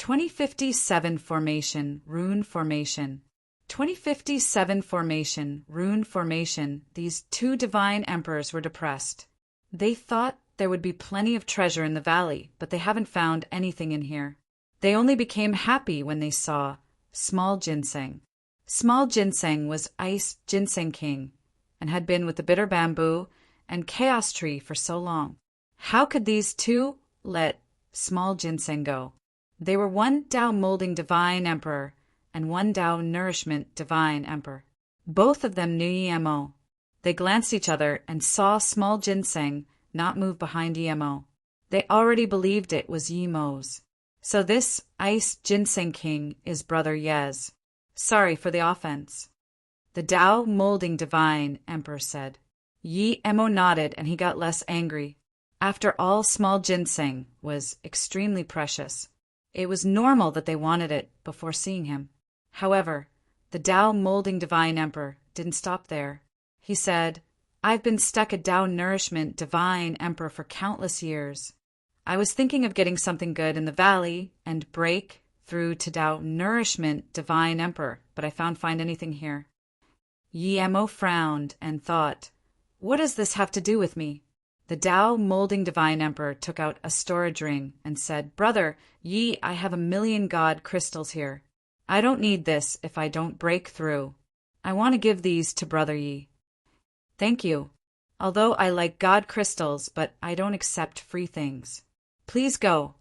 2057 Formation, Rune Formation. 2057 Formation, Rune Formation. These two divine emperors were depressed. They thought there would be plenty of treasure in the valley, but they haven't found anything in here. They only became happy when they saw Small Ginseng. Small Ginseng was Ice Ginseng King and had been with the Bitter Bamboo and Chaos Tree for so long. How could these two let Small Ginseng go? They were one Tao Molding Divine Emperor and one Tao Nourishment Divine Emperor. Both of them knew Emo. They glanced at each other and saw Small Ginseng not move behind Emo. They already believed it was Emo's. So this Ice Ginseng King is Brother Yez. Sorry for the offense. The Tao Molding Divine Emperor said. Emo nodded and he got less angry. After all, Small Ginseng was extremely precious. It was normal that they wanted it before seeing him. However, the Tao Molding Divine Emperor didn't stop there. He said, I've been stuck at Tao Nourishment Divine Emperor for countless years. I was thinking of getting something good in the valley and break through to Tao Nourishment Divine Emperor, but I find anything here. Emo frowned and thought, what does this have to do with me? The Tao Molding Divine Emperor took out a storage ring and said, Brother I have 1,000,000 God crystals here. I don't need this if I don't break through. I want to give these to Brother Yi. Thank you. Although I like God crystals, but I don't accept free things. Please go.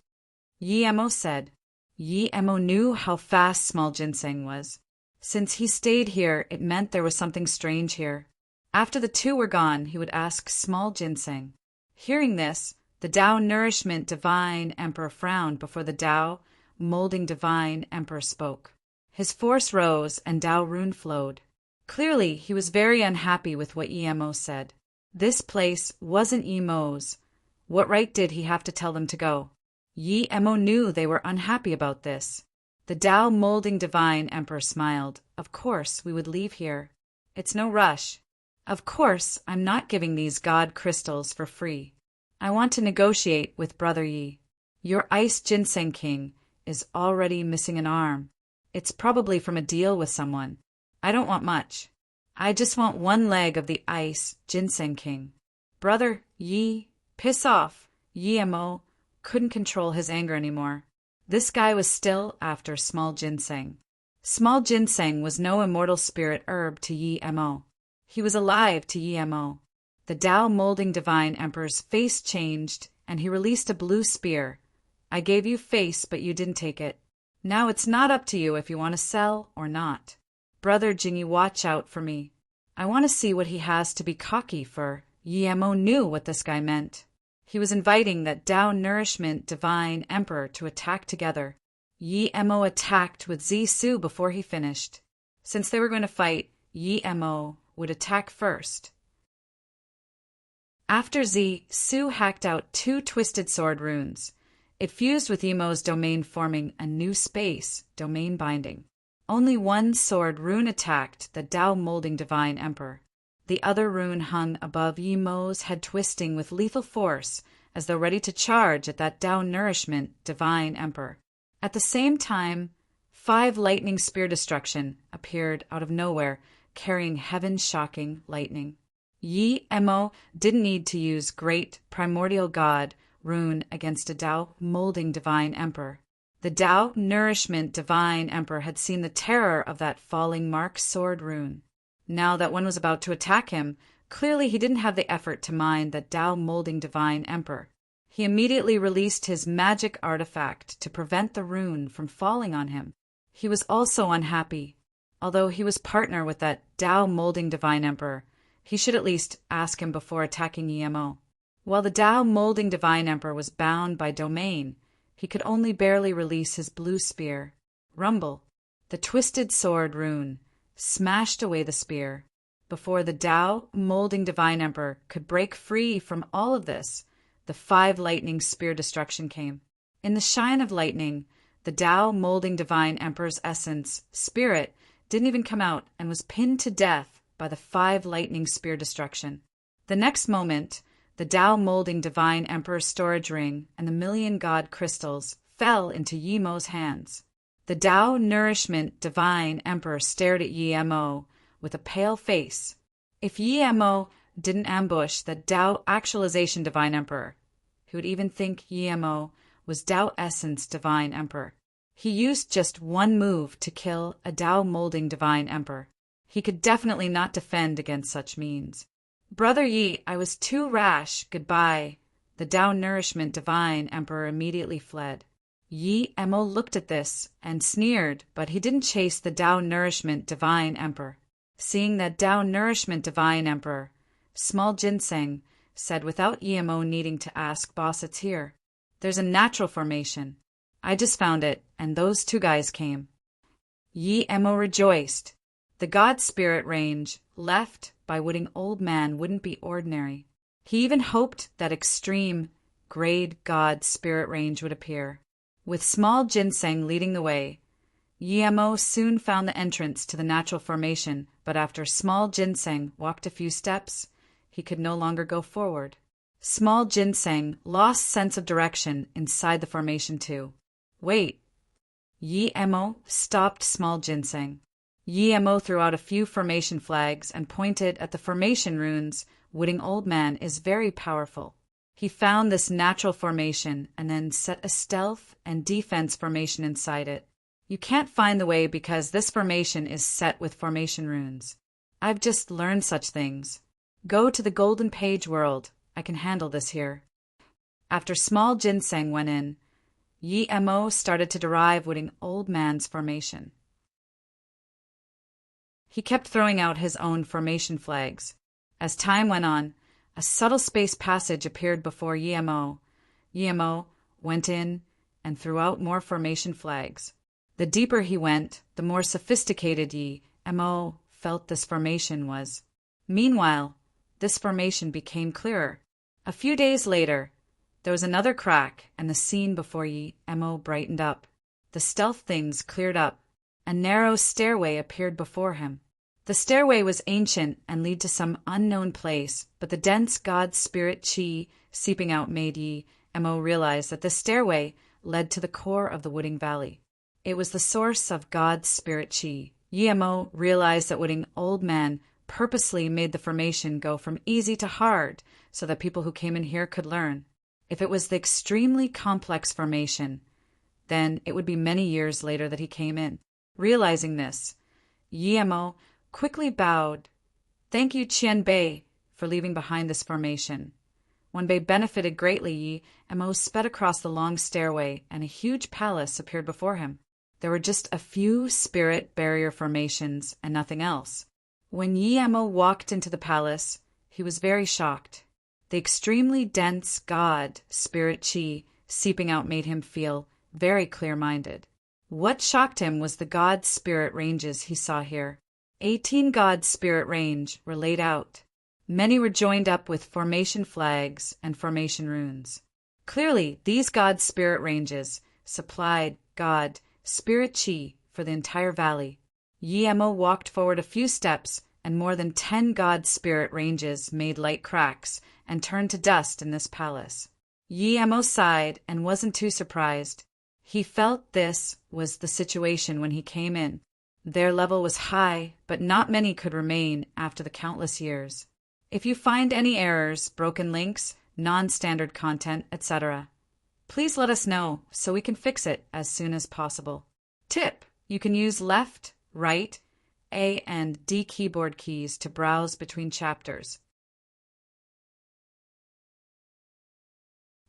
Emo said. Emo knew how fast Small Ginseng was. Since he stayed here, it meant there was something strange here. After the two were gone, he would ask Small Ginseng. Hearing this, the Tao Nourishment Divine Emperor frowned before the Tao Molding Divine Emperor spoke. His force rose and Tao rune flowed. Clearly, he was very unhappy with what Emo said. This place wasn't Emo's. What right did he have to tell them to go? Emo knew they were unhappy about this. The Tao Molding Divine Emperor smiled. Of course, we would leave here. It's no rush. Of course, I'm not giving these God crystals for free. I want to negotiate with Brother Yi. Your Ice Ginseng King is already missing an arm. It's probably from a deal with someone. I don't want much. I just want one leg of the Ice Ginseng King. Brother Yi, piss off. Emo couldn't control his anger anymore. This guy was still after Small Ginseng. Small Ginseng was no immortal spirit herb to Emo. He was alive to Emo. The Tao Molding Divine Emperor's face changed, and he released a blue spear. I gave you face, but you didn't take it. Now it's not up to you if you want to sell or not. Brother Jingy, watch out for me. I want to see what he has to be cocky for. Emo knew what this guy meant. He was inviting that Tao Nourishment Divine Emperor to attack together. Emo attacked with Su before he finished. Since they were going to fight, Emo would attack first. After Su hacked out 2 twisted sword runes. It fused with Emo's domain, forming a new space, domain binding. Only one sword rune attacked the Tao Molding Divine Emperor. The other rune hung above Emo's head, twisting with lethal force as though ready to charge at that Tao Nourishment Divine Emperor. At the same time, 5 lightning spear destruction appeared out of nowhere, carrying heaven-shocking lightning. Emo didn't need to use Great Primordial God rune against a Tao Molding Divine Emperor. The Tao Nourishment Divine Emperor had seen the terror of that falling mark sword rune. Now that one was about to attack him, clearly he didn't have the effort to mind the Tao Molding Divine Emperor. He immediately released his magic artifact to prevent the rune from falling on him. He was also unhappy. Although he was partner with that Tao Molding Divine Emperor, he should at least ask him before attacking Emo. While the Tao Molding Divine Emperor was bound by domain, he could only barely release his blue spear. Rumble, the twisted sword rune, smashed away the spear. Before the Tao Molding Divine Emperor could break free from all of this, the 5 lightning spear destruction came. In the shine of lightning, the Tao Molding Divine Emperor's essence, spirit, didn't even come out and was pinned to death by the 5 lightning spear destruction. The next moment, the Tao Molding Divine Emperor's storage ring and the 1,000,000 God crystals fell into Yi-Mo's hands. The Tao Nourishment Divine Emperor stared at Yi-Mo with a pale face. If Yi-Mo didn't ambush the Tao Actualization Divine Emperor, he would even think Yi-Mo was Tao Essence Divine Emperor. He used just one move to kill a Tao Molding Divine Emperor. He could definitely not defend against such means. Brother Yi, I was too rash. Goodbye. The Tao Nourishment Divine Emperor immediately fled. Yi-Mo looked at this and sneered, but he didn't chase the Tao Nourishment Divine Emperor. Seeing that Tao Nourishment Divine Emperor, Small Ginseng said without Yi-Mo needing to ask, "Boss, it's here. There's a natural formation. I just found it, and those two guys came." Yi-Mo rejoiced. The God Spirit range left by Wooding Old Man wouldn't be ordinary. He even hoped that extreme grade God Spirit range would appear. With Small Ginseng leading the way, Yi-Mo soon found the entrance to the natural formation, but after Small Ginseng walked a few steps, he could no longer go forward. Small Ginseng lost sense of direction inside the formation too. "Wait." Yi-Mo stopped Small Ginseng. Yi-Mo threw out a few formation flags and pointed at the formation runes. Wooding Old Man is very powerful. He found this natural formation and then set a stealth and defense formation inside it. You can't find the way because this formation is set with formation runes. I've just learned such things. Go to the Golden Page world. I can handle this here. After Small Ginseng went in, Yi-Mo started to derive Wooding Old Man's formation. He kept throwing out his own formation flags. As time went on, a subtle space passage appeared before Yi-Mo. Yi-Mo went in and threw out more formation flags. The deeper he went, the more sophisticated Yi-Mo felt this formation was. Meanwhile, this formation became clearer. A few days later, there was another crack, and the scene before Yi-Mo brightened up. The stealth things cleared up. A narrow stairway appeared before him. The stairway was ancient and led to some unknown place, but the dense God Spirit Chi seeping out made Yi-Mo realize that the stairway led to the core of the Wooding Valley. It was the source of God Spirit Chi. Yi-Mo realized that Wooding Old Man purposely made the formation go from easy to hard so that people who came in here could learn. If it was the extremely complex formation, then it would be many years later that he came in. Realizing this, Yi-Mo quickly bowed. "Thank you, Qianbei, for leaving behind this formation." Wenbei benefited greatly. Yi-Mo sped across the long stairway, and a huge palace appeared before him. There were just a few spirit barrier formations and nothing else. When Yi-Mo walked into the palace, he was very shocked. The extremely dense God Spirit Chi seeping out made him feel very clear-minded. What shocked him was the God Spirit ranges he saw here. 18 God Spirit range were laid out. Many were joined up with formation flags and formation runes. Clearly, these God Spirit ranges supplied God Spirit Chi for the entire valley. Yi-Mo walked forward a few steps, and more than 10 God Spirit ranges made light cracks and turned to dust in this palace. Yi-Mo sighed and wasn't too surprised. He felt this was the situation when he came in. Their level was high, but not many could remain after the countless years. If you find any errors, broken links, non-standard content, etc., please let us know so we can fix it as soon as possible. Tip: you can use left, right, A and D keyboard keys to browse between chapters.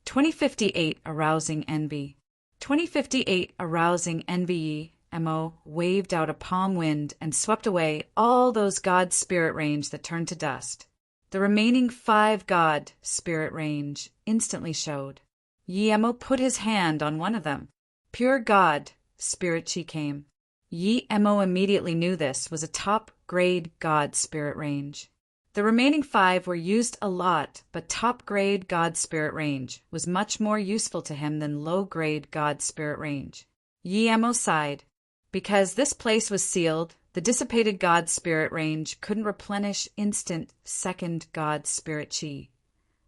2058 Arousing Envy. 2058 Arousing Envy. Yi-Mo waved out a palm wind and swept away all those God Spirit range that turned to dust. The remaining 5 God Spirit range instantly showed. Yi-Mo put his hand on one of them. Pure God Spirit Chi came. Yi-Mo immediately knew this was a top-grade God Spirit range. The remaining 5 were used a lot, but top-grade God Spirit range was much more useful to him than low-grade God Spirit range. Yi-Mo sighed. Because this place was sealed, the dissipated God Spirit range couldn't replenish instant second God Spirit Chi.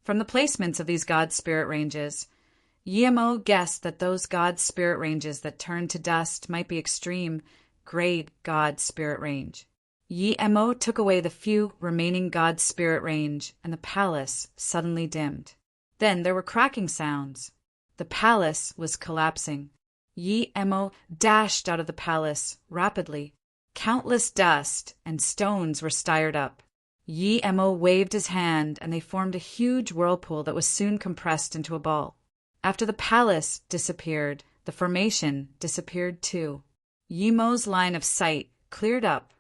From the placements of these God Spirit ranges, Yemo guessed that those God spirit ranges that turned to dust might be extreme, grade God spirit range. Yemo took away the few remaining God spirit range, and the palace suddenly dimmed. Then there were cracking sounds. The palace was collapsing. Yemo dashed out of the palace rapidly. Countless dust and stones were stirred up. Yemo waved his hand, and they formed a huge whirlpool that was soon compressed into a ball. After the palace disappeared, the formation disappeared too. Yemo's line of sight cleared up.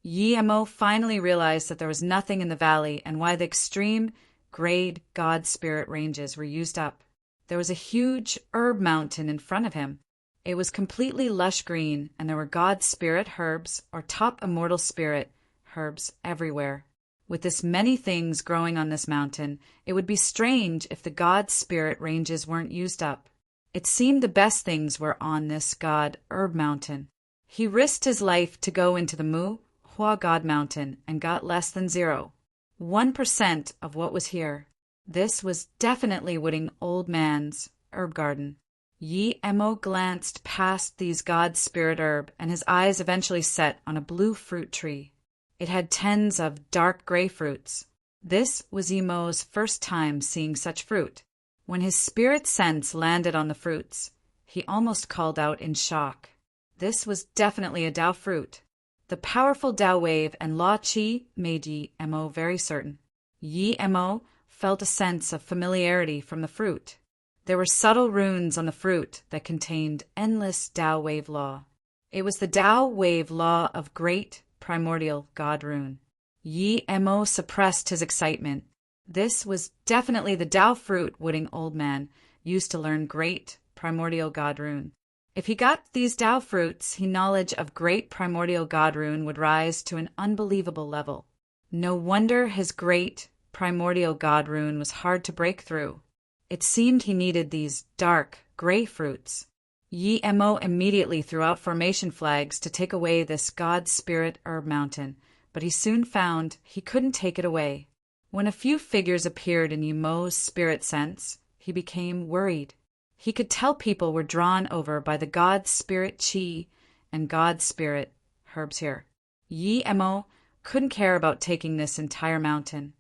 Yemo finally realized that there was nothing in the valley and why the extreme grade God spirit ranges were used up. There was a huge herb mountain in front of him. It was completely lush green, and there were God spirit herbs or top immortal spirit herbs everywhere. With this many things growing on this mountain, it would be strange if the God spirit ranges weren't used up. It seemed the best things were on this God herb mountain. He risked his life to go into the Mu Hua God mountain and got less than 1% of what was here. This was definitely Wooding Old Man's herb garden. Yemo glanced past these God spirit herb, and his eyes eventually set on a blue fruit tree. It had tens of dark gray fruits. This was Yemo's first time seeing such fruit. When his spirit sense landed on the fruits, he almost called out in shock. This was definitely a Dao fruit. The powerful Dao wave and Law Qi made Yemo very certain. Yemo felt a sense of familiarity from the fruit. There were subtle runes on the fruit that contained endless Dao wave law. It was the Dao wave law of great primordial God rune. Yemo suppressed his excitement. This was definitely the Dao fruit Wooding Old Man used to learn great primordial God rune. If he got these Dao fruits, his knowledge of great primordial God rune would rise to an unbelievable level. No wonder his great primordial God rune was hard to break through. It seemed he needed these dark, gray fruits. Yemo immediately threw out formation flags to take away this God spirit herb mountain, but he soon found he couldn't take it away. When a few figures appeared in Yemo's spirit sense, he became worried. He could tell people were drawn over by the God spirit Qi and God spirit herbs here. Yemo couldn't care about taking this entire mountain.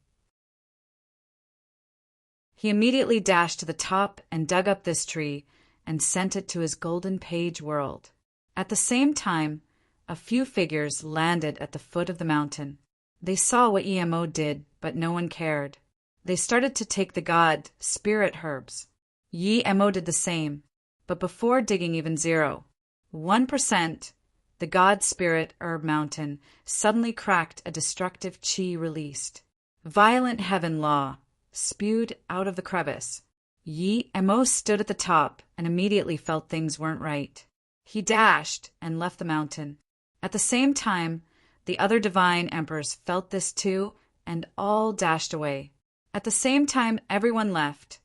He immediately dashed to the top and dug up this tree and sent it to his golden page world. At the same time, a few figures landed at the foot of the mountain. They saw what Yemo did, but no one cared. They started to take the God spirit herbs. Yemo did the same, but before digging even 1%, the God spirit herb mountain suddenly cracked. A destructive Qi released. Violent heaven law spewed out of the crevice. Yemo stood at the top and immediately felt things weren't right. He dashed and left the mountain. At the same time, the other divine emperors felt this too and all dashed away. At the same time everyone left,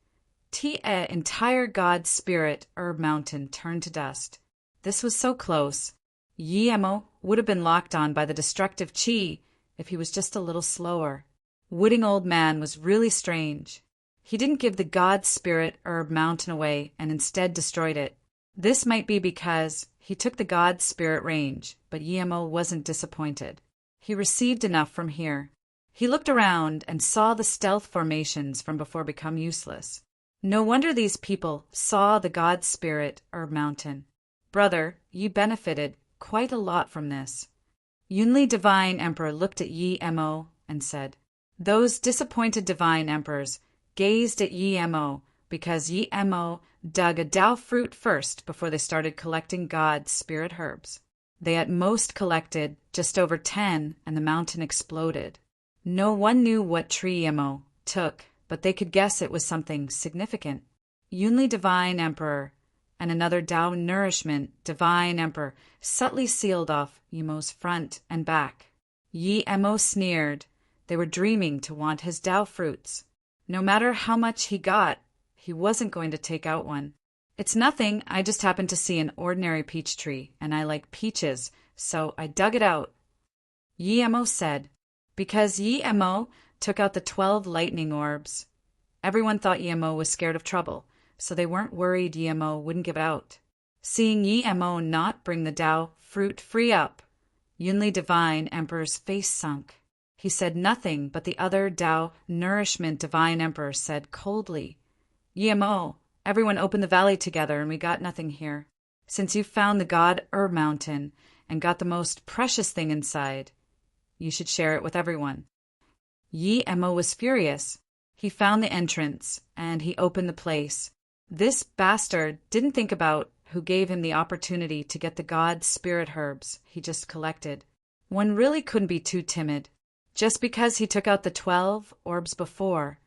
the entire God spirit herb mountain turned to dust. This was so close. Yemo would have been locked on by the destructive Qi if he was just a little slower. Wooding Old Man was really strange. He didn't give the God spirit herb mountain away and instead destroyed it. This might be because he took the God spirit range, but Yemo wasn't disappointed. He received enough from here. He looked around and saw the stealth formations from before become useless. No wonder these people saw the God spirit herb mountain. Brother, you benefited quite a lot from this. Yunli Divine Emperor looked at Yemo and said, those disappointed divine emperors gazed at Yemo because Yemo dug a Dao fruit first before they started collecting God spirit herbs. They at most collected just over 10 and the mountain exploded. No one knew what tree Yemo took, but they could guess it was something significant. Yunli Divine Emperor and another Dao Nourishment Divine Emperor subtly sealed off Yemo's front and back. Yemo sneered. They were dreaming to want his Dao fruits. No matter how much he got, he wasn't going to take out one. It's nothing, I just happened to see an ordinary peach tree, and I like peaches, so I dug it out. Yemo said, because Yemo took out the 12 lightning orbs. Everyone thought Yemo was scared of trouble, so they weren't worried Yemo wouldn't give out. Seeing Yemo not bring the Tao fruit free up, Yunli Divine Emperor's face sunk. He said nothing, but the other Tao Nourishment Divine Emperor said coldly, Yemo, everyone opened the valley together and we got nothing here. Since you found the God Mountain and got the most precious thing inside, you should share it with everyone. Yemo was furious. He found the entrance and he opened the place. This bastard didn't think about who gave him the opportunity to get the God spirit herbs he just collected. One really couldn't be too timid. Just because he took out the 12 orbs before,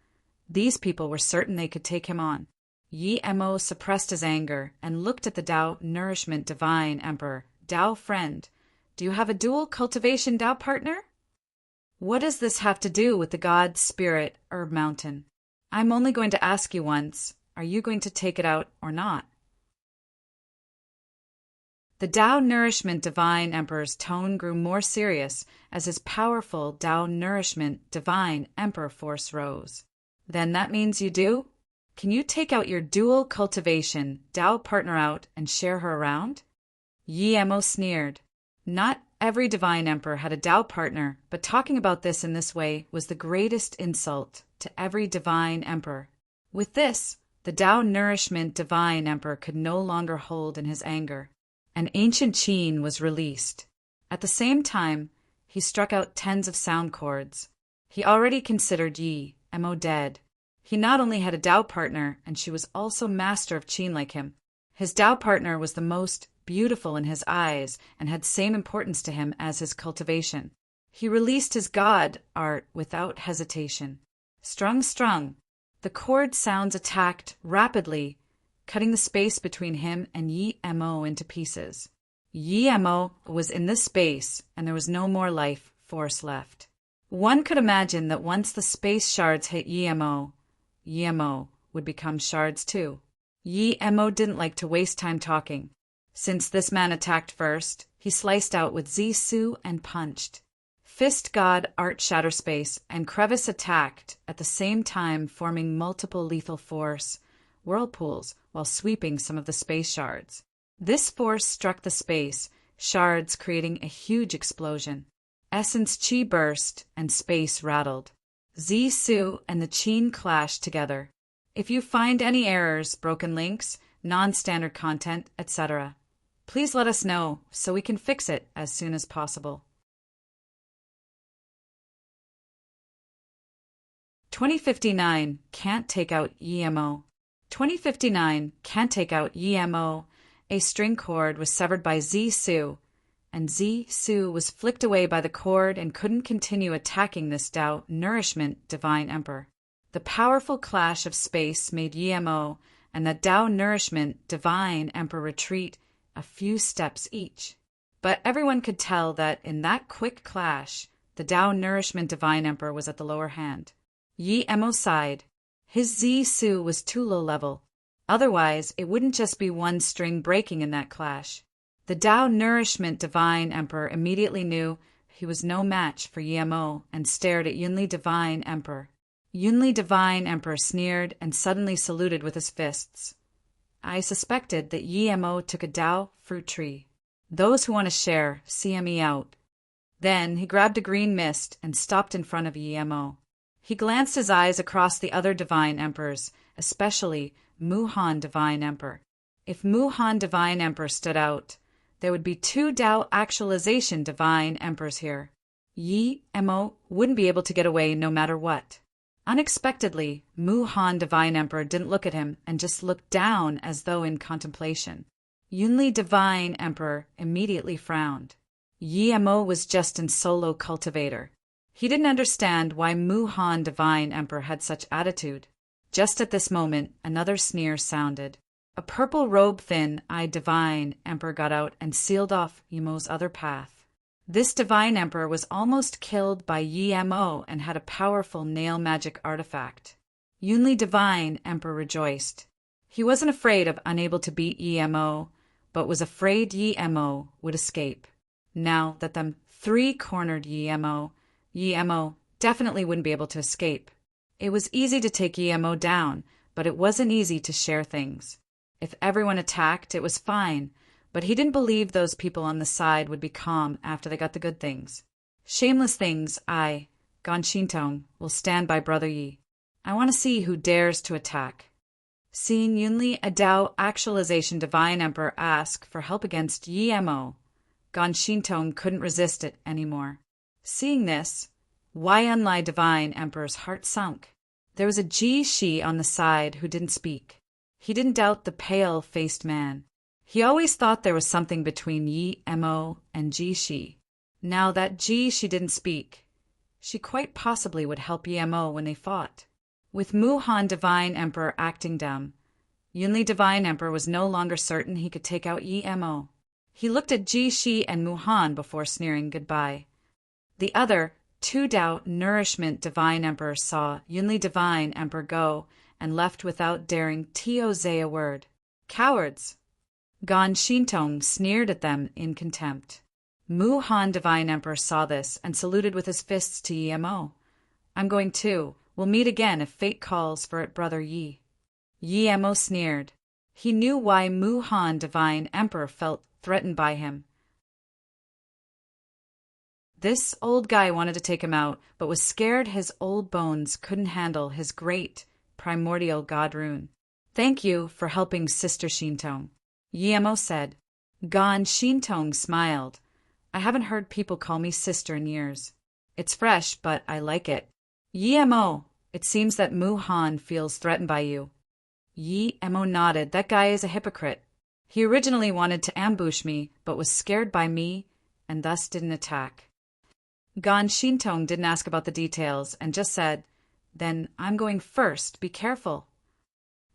these people were certain they could take him on. Yemo suppressed his anger and looked at the Tao Nourishment Divine Emperor. Tao friend, do you have a dual cultivation Tao partner? What does this have to do with the God Spirit Herb Mountain? I'm only going to ask you once, are you going to take it out or not? The Tao Nourishment Divine Emperor's tone grew more serious as his powerful Tao Nourishment Divine Emperor force rose. Then that means you do? Can you take out your dual cultivation Tao partner out and share her around? Yemo sneered. Not every Divine Emperor had a Tao partner, but talking about this in this way was the greatest insult to every Divine Emperor. With this, the Tao Nourishment Divine Emperor could no longer hold in his anger. An ancient Qin was released. At the same time, he struck out tens of sound chords. He already considered Yemo dead. He not only had a Tao partner, and she was also master of Qin like him. His Tao partner was the most beautiful in his eyes and had same importance to him as his cultivation. He released his God art without hesitation. Strung. The chord sounds attacked rapidly, cutting the space between him and Yemo into pieces. Yemo was in this space, and there was no more life force left. One could imagine that once the space shards hit Yemo would become shards too. Yemo didn't like to waste time talking. Since this man attacked first, he sliced out with Zisu and punched. Fist God art shatter space and crevice attacked at the same time, forming multiple lethal force whirlpools while sweeping some of the space shards. This force struck the space, shards creating a huge explosion. Essence Qi burst and space rattled. Zisu and the Qin clashed together. If you find any errors, broken links, non-standard content, etc., please let us know so we can fix it as soon as possible. 2059 can't take out Yemo. 2059 can't take out Yemo. A string cord was severed by Zisu, and Zisu was flicked away by the cord and couldn't continue attacking this Tao Nourishment Divine Emperor. The powerful clash of space made Yemo and the Tao Nourishment Divine Emperor retreat a few steps each. But everyone could tell that in that quick clash, the Tao Nourishment Divine Emperor was at the lower hand. Yemo sighed. His Zisu was too low level. Otherwise, it wouldn't just be one string breaking in that clash. The Tao Nourishment Divine Emperor immediately knew he was no match for Yemo and stared at Yunli Divine Emperor. Yunli Divine Emperor sneered and suddenly saluted with his fists. I suspected that Yemo took a Tao fruit tree. Those who want to share, CME out. Then he grabbed a green mist and stopped in front of Yemo. He glanced his eyes across the other Divine Emperors, especially Muhan Divine Emperor. If Muhan Divine Emperor stood out, there would be 2 Tao Actualization Divine Emperors here. Yemo wouldn't be able to get away no matter what. Unexpectedly, Muhan Divine Emperor didn't look at him and just looked down as though in contemplation. Yunli Divine Emperor immediately frowned. Yemo was just in solo cultivator. He didn't understand why Muhan Divine Emperor had such attitude. Just at this moment, another sneer sounded. A purple robe thin-eyed Divine Emperor got out and sealed off Yemo's other path. This Divine Emperor was almost killed by Yemo and had a powerful nail magic artifact. Yunli Divine Emperor rejoiced. He wasn't afraid of unable to beat Yemo, but was afraid Yemo would escape. Now that them 3-cornered Yemo definitely wouldn't be able to escape. It was easy to take Yemo down, but it wasn't easy to share things. If everyone attacked, it was fine, but he didn't believe those people on the side would be calm after they got the good things. Shameless things, I, Gan Shintong, will stand by Brother Yi. I want to see who dares to attack. Seeing Yunli, a Tao Actualization Divine Emperor, ask for help against Yi Mo, Gan Shintong couldn't resist it anymore. Seeing this, Yanlai Divine Emperor's heart sunk. There was a Ji Shi on the side who didn't speak. He didn't doubt the pale-faced man. He always thought there was something between Yi Mo and Ji Shi. Now that Ji Shi didn't speak, she quite possibly would help Yi Mo when they fought. With Mu Han Divine Emperor acting dumb, Yunli Divine Emperor was no longer certain he could take out Yi Mo. He looked at Ji Shi and Mu Han before sneering goodbye. The other, Tu Dao Nourishment Divine Emperor saw Yunli Divine Emperor go and left without daring to say a word. Cowards! Gan Shintong sneered at them in contempt. Mu Han Divine Emperor saw this and saluted with his fists to Yi Mo. I'm going too. We'll meet again if fate calls for it, Brother Yi. Yi Mo sneered. He knew why Mu Han Divine Emperor felt threatened by him. This old guy wanted to take him out, but was scared his old bones couldn't handle his great, primordial god rune. Thank you for helping Sister Shintong, Yi Mo said. Gan Shintong smiled. I haven't heard people call me sister in years. It's fresh, but I like it. Yi Mo, it seems that Mu Han feels threatened by you. Yi Mo nodded. That guy is a hypocrite. He originally wanted to ambush me, but was scared by me, and thus didn't attack. Gan Shintong didn't ask about the details, and just said, Then I'm going first, be careful.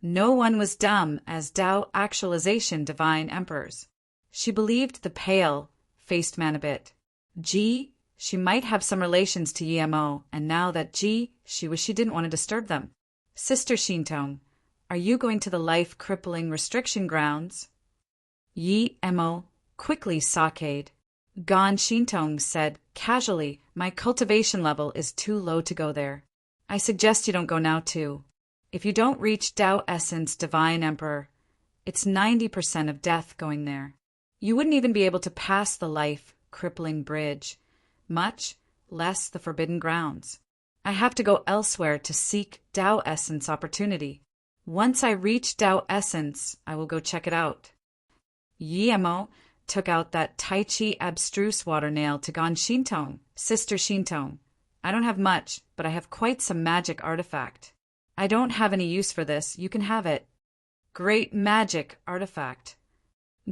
No one was dumb as Tao Actualization Divine Emperors. She believed the pale-faced man a bit. She might have some relations to Yi Mo, and now that she wished she didn't want to disturb them. Sister Shintong, are you going to the life-crippling restriction grounds? Yi Mo quickly saked. Gan Shintong said casually, my cultivation level is too low to go there. I suggest you don't go now too. If you don't reach Tao Essence Divine Emperor, it's 90% of death going there. You wouldn't even be able to pass the life-crippling bridge, much less the forbidden grounds. I have to go elsewhere to seek Tao Essence opportunity. Once I reach Tao Essence, I will go check it out. Yi Mo took out that Tai Chi abstruse water nail to Gan Shintong. Sister Shintong, I don't have much, but I have quite some magic artifact. I don't have any use for this, you can have it. Great magic artifact.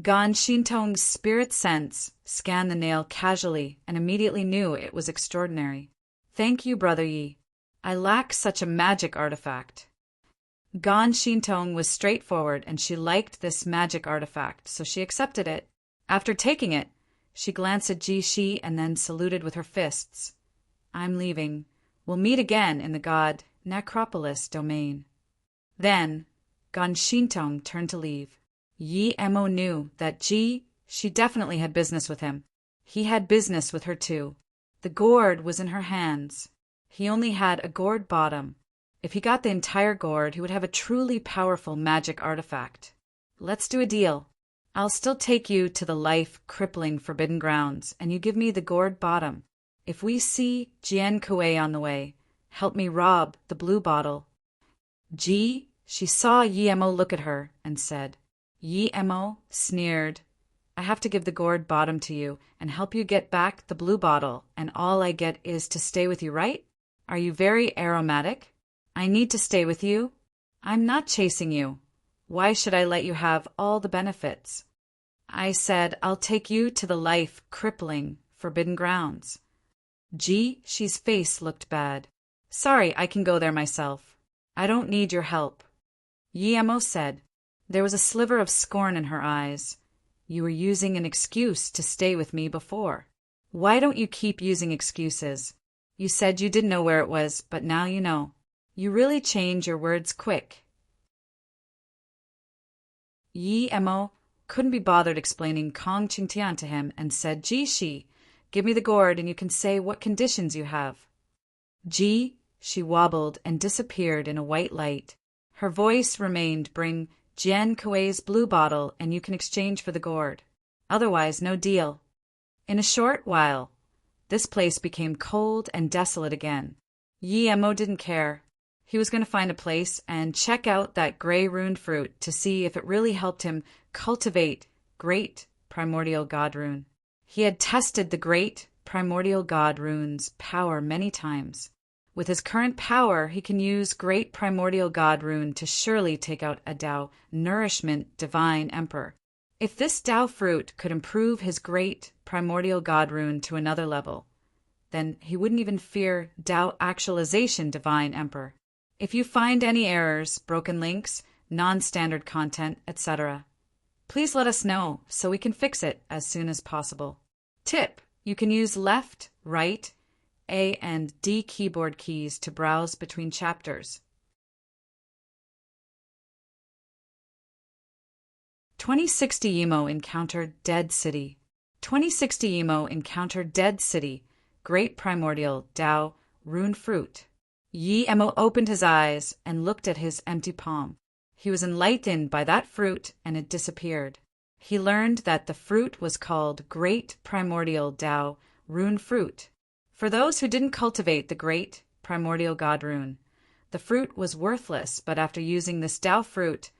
Gan Shintong's spirit sense scanned the nail casually and immediately knew it was extraordinary. Thank you, Brother Yi. I lack such a magic artifact. Gan Shintong was straightforward and she liked this magic artifact, so she accepted it. After taking it, she glanced at Ji Shi and then saluted with her fists. I'm leaving. We'll meet again in the god Necropolis domain. Then, Gan Shintong turned to leave. Yi Mo knew that she definitely had business with him. He had business with her too. The gourd was in her hands. He only had a gourd bottom. If he got the entire gourd, he would have a truly powerful magic artifact. Let's do a deal. I'll still take you to the life-crippling forbidden grounds, and you give me the gourd bottom. If we see Jian Kuei on the way, help me rob the blue bottle. She saw Yi Mo look at her and said, Yi Mo sneered, I have to give the gourd bottom to you and help you get back the blue bottle, and all I get is to stay with you, right? Are you very aromatic? I need to stay with you. I'm not chasing you. Why should I let you have all the benefits? I said I'll take you to the life-crippling forbidden grounds. She's face looked bad. Sorry, I can go there myself. I don't need your help. Yi Mo said. There was a sliver of scorn in her eyes. You were using an excuse to stay with me before. Why don't you keep using excuses? You said you didn't know where it was, but now you know. You really change your words quick. Yi Mo couldn't be bothered explaining Kong Qingtian to him and said, Shi, give me the gourd and you can say what conditions you have. She wobbled and disappeared in a white light. Her voice remained, "Bring Jian Kuei's blue bottle and you can exchange for the gourd. Otherwise, no deal." In a short while, this place became cold and desolate again. Yi Emo didn't care. He was going to find a place and check out that gray runed fruit to see if it really helped him cultivate great primordial god rune. He had tested the great primordial god rune's power many times. With his current power, he can use great primordial god rune to surely take out a Tao nourishment divine emperor. If this Tao fruit could improve his great primordial god rune to another level, then he wouldn't even fear Tao actualization divine emperor. If you find any errors, broken links, non-standard content, etc., please let us know so we can fix it as soon as possible. Tip: you can use left, right, A and D keyboard keys to browse between chapters. 2060 Emo encountered Dead City. 2060 Emo encountered Dead City, great primordial Tao rune fruit. Yi Emo opened his eyes and looked at his empty palm. He was enlightened by that fruit and it disappeared. He learned that the fruit was called Great Primordial Tao Rune Fruit. For those who didn't cultivate the Great Primordial God Rune, the fruit was worthless, but after using this Tao fruit,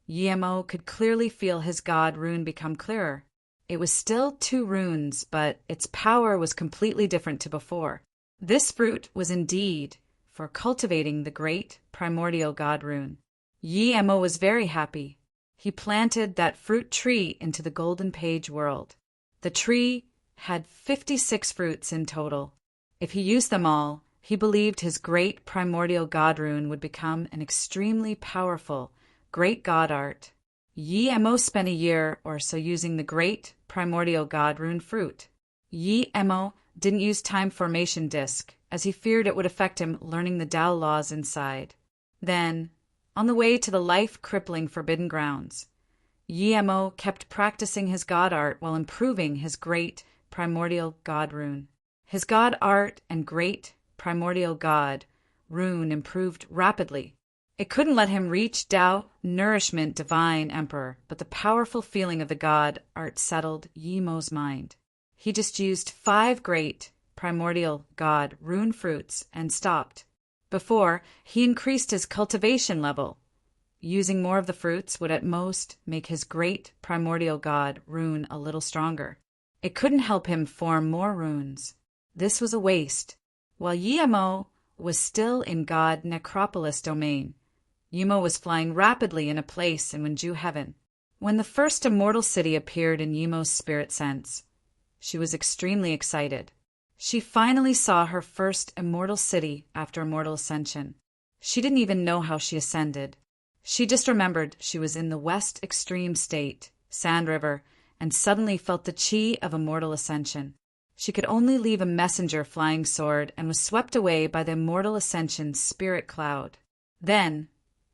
Yi Emo could clearly feel his God rune become clearer. It was still 2 runes, but its power was completely different to before. This fruit was indeed for cultivating the great primordial god rune. Yi Emo was very happy. He planted that fruit tree into the golden page world. The tree had 56 fruits in total. If he used them all, he believed his great primordial god rune would become an extremely powerful great god art. Yi Emo spent a year or so using the great primordial god rune fruit. Yi Emo didn't use time formation disc, as he feared it would affect him learning the Tao laws inside. Then, on the way to the life-crippling Forbidden Grounds, Yi Emo kept practicing his god art while improving his great primordial god rune. His god art and great primordial god rune improved rapidly. It couldn't let him reach Tao nourishment divine emperor, but the powerful feeling of the god art settled Yi Emo's mind. He just used 5 great primordial god rune fruits and stopped. Before, he increased his cultivation level. Using more of the fruits would at most make his great primordial god rune a little stronger. It couldn't help him form more runes. This was a waste. While Yi Emo was still in God Necropolis domain, Yi Emo was flying rapidly in a place in Wenju heaven. When the first immortal city appeared in Yi Emo's spirit sense, she was extremely excited. She finally saw her first immortal city after immortal ascension. She didn't even know how she ascended. She just remembered she was in the west extreme state, Sand River, and suddenly felt the chi of immortal ascension. She could only leave a messenger flying sword and was swept away by the immortal ascension spirit cloud. Then,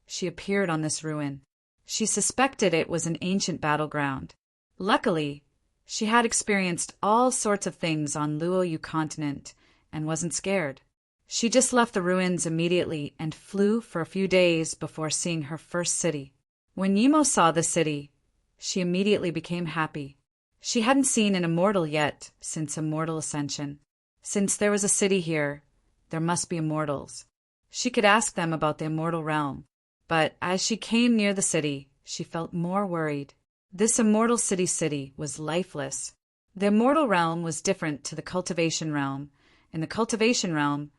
she appeared on this ruin. She suspected it was an ancient battleground. Luckily, she had experienced all sorts of things on Luoyu continent and wasn't scared. She just left the ruins immediately and flew for a few days before seeing her first city. When Yi Emo saw the city, she immediately became happy. She hadn't seen an immortal yet since immortal ascension. Since there was a city here, there must be immortals. She could ask them about the immortal realm, but as she came near the city, she felt more worried. This immortal city was lifeless. The immortal realm was different to the cultivation realm. In the cultivation realm,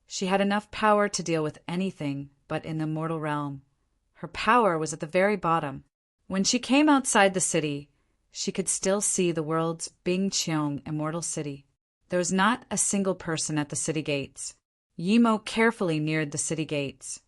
she had enough power to deal with anything, but in the immortal realm, her power was at the very bottom. When she came outside the city, she could still see the world's Bing Cheong immortal city. There was not a single person at the city gates. Yi Emo carefully neared the city gates.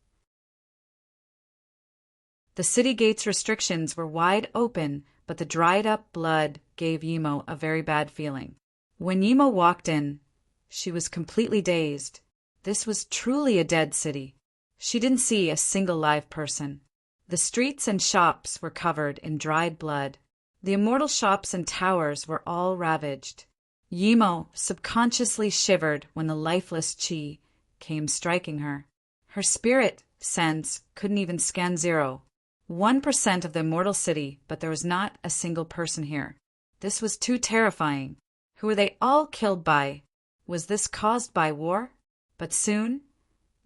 The city gates' restrictions were wide open, but the dried-up blood gave Yi Emo a very bad feeling. When Yi Emo walked in, she was completely dazed. This was truly a dead city. She didn't see a single live person. The streets and shops were covered in dried blood. The immortal shops and towers were all ravaged. Yi Emo subconsciously shivered when the lifeless chi came striking her. Her spirit sense couldn't even scan 1% of the immortal city, but there was not a single person here. This was too terrifying. Who were they all killed by? Was this caused by war? But soon,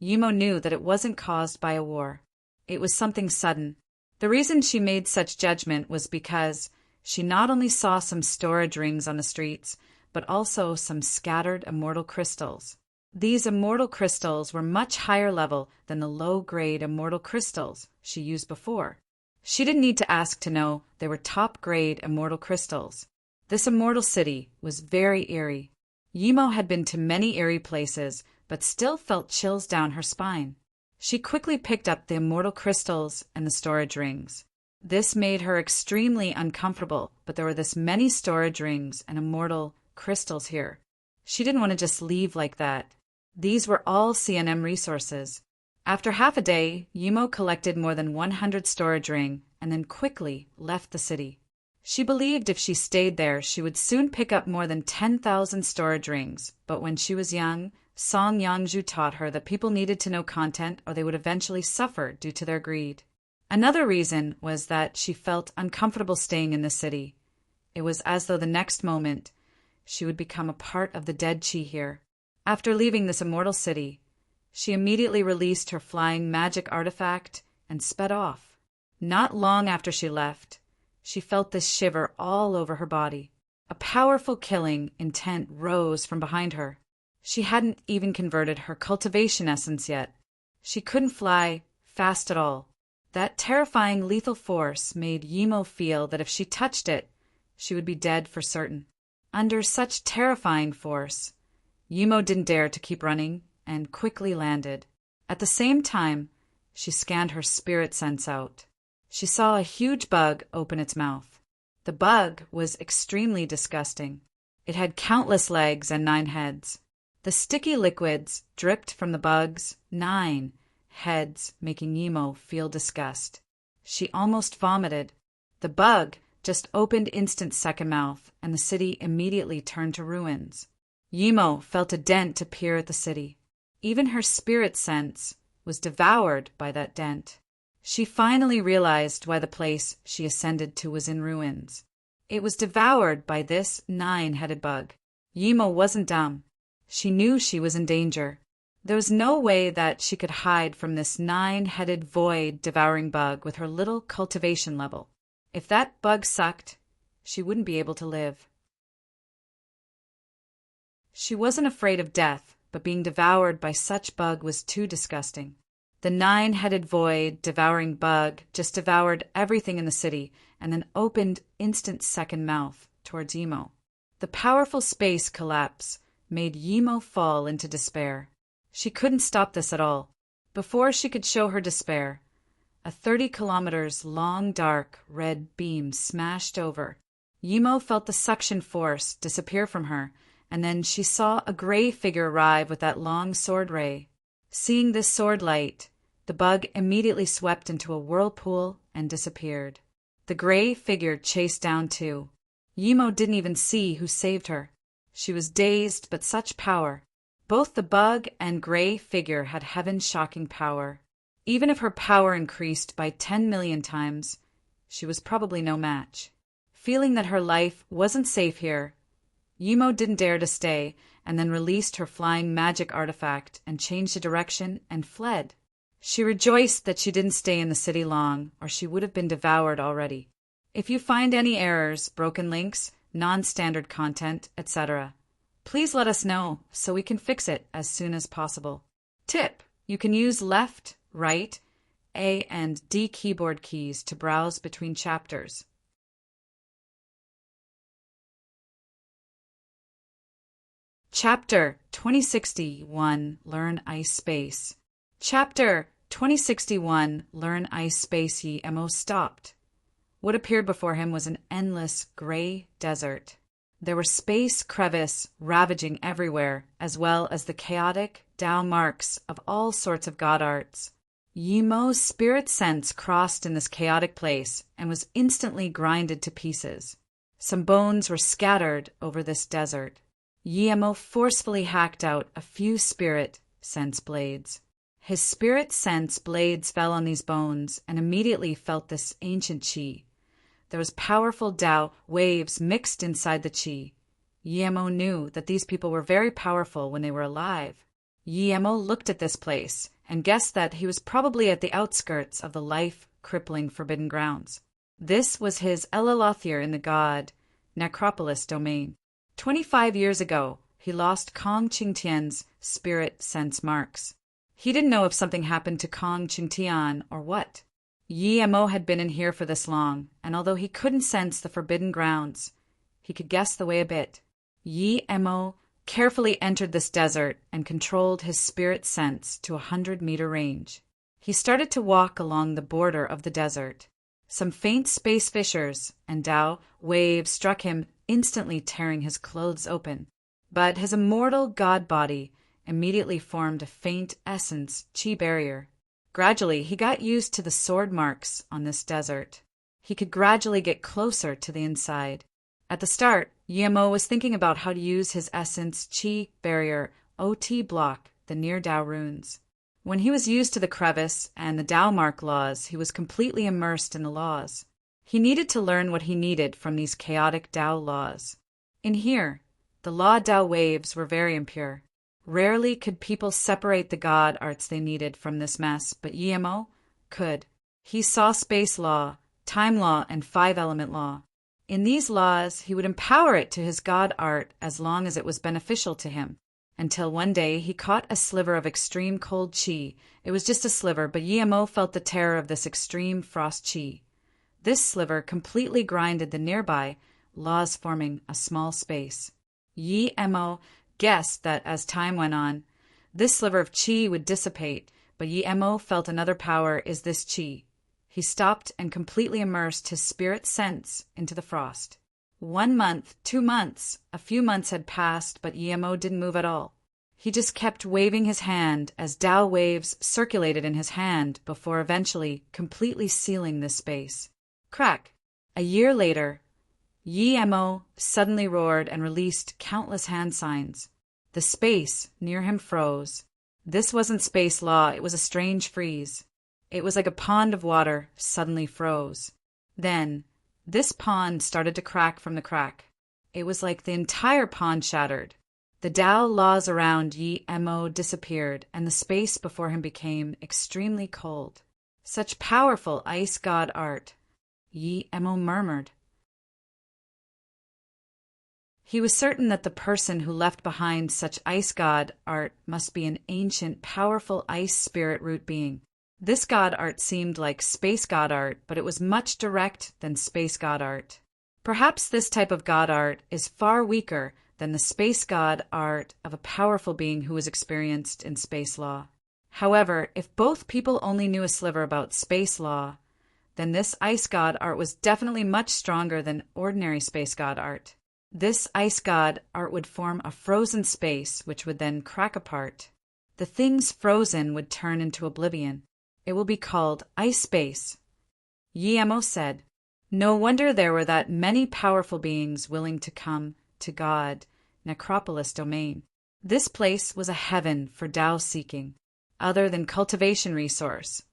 Yumo knew that it wasn't caused by a war. It was something sudden. The reason she made such judgment was because she not only saw some storage rings on the streets, but also some scattered immortal crystals. These immortal crystals were much higher level than the low-grade immortal crystals she used before. She didn't need to ask to know they were top-grade immortal crystals. This immortal city was very eerie. Yumo had been to many eerie places, but still felt chills down her spine. She quickly picked up the immortal crystals and the storage rings. This made her extremely uncomfortable, but there were this many storage rings and immortal crystals here. She didn't want to just leave like that. These were all CNM resources. After half a day, Yumo collected more than 100 storage ring and then quickly left the city. She believed if she stayed there, she would soon pick up more than 10,000 storage rings, but when she was young, Song Yangju taught her that people needed to know content or they would eventually suffer due to their greed. Another reason was that she felt uncomfortable staying in the city. It was as though the next moment she would become a part of the dead chi here. After leaving this immortal city, she immediately released her flying magic artifact and sped off. Not long after she left, she felt this shiver all over her body. A powerful killing intent rose from behind her. She hadn't even converted her cultivation essence yet. She couldn't fly fast at all. That terrifying lethal force made Yumo feel that if she touched it, she would be dead for certain. Under such terrifying force, Yumo didn't dare to keep running and quickly landed. At the same time, she scanned her spirit sense out. She saw a huge bug open its mouth. The bug was extremely disgusting. It had countless legs and 9 heads. The sticky liquids dripped from the bug's 9 heads, making Yumo feel disgust. She almost vomited. The bug just opened instant second mouth, and the city immediately turned to ruins. Yumo felt a dent appear at the city. Even her spirit sense was devoured by that dent. She finally realized why the place she ascended to was in ruins. It was devoured by this 9-headed bug. Yumo wasn't dumb. She knew she was in danger. There was no way that she could hide from this 9-headed void-devouring bug with her little cultivation level. If that bug sucked, she wouldn't be able to live. She wasn't afraid of death, but being devoured by such bug was too disgusting. The 9-headed void-devouring bug just devoured everything in the city and then opened instant second mouth towards Yumo. The powerful space collapse made Yumo fall into despair. She couldn't stop this at all. Before she could show her despair, a 30 kilometers long dark red beam smashed over. Yumo felt the suction force disappear from her, and then she saw a gray figure arrive with that long sword ray. Seeing this sword light, the bug immediately swept into a whirlpool and disappeared. The gray figure chased down too. Yumo didn't even see who saved her. She was dazed, but such power. Both the bug and gray figure had heaven-shocking power. Even if her power increased by 10 million times, she was probably no match. Feeling that her life wasn't safe here, Yumo didn't dare to stay and then released her flying magic artifact and changed the direction and fled. She rejoiced that she didn't stay in the city long, or she would have been devoured already. If you find any errors, broken links, non-standard content, etc., please let us know so we can fix it as soon as possible. Tip: you can use left, right, A and D keyboard keys to browse between chapters. Chapter 2061 Learn Ice Space. Chapter 2061 Learn Ice Space. Yumo stopped. What appeared before him was an endless gray desert. There were space crevices ravaging everywhere, as well as the chaotic Tao marks of all sorts of god arts. Yumo's spirit sense crossed in this chaotic place and was instantly grinded to pieces. Some bones were scattered over this desert. Yumo forcefully hacked out a few spirit sense blades. His spirit sense blades fell on these bones and immediately felt this ancient qi. There was powerful Tao waves mixed inside the qi. Yemo knew that these people were very powerful when they were alive. Yemo looked at this place and guessed that he was probably at the outskirts of the life-crippling forbidden grounds. This was his Elalothir in the god Necropolis domain. 25 years ago, he lost Kong Qingtian's spirit sense marks. He didn't know if something happened to Kong Qingtian or what. Yemo had been in here for this long, and although he couldn't sense the forbidden grounds, he could guess the way a bit. Yemo carefully entered this desert and controlled his spirit sense to 100-meter range. He started to walk along the border of the desert. Some faint space fissures and Tao waves struck him, instantly tearing his clothes open. But his immortal god body immediately formed a faint essence qi barrier. Gradually, he got used to the sword marks on this desert. He could gradually get closer to the inside. At the start, Yemo was thinking about how to use his essence qi barrier OT block the near Tao runes. When he was used to the crevice and the Tao mark laws, he was completely immersed in the laws. He needed to learn what he needed from these chaotic Tao laws. In here, the law Tao waves were very impure. Rarely could people separate the god arts they needed from this mess, but Yemo could. He saw space law, time law, and 5-element law. In these laws, he would empower it to his god art as long as it was beneficial to him. Until one day he caught a sliver of extreme cold qi. It was just a sliver, but Yemo felt the terror of this extreme frost qi. This sliver completely grinded the nearby laws, forming a small space. Yemo guessed that as time went on, this sliver of qi would dissipate, but Yemo felt another power is this qi. He stopped and completely immersed his spirit sense into the frost. 1 month, 2 months, a few months had passed, but Yemo didn't move at all. He just kept waving his hand as Tao waves circulated in his hand before eventually completely sealing this space. Crack! A year later, Yemo suddenly roared and released countless hand signs. The space near him froze. This wasn't space law, it was a strange freeze. It was like a pond of water suddenly froze. Then, this pond started to crack from the crack. It was like the entire pond shattered. The Tao laws around Yemo disappeared, and the space before him became extremely cold. Such powerful ice god art. Yemo murmured. He was certain that the person who left behind such ice god art must be an ancient, powerful ice spirit root being. This god art seemed like space god art, but it was much direct than space god art. Perhaps this type of god art is far weaker than the space god art of a powerful being who was experienced in space law. However, if both people only knew a sliver about space law, then this ice god art was definitely much stronger than ordinary space god art. This ice god art would form a frozen space which would then crack apart. The things frozen would turn into oblivion. It will be called ice space. Yemo said, "No wonder there were that many powerful beings willing to come to God, Necropolis domain. This place was a heaven for Tao seeking, other than cultivation resource.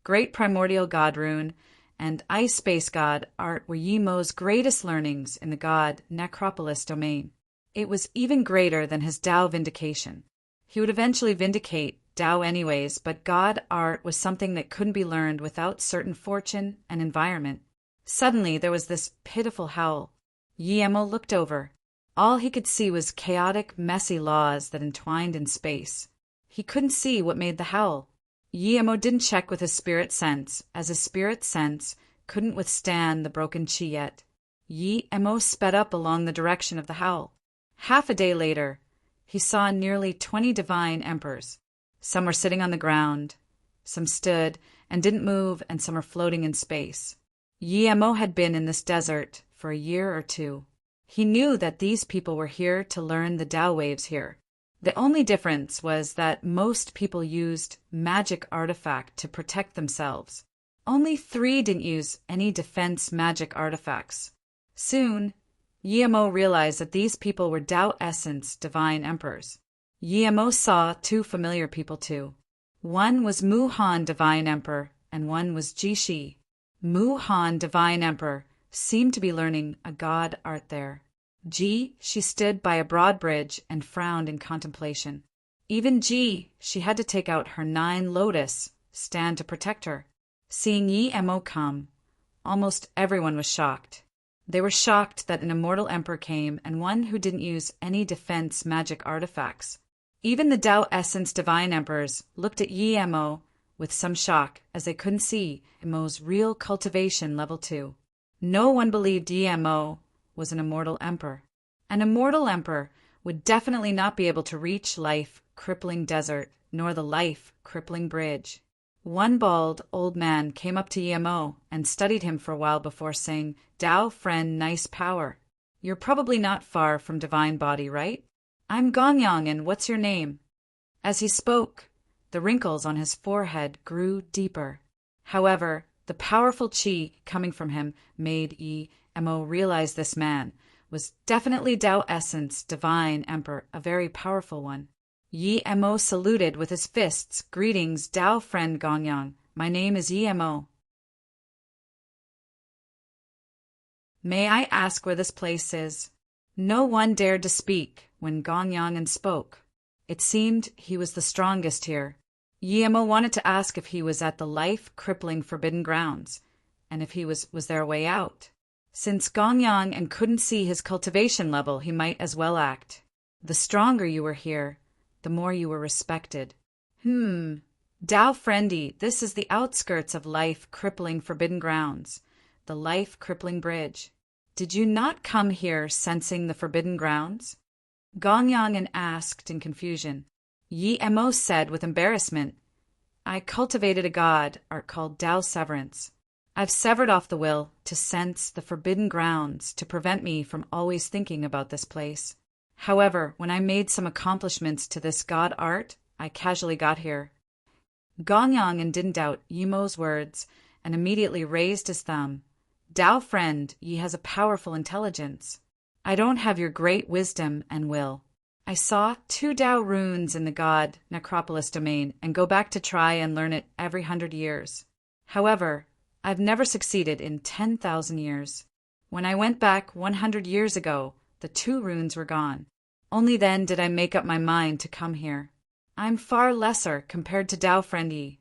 Great primordial god rune and ice space god art were Yemo's greatest learnings in the god Necropolis domain. It was even greater than his Tao vindication. He would eventually vindicate Tao anyways, but god art was something that couldn't be learned without certain fortune and environment. Suddenly there was this pitiful howl. Yemo looked over. All he could see was chaotic, messy laws that entwined in space. He couldn't see what made the howl. Yemo didn't check with his spirit sense, as his spirit sense couldn't withstand the broken qi yet. Yemo sped up along the direction of the howl. Half a day later, he saw nearly 20 divine emperors. Some were sitting on the ground, some stood and didn't move, and some were floating in space. Yemo had been in this desert for a year or two. He knew that these people were here to learn the Tao waves here. The only difference was that most people used magic artifact to protect themselves. Only 3 didn't use any defense magic artifacts. Soon, Yemo realized that these people were Tao essence divine emperors. Yemo saw 2 familiar people too. One was Mu Han, Divine Emperor, and one was Jishi. Mu Han, Divine Emperor, seemed to be learning a god art there. She stood by a broad bridge and frowned in contemplation. Even she had to take out her 9 lotus stand to protect her. Seeing Yi Mo come, almost everyone was shocked. They were shocked that an immortal emperor came, and one who didn't use any defense magic artifacts. Even the Tao Essence Divine Emperors looked at Yi Mo with some shock, as they couldn't see Mo's real cultivation level 2. No one believed Yi Mo was an immortal emperor. An immortal emperor would definitely not be able to reach life-crippling desert, nor the life-crippling bridge. One bald old man came up to Yi Mo and studied him for a while before saying, "Tao friend, nice power. You're probably not far from divine body, right? I'm Gongyang, and what's your name?" As he spoke, the wrinkles on his forehead grew deeper. However, the powerful qi coming from him made Yi Mo realize this man was definitely Tao Essence Divine Emperor, a very powerful one. Yi Mo saluted with his fists. "Greetings, Tao friend Gongyang. My name is Yi Mo. May I ask where this place is?" No one dared to speak when Gongyang spoke. It seemed he was the strongest here. Yi Mo wanted to ask if he was at the life-crippling forbidden grounds, and if he was there a way out. Since Gongyang couldn't see his cultivation level, he might as well act. The stronger you were here, the more you were respected. Tao friendy, this is the outskirts of life-crippling forbidden grounds, the life-crippling bridge. Did you not come here sensing the forbidden grounds? Gongyang asked in confusion. Yi Mo said with embarrassment, "I cultivated a god art called Tao Severance. I've severed off the will to sense the forbidden grounds to prevent me from always thinking about this place. However, when I made some accomplishments to this god art, I casually got here." Gongyang didn't doubt Yi Mo's words and immediately raised his thumb. "Tao friend, Yi has a powerful intelligence. I don't have your great wisdom and will. I saw 2 Tao runes in the god necropolis domain and go back to try and learn it every 100 years. However, I've never succeeded in 10,000 years. When I went back 100 years ago, the 2 runes were gone. Only then did I make up my mind to come here. I'm far lesser compared to Tao friend Yi."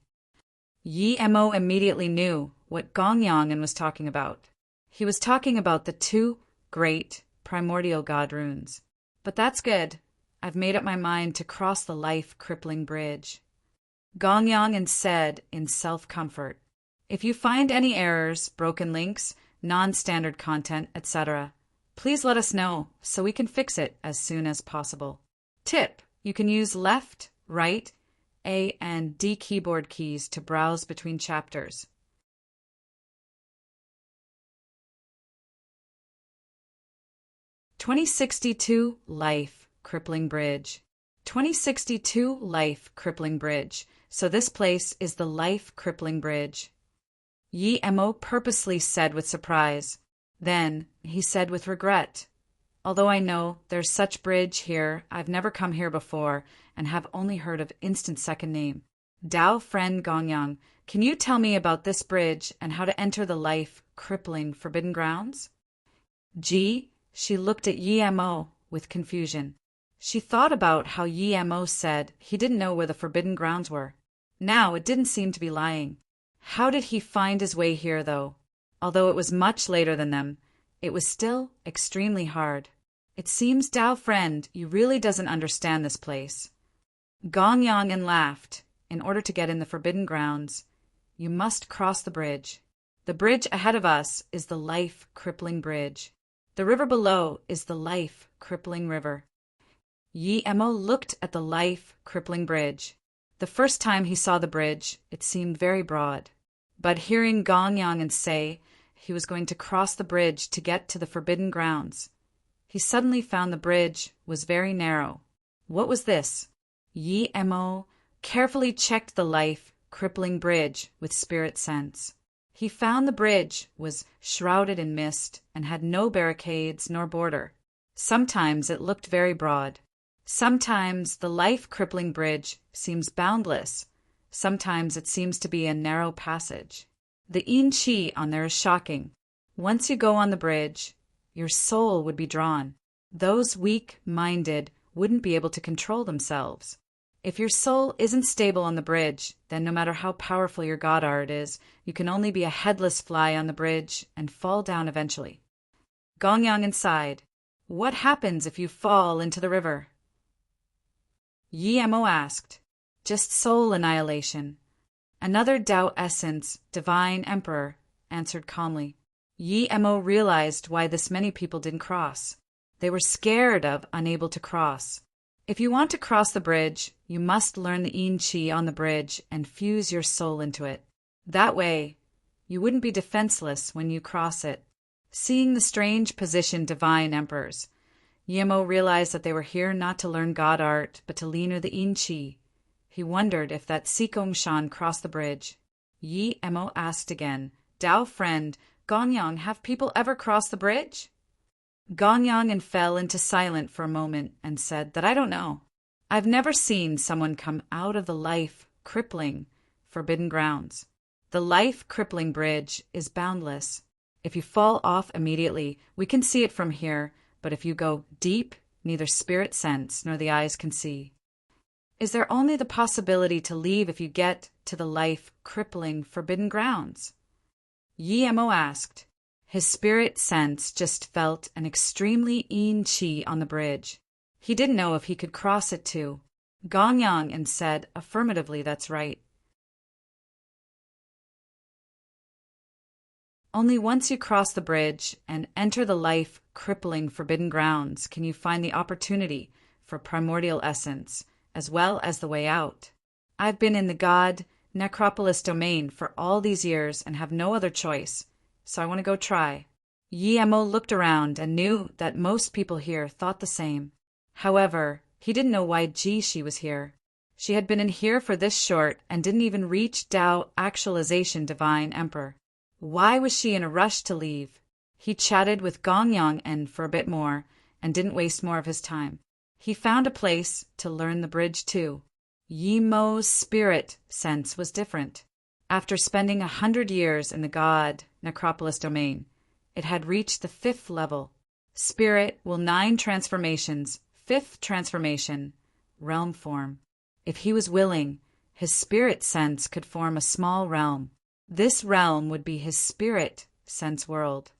Yi Mo immediately knew what Gongyang was talking about. He was talking about the 2 great primordial god runes. "But that's good. I've made up my mind to cross the life-crippling bridge." Gongyang said in self-comfort, "If you find any errors, broken links, non-standard content, etc., please let us know so we can fix it as soon as possible. Tip: you can use left, right, A and D keyboard keys to browse between chapters. (2062) Life Crippling Bridge. 2062 Life Crippling Bridge. So this place is the Life Crippling Bridge. Yi Mo purposely said with surprise. Then he said with regret, "Although I know there's such bridge here, I've never come here before and have only heard of instant second name. Tao friend Gongyang, can you tell me about this bridge and how to enter the life-crippling forbidden grounds?" She looked at Yi Mo with confusion. She thought about how Yi Mo said he didn't know where the forbidden grounds were. Now it didn't seem to be lying. How did he find his way here, though? Although it was much later than them, it was still extremely hard. "It seems, Tao friend, you really doesn't understand this place." Gongyang laughed. "In order to get in the forbidden grounds, you must cross the bridge. The bridge ahead of us is the life-crippling bridge. The river below is the life-crippling river." Yi Mo looked at the life-crippling bridge. The first time he saw the bridge, it seemed very broad. But hearing Gongyang say he was going to cross the bridge to get to the forbidden grounds, he suddenly found the bridge was very narrow. What was this? Yi Mo carefully checked the life-crippling bridge with spirit sense. He found the bridge was shrouded in mist and had no barricades nor border. Sometimes it looked very broad. Sometimes the life-crippling bridge seems boundless, Sometimes it seems to be a narrow passage. The yin qi on there is shocking. Once you go on the bridge, your soul would be drawn. Those weak-minded wouldn't be able to control themselves. If your soul isn't stable on the bridge, then no matter how powerful your god art is, you can only be a headless fly on the bridge and fall down eventually. Gongyang inside. What happens if you fall into the river? Yi Mo asked. Just soul annihilation. Another Tao essence, divine emperor, answered calmly. Yi Mo realized why this many people didn't cross. They were scared of unable to cross. If you want to cross the bridge, you must learn the yin qi on the bridge and fuse your soul into it. That way, you wouldn't be defenseless when you cross it. Seeing the strange positioned divine emperors, Yi Mo realized that they were here not to learn god art, but to learn the yin qi. He wondered if that Sikong Shan crossed the bridge. Yi Mo asked again, Tao friend, Gongyang, have people ever crossed the bridge? Gongyang fell into silence for a moment and said that I don't know. I've never seen someone come out of the life-crippling, forbidden grounds. The life-crippling bridge is boundless. If you fall off immediately, we can see it from here, but if you go deep, neither spirit sense nor the eyes can see. Is there only the possibility to leave if you get to the life-crippling, forbidden grounds? Yi Mo asked. His spirit sense just felt an extremely yin qi on the bridge. He didn't know if he could cross it too. Gongyang said affirmatively, that's right. Only once you cross the bridge and enter the life-crippling forbidden grounds can you find the opportunity for primordial essence, as well as the way out. I've been in the God Necropolis domain for all these years and have no other choice, so I want to go try. Yi Mo looked around and knew that most people here thought the same. However, he didn't know why Ji was here. She had been in here for this short and didn't even reach Tao actualization divine emperor. Why was she in a rush to leave? He chatted with Gongyang for a bit more and didn't waste more of his time. He found a place to learn the bridge too. Yi Mo's spirit sense was different. After spending 100 years in the God Necropolis domain, it had reached the 5th level. Spirit will 9 transformations, 5th transformation, realm form. If he was willing, his spirit sense could form a small realm. This realm would be his spirit sense world.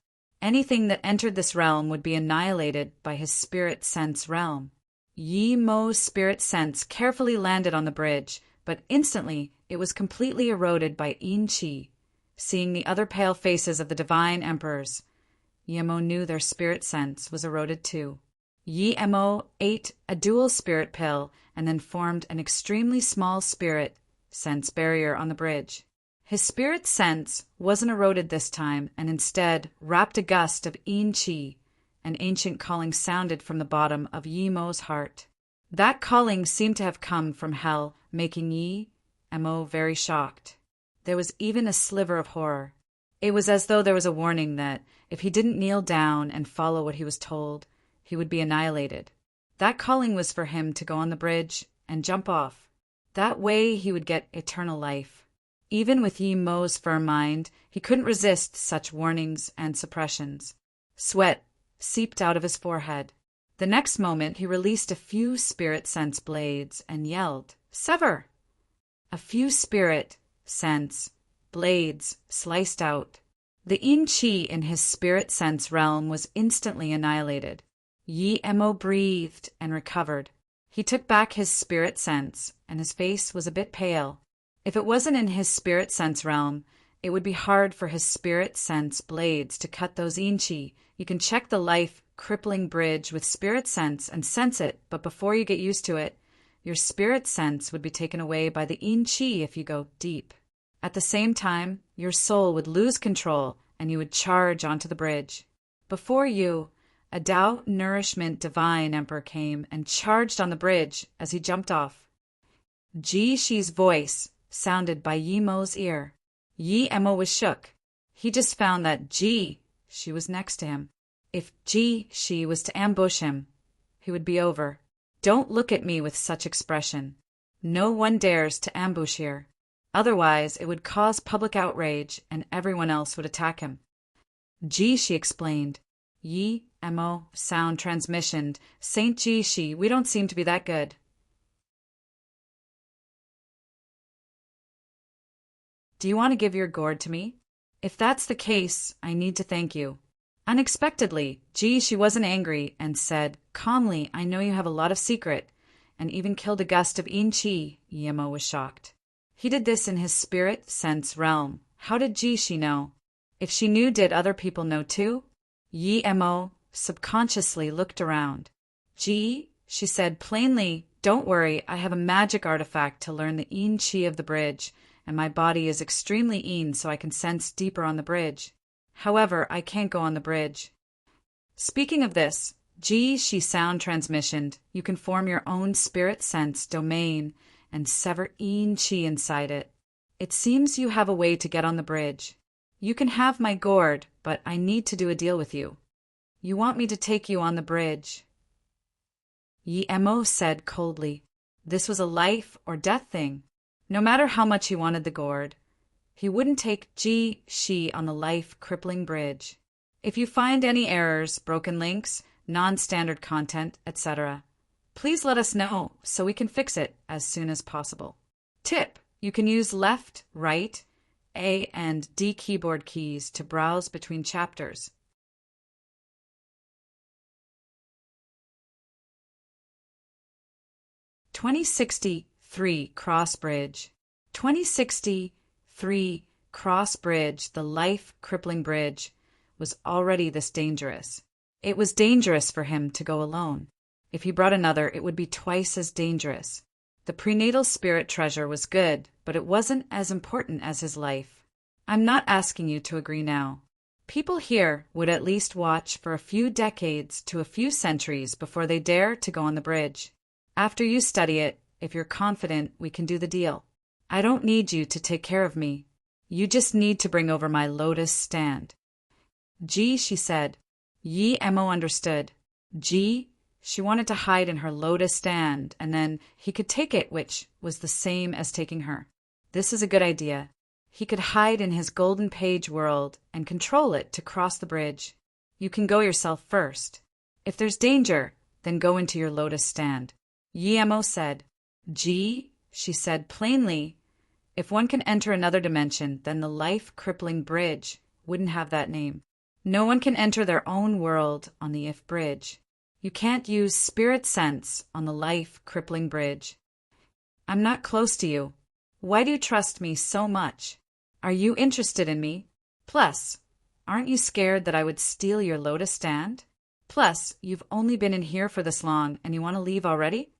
Anything that entered this realm would be annihilated by his spirit sense realm. Yi Mo's spirit sense carefully landed on the bridge, but instantly it was completely eroded by yin qi. Seeing the other pale faces of the divine emperors, Yi Mo knew their spirit sense was eroded too. Yi Mo ate a dual spirit pill and then formed an extremely small spirit sense barrier on the bridge. His spirit sense wasn't eroded this time and instead wrapped a gust of yin qi. An ancient calling sounded from the bottom of Yi Mo's heart. That calling seemed to have come from hell, making Yi Mo very shocked. There was even a sliver of horror. It was as though there was a warning that, if he didn't kneel down and follow what he was told, he would be annihilated. That calling was for him to go on the bridge and jump off. That way he would get eternal life. Even with Yi Mo's firm mind, he couldn't resist such warnings and suppressions. Sweat seeped out of his forehead. The next moment he released a few spirit sense blades and yelled, "Sever!" A few spirit sense blades sliced out. The yin qi in his spirit sense realm was instantly annihilated. Yi Mo breathed and recovered. He took back his spirit sense, and his face was a bit pale. If it wasn't in his spirit sense realm, it would be hard for his spirit sense blades to cut those yin qi. You can check the life-crippling bridge with spirit sense and sense it, but before you get used to it, your spirit sense would be taken away by the yin qi if you go deep. At the same time, your soul would lose control and you would charge onto the bridge. Before you, a Tao nourishment divine emperor came and charged on the bridge as he jumped off. Ji's voice sounded by Yi Mo's ear. Yi Mo was shook. He just found that she was next to him. If she was to ambush him, he would be over. Don't look at me with such expression. No one dares to ambush here. Otherwise, it would cause public outrage and everyone else would attack him. Ji, she explained. Yi, mo, sound transmission. Saint Ji, she, we don't seem to be that good. Do you want to give your gourd to me? If that's the case, I need to thank you. Unexpectedly, Ji, she wasn't angry and said, calmly, I know you have a lot of secret, and even killed a gust of In Chi. Yemo was shocked. He did this in his spirit sense realm. How did Ji she know? If she knew, did other people know too? Yi Mo subconsciously looked around. Ji, she said plainly, don't worry, I have a magic artifact to learn the In Chi of the bridge, and my body is extremely In, so I can sense deeper on the bridge. However, I can't go on the bridge. Speaking of this, Ji, she sound transmissioned. You can form your own spirit sense domain and sever In Chi inside it. It seems you have a way to get on the bridge. You can have my gourd, but I need to do a deal with you. You want me to take you on the bridge? Yi Mo said coldly. This was a life or death thing. No matter how much he wanted the gourd, he wouldn't take Ji, she on the life-crippling bridge. If you find any errors, broken links, non-standard content, etc., please let us know so we can fix it as soon as possible. Tip: you can use left, right, A and D keyboard keys to browse between chapters. (2063) Cross Bridge. 2063 Cross Bridge, the life-crippling bridge, was already this dangerous. It was dangerous for him to go alone. If he brought another, it would be twice as dangerous. The prenatal spirit treasure was good, but it wasn't as important as his life. I'm not asking you to agree now. People here would at least watch for a few decades to a few centuries before they dare to go on the bridge. After you study it, if you're confident, we can do the deal. I don't need you to take care of me. You just need to bring over my lotus stand. Ji, she said. Yi Mo understood. Ji, she wanted to hide in her lotus stand, and then he could take it, which was the same as taking her. This is a good idea. He could hide in his golden page world and control it to cross the bridge. You can go yourself first. If there's danger, then go into your lotus stand. Yi Mo said. Ji, she said plainly, if one can enter another dimension, then the life-crippling bridge wouldn't have that name. No one can enter their own world on the If Bridge. You can't use spirit sense on the life-crippling bridge. I'm not close to you. Why do you trust me so much? Are you interested in me? Plus, aren't you scared that I would steal your lotus stand? Plus, you've only been in here for this long and you want to leave already?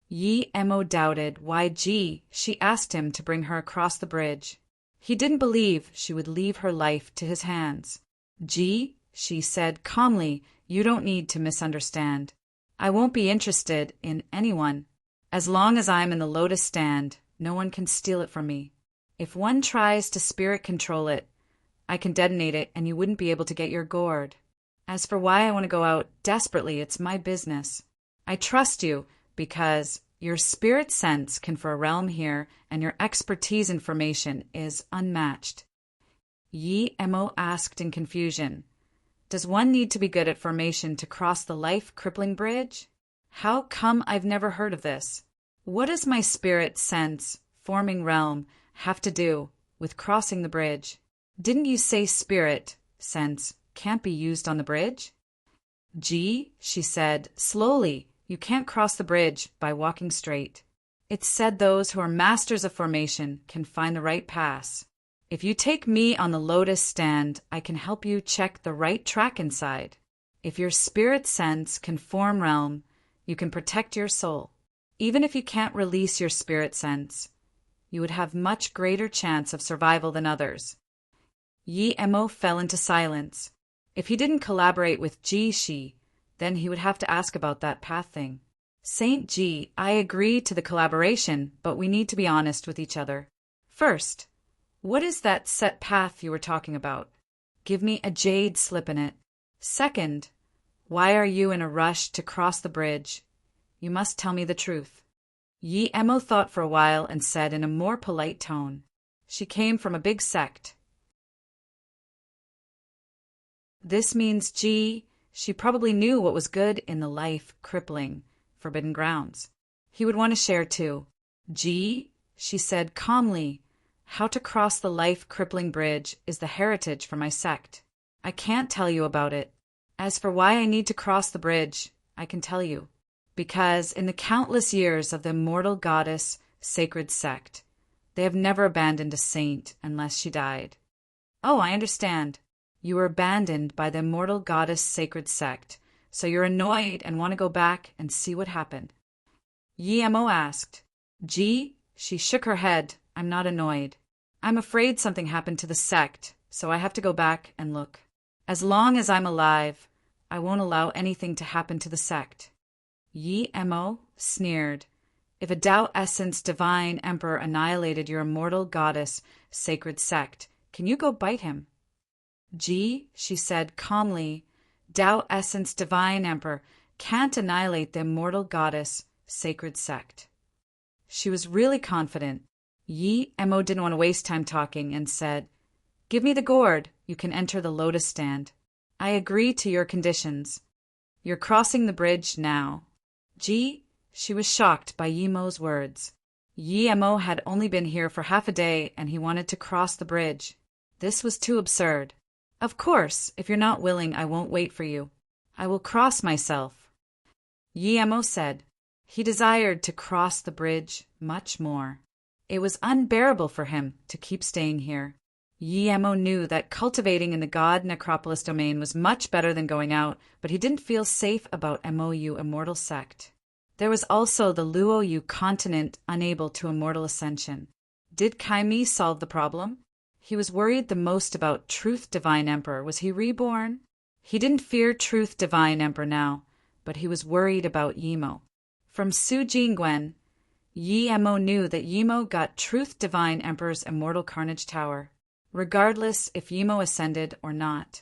Yi Mo doubted why Ji, she asked him to bring her across the bridge. He didn't believe she would leave her life to his hands. Ji, she said calmly, you don't need to misunderstand. I won't be interested in anyone. As long as I'm in the lotus stand, no one can steal it from me. If one tries to spirit control it, I can detonate it and you wouldn't be able to get your gourd. As for why I want to go out desperately, it's my business. I trust you because your spirit sense can for a realm here and your expertise information is unmatched. Yi Mo asked in confusion. Does one need to be good at formation to cross the life-crippling bridge? How come I've never heard of this? What does my spirit sense, forming realm, have to do with crossing the bridge? Didn't you say spirit sense can't be used on the bridge? Ji, she said, slowly, you can't cross the bridge by walking straight. It's said those who are masters of formation can find the right pass. If you take me on the lotus stand, I can help you check the right track inside. If your spirit sense can form realm, you can protect your soul. Even if you can't release your spirit sense, you would have much greater chance of survival than others. Yi Mo fell into silence. If he didn't collaborate with Ji Shi, then he would have to ask about that path thing. Saint Ji, I agree to the collaboration, but we need to be honest with each other. First, what is that set path you were talking about? Give me a jade slip in it. Second, why are you in a rush to cross the bridge? You must tell me the truth. Yi Emo thought for a while and said in a more polite tone, "She came from a big sect." This means she probably knew what was good in the life-crippling, forbidden grounds. He would want to share too. She said calmly, "How to cross the life-crippling bridge is the heritage for my sect. I can't tell you about it. As for why I need to cross the bridge, I can tell you. Because in the countless years of the immortal goddess sacred sect, they have never abandoned a saint unless she died." "Oh, I understand. You were abandoned by the immortal goddess sacred sect, so you're annoyed and want to go back and see what happened." Yi Emo asked. She shook her head. "I'm not annoyed. I'm afraid something happened to the sect, so I have to go back and look. As long as I'm alive, I won't allow anything to happen to the sect." Yi Emo sneered. "If a Tao Essence Divine Emperor annihilated your immortal goddess sacred sect, can you go bite him?" She said calmly, "Tao Essence Divine Emperor can't annihilate the immortal goddess sacred sect." She was really confident. Yi Emo didn't want to waste time talking and said, "Give me the gourd. You can enter the lotus stand. I agree to your conditions. You're crossing the bridge now." She was shocked by Yi Emo's words. Yi Emo had only been here for half a day and he wanted to cross the bridge. This was too absurd. "Of course, if you're not willing, I won't wait for you. I will cross myself." Yi Emo said. He desired to cross the bridge much more. It was unbearable for him to keep staying here. Yi Emo knew that cultivating in the God Necropolis domain was much better than going out, but he didn't feel safe about MOU Immortal Sect. There was also the Luoyu continent unable to immortal ascension. Did Kaimi solve the problem? He was worried the most about Truth Divine Emperor. Was he reborn? He didn't fear Truth Divine Emperor now, but he was worried about Yimo. From Su Jingwen, Yi Emo knew that Yimo got Truth Divine Emperor's Immortal Carnage Tower, regardless if Yimo ascended or not.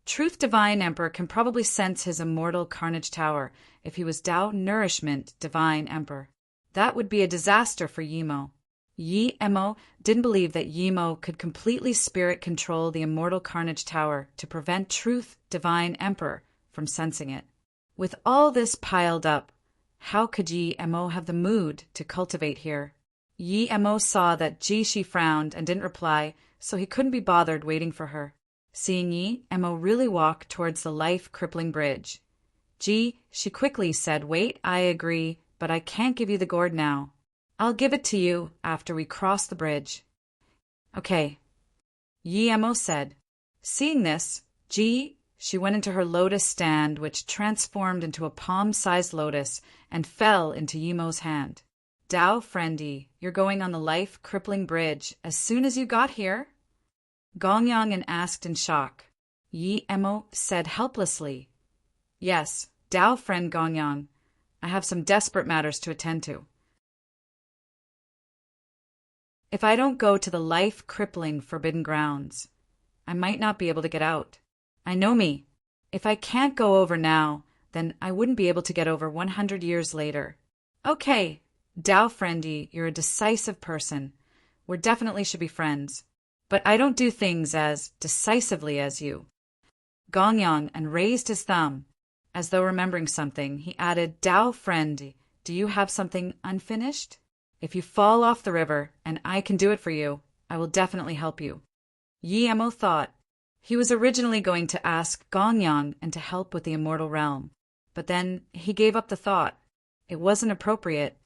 Truth Divine Emperor can probably sense his Immortal Carnage Tower if he was Tao Nourishment Divine Emperor. That would be a disaster for Yimo. Yi Emo didn't believe that Yimo could completely spirit control the Immortal Carnage Tower to prevent Truth Divine Emperor from sensing it. With all this piled up, how could Yi Emo have the mood to cultivate here? Yi Emo saw that She frowned and didn't reply, so he couldn't be bothered waiting for her. Seeing Yi Emo really walk towards the life-crippling bridge, she quickly said, "Wait, I agree, but I can't give you the gourd now. I'll give it to you after we cross the bridge." "Okay," Yi Emo said. Seeing this, she went into her lotus stand, which transformed into a palm-sized lotus and fell into Yimo's hand. "Tao friendy, you're going on the life-crippling bridge as soon as you got here?" Gongyang asked in shock. Yi Emo said helplessly, "Yes, Tao friend Gongyang. I have some desperate matters to attend to. If I don't go to the life-crippling forbidden grounds, I might not be able to get out. I know me. If I can't go over now, then I wouldn't be able to get over 100 years later." "Okay, Tao friendy, you're a decisive person. We definitely should be friends. But I don't do things as decisively as you." Gongyang raised his thumb. As though remembering something, he added, "Tao friend, do you have something unfinished? If you fall off the river, and I can do it for you, I will definitely help you." Yi Emo thought. He was originally going to ask Gongyang to help with the immortal realm, but then he gave up the thought. It wasn't appropriate.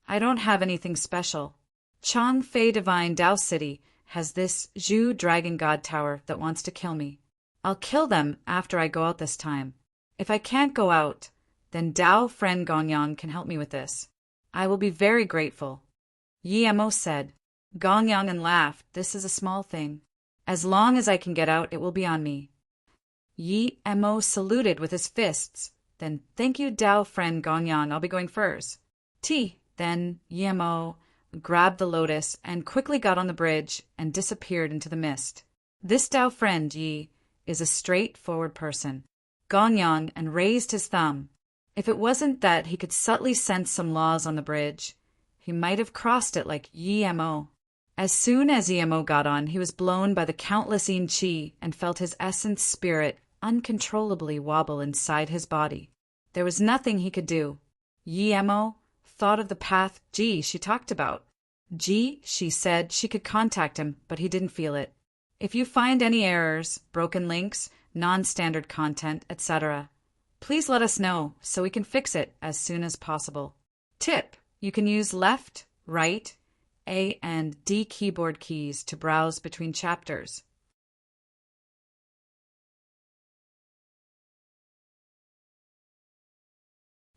"I don't have anything special. Changfei Divine Tao City has this Zhu Dragon God Tower that wants to kill me. I'll kill them after I go out this time. If I can't go out, then Tao friend Gongyang can help me with this. I will be very grateful." Yi Emo said. Gongyang laughed. "This is a small thing. As long as I can get out, it will be on me." Yi Emo saluted with his fists. Then, "Thank you, Tao friend Gongyang. I'll be going first." Then Yi Emo grabbed the lotus and quickly got on the bridge and disappeared into the mist. This Tao friend, Yi, is a straightforward person. Gongyang raised his thumb. If it wasn't that he could subtly sense some laws on the bridge, He might have crossed it like Yemo. As soon as Yemo got on, he was blown by the countless yin chi and felt his essence spirit uncontrollably wobble inside his body. There was nothing he could do. Yemo thought of the path she talked about. She said she could contact him, but he didn't feel it. If you find any errors, broken links, non-standard content, etc., please let us know so we can fix it as soon as possible. Tip: you can use left, right, A and D keyboard keys to browse between chapters.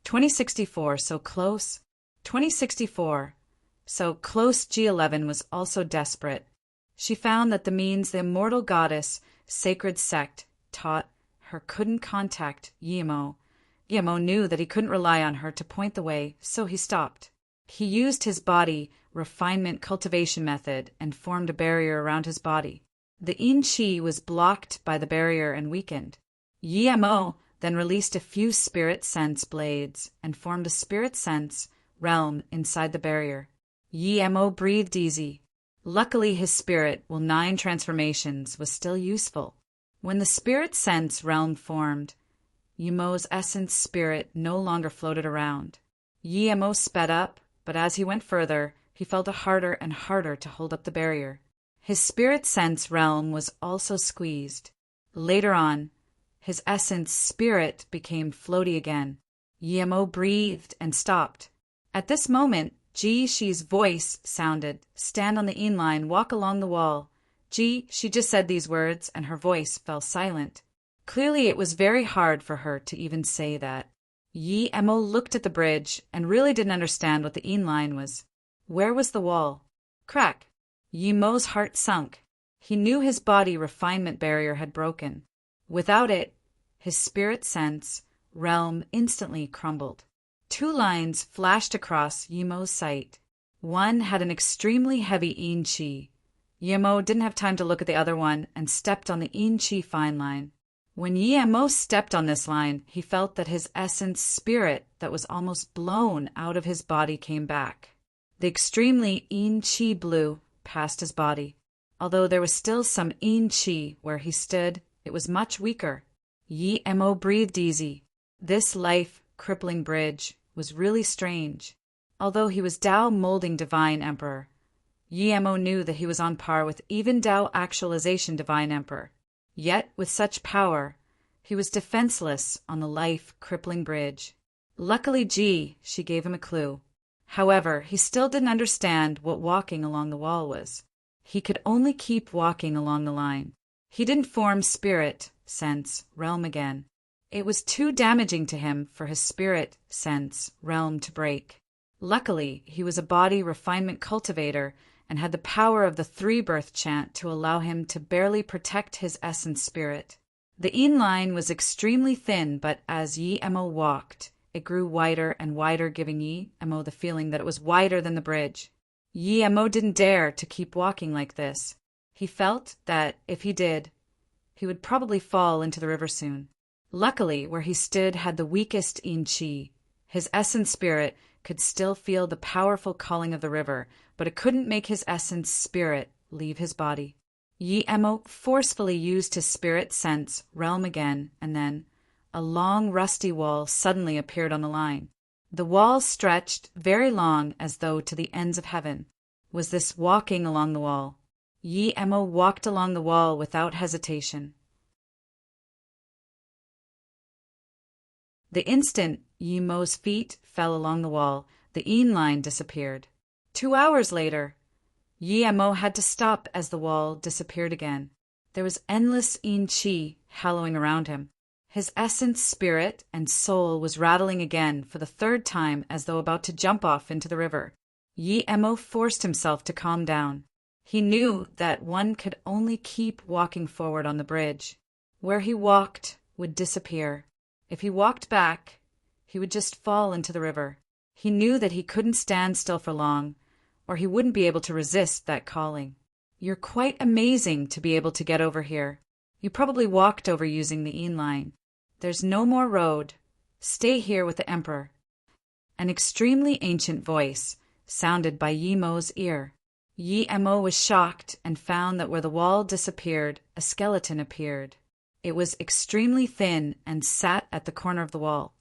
"2064, so close. 2064, so close." G11 was also desperate. She found that the means the immortal goddess sacred sect taught her couldn't contact Yemo. Yemo knew that he couldn't rely on her to point the way, so he stopped. He used his body refinement cultivation method and formed a barrier around his body. The yin chi was blocked by the barrier and weakened. Yemo then released a few spirit sense blades and formed a spirit sense realm inside the barrier. Yemo breathed easy. Luckily, his spirit, while 9 transformations, was still useful. When the spirit sense realm formed, Yemo's essence spirit no longer floated around. Yemo sped up, but as he went further, he felt it harder and harder to hold up the barrier. His spirit sense realm was also squeezed. Later on, his essence spirit became floaty again. Yemo breathed and stopped. At this moment, Shi's voice sounded, "Stand on the yin line, walk along the wall." She just said these words, and her voice fell silent. Clearly, it was very hard for her to even say that. Yemo looked at the bridge and really didn't understand what the yin line was. Where was the wall? Crack! Yemo's heart sunk. He knew his body refinement barrier had broken. Without it, his spirit sense realm instantly crumbled. 2 lines flashed across Yemo's sight. One had an extremely heavy yin chi. Yemo didn't have time to look at the other one and stepped on the yin chi fine line. When Yemo stepped on this line, he felt that his essence spirit that was almost blown out of his body came back. The extremely yin chi blew past his body. Although there was still some yin chi where he stood, it was much weaker. Yemo breathed easy. This life-crippling bridge was really strange. Although he was Tao molding Divine Emperor, Yemo knew that he was on par with even Tao actualization Divine Emperor. Yet, with such power, he was defenseless on the life-crippling bridge. Luckily, she gave him a clue. However, he still didn't understand what walking along the wall was. He could only keep walking along the line. He didn't form spirit sense realm again. It was too damaging to him for his spirit sense realm to break. Luckily, he was a body refinement cultivator and had the power of the 3-birth chant to allow him to barely protect his essence spirit. The yin line was extremely thin, but as Yemo walked, it grew wider and wider, giving Yemo the feeling that it was wider than the bridge. Yemo didn't dare to keep walking like this. He felt that, if he did, he would probably fall into the river soon. Luckily, where he stood had the weakest yin chi. His essence spirit could still feel the powerful calling of the river, but it couldn't make his essence spirit leave his body. Yemo forcefully used his spirit sense realm again, and then a long rusty wall suddenly appeared on the line. The wall stretched very long as though to the ends of heaven. Was this walking along the wall? Yemo walked along the wall without hesitation. The instant Yemo's feet fell along the wall, the yin line disappeared. 2 hours later, Yemo had to stop as the wall disappeared again. There was endless yin chi hallowing around him. His essence, spirit, and soul was rattling again for the 3rd time as though about to jump off into the river. Yemo forced himself to calm down. He knew that one could only keep walking forward on the bridge. Where he walked would disappear. If he walked back, he would just fall into the river. He knew that he couldn't stand still for long, or he wouldn't be able to resist that calling. "You're quite amazing to be able to get over here. You probably walked over using the yin line. There's no more road. Stay here with the Emperor." An extremely ancient voice sounded by Yimo's ear. Yimo was shocked and found that where the wall disappeared, a skeleton appeared. It was extremely thin and sat at the corner of the wall.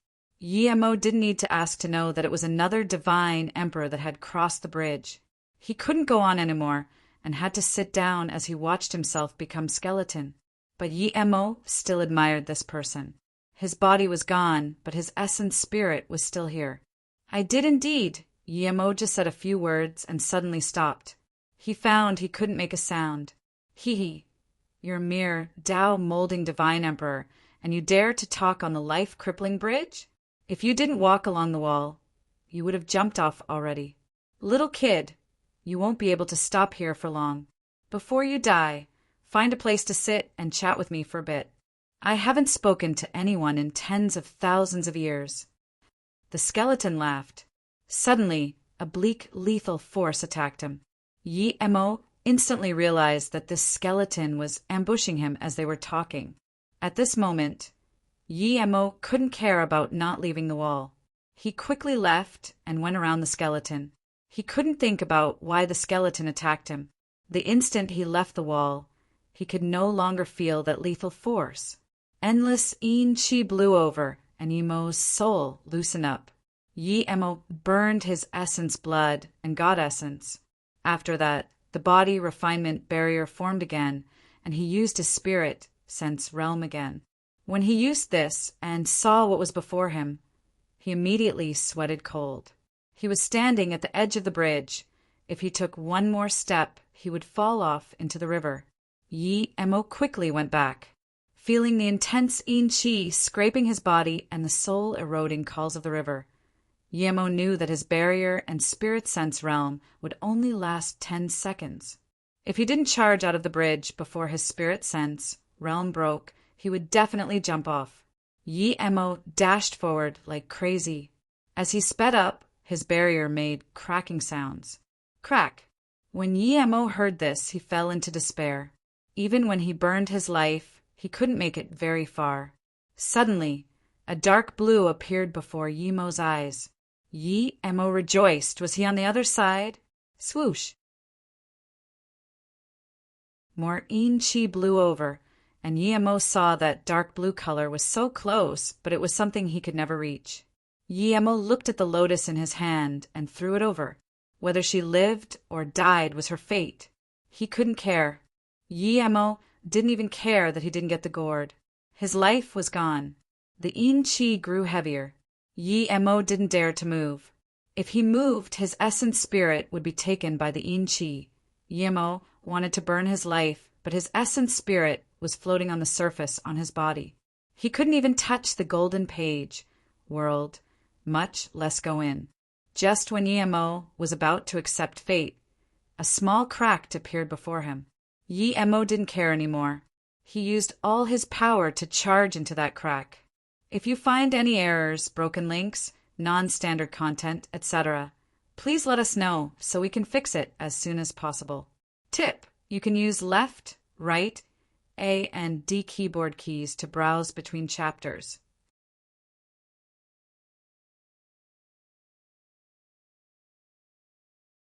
Yimo didn't need to ask to know that it was another divine emperor that had crossed the bridge. He couldn't go on anymore and had to sit down as he watched himself become skeleton. But Yimo still admired this person. His body was gone, but his essence spirit was still here. I did indeed. Yimo just said a few words and suddenly stopped. He found he couldn't make a sound. Hee. You're a mere Tao-molding divine emperor, and you dare to talk on the life-crippling bridge? If you didn't walk along the wall, you would have jumped off already. Little kid, you won't be able to stop here for long. Before you die, find a place to sit and chat with me for a bit. I haven't spoken to anyone in tens of thousands of years. The skeleton laughed. Suddenly, a bleak, lethal force attacked him. Yimo instantly realized that this skeleton was ambushing him as they were talking. At this moment, Yimo couldn't care about not leaving the wall. He quickly left and went around the skeleton. He couldn't think about why the skeleton attacked him. The instant he left the wall, he could no longer feel that lethal force. Endless yin chi blew over, and Yimo's soul loosened up. Yimo burned his essence blood and god essence. After that, the body refinement barrier formed again, and he used his spirit sense realm again. When he used this and saw what was before him, he immediately sweated cold. He was standing at the edge of the bridge. If he took one more step, he would fall off into the river. Yimo quickly went back, feeling the intense yin chi scraping his body and the soul-eroding calls of the river. Yimo knew that his barrier and spirit sense realm would only last 10 seconds. If he didn't charge out of the bridge before his spirit sense realm broke, he would definitely jump off. Yimo dashed forward like crazy. As he sped up, his barrier made cracking sounds. Crack! When Yimo heard this, he fell into despair. Even when he burned his life, he couldn't make it very far. Suddenly, a dark blue appeared before Yimo's eyes. Yimo rejoiced. Was he on the other side? Swoosh! More yin chi blew over, and Yimo saw that dark blue color was so close, but it was something he could never reach. Yimo looked at the lotus in his hand and threw it over. Whether she lived or died was her fate. He couldn't care. Yimo didn't even care that he didn't get the gourd. His life was gone. The yin chi grew heavier. Yimo didn't dare to move. If he moved, his essence spirit would be taken by the yin chi. Yimo wanted to burn his life, but his essence spirit was floating on the surface on his body. He couldn't even touch the golden page world, much less go in. Just when Yimo was about to accept fate, a small crack appeared before him. Yimo didn't care anymore. He used all his power to charge into that crack. If you find any errors, broken links, non-standard content, etc., please let us know so we can fix it as soon as possible. Tip: you can use left, right, A and D keyboard keys to browse between chapters.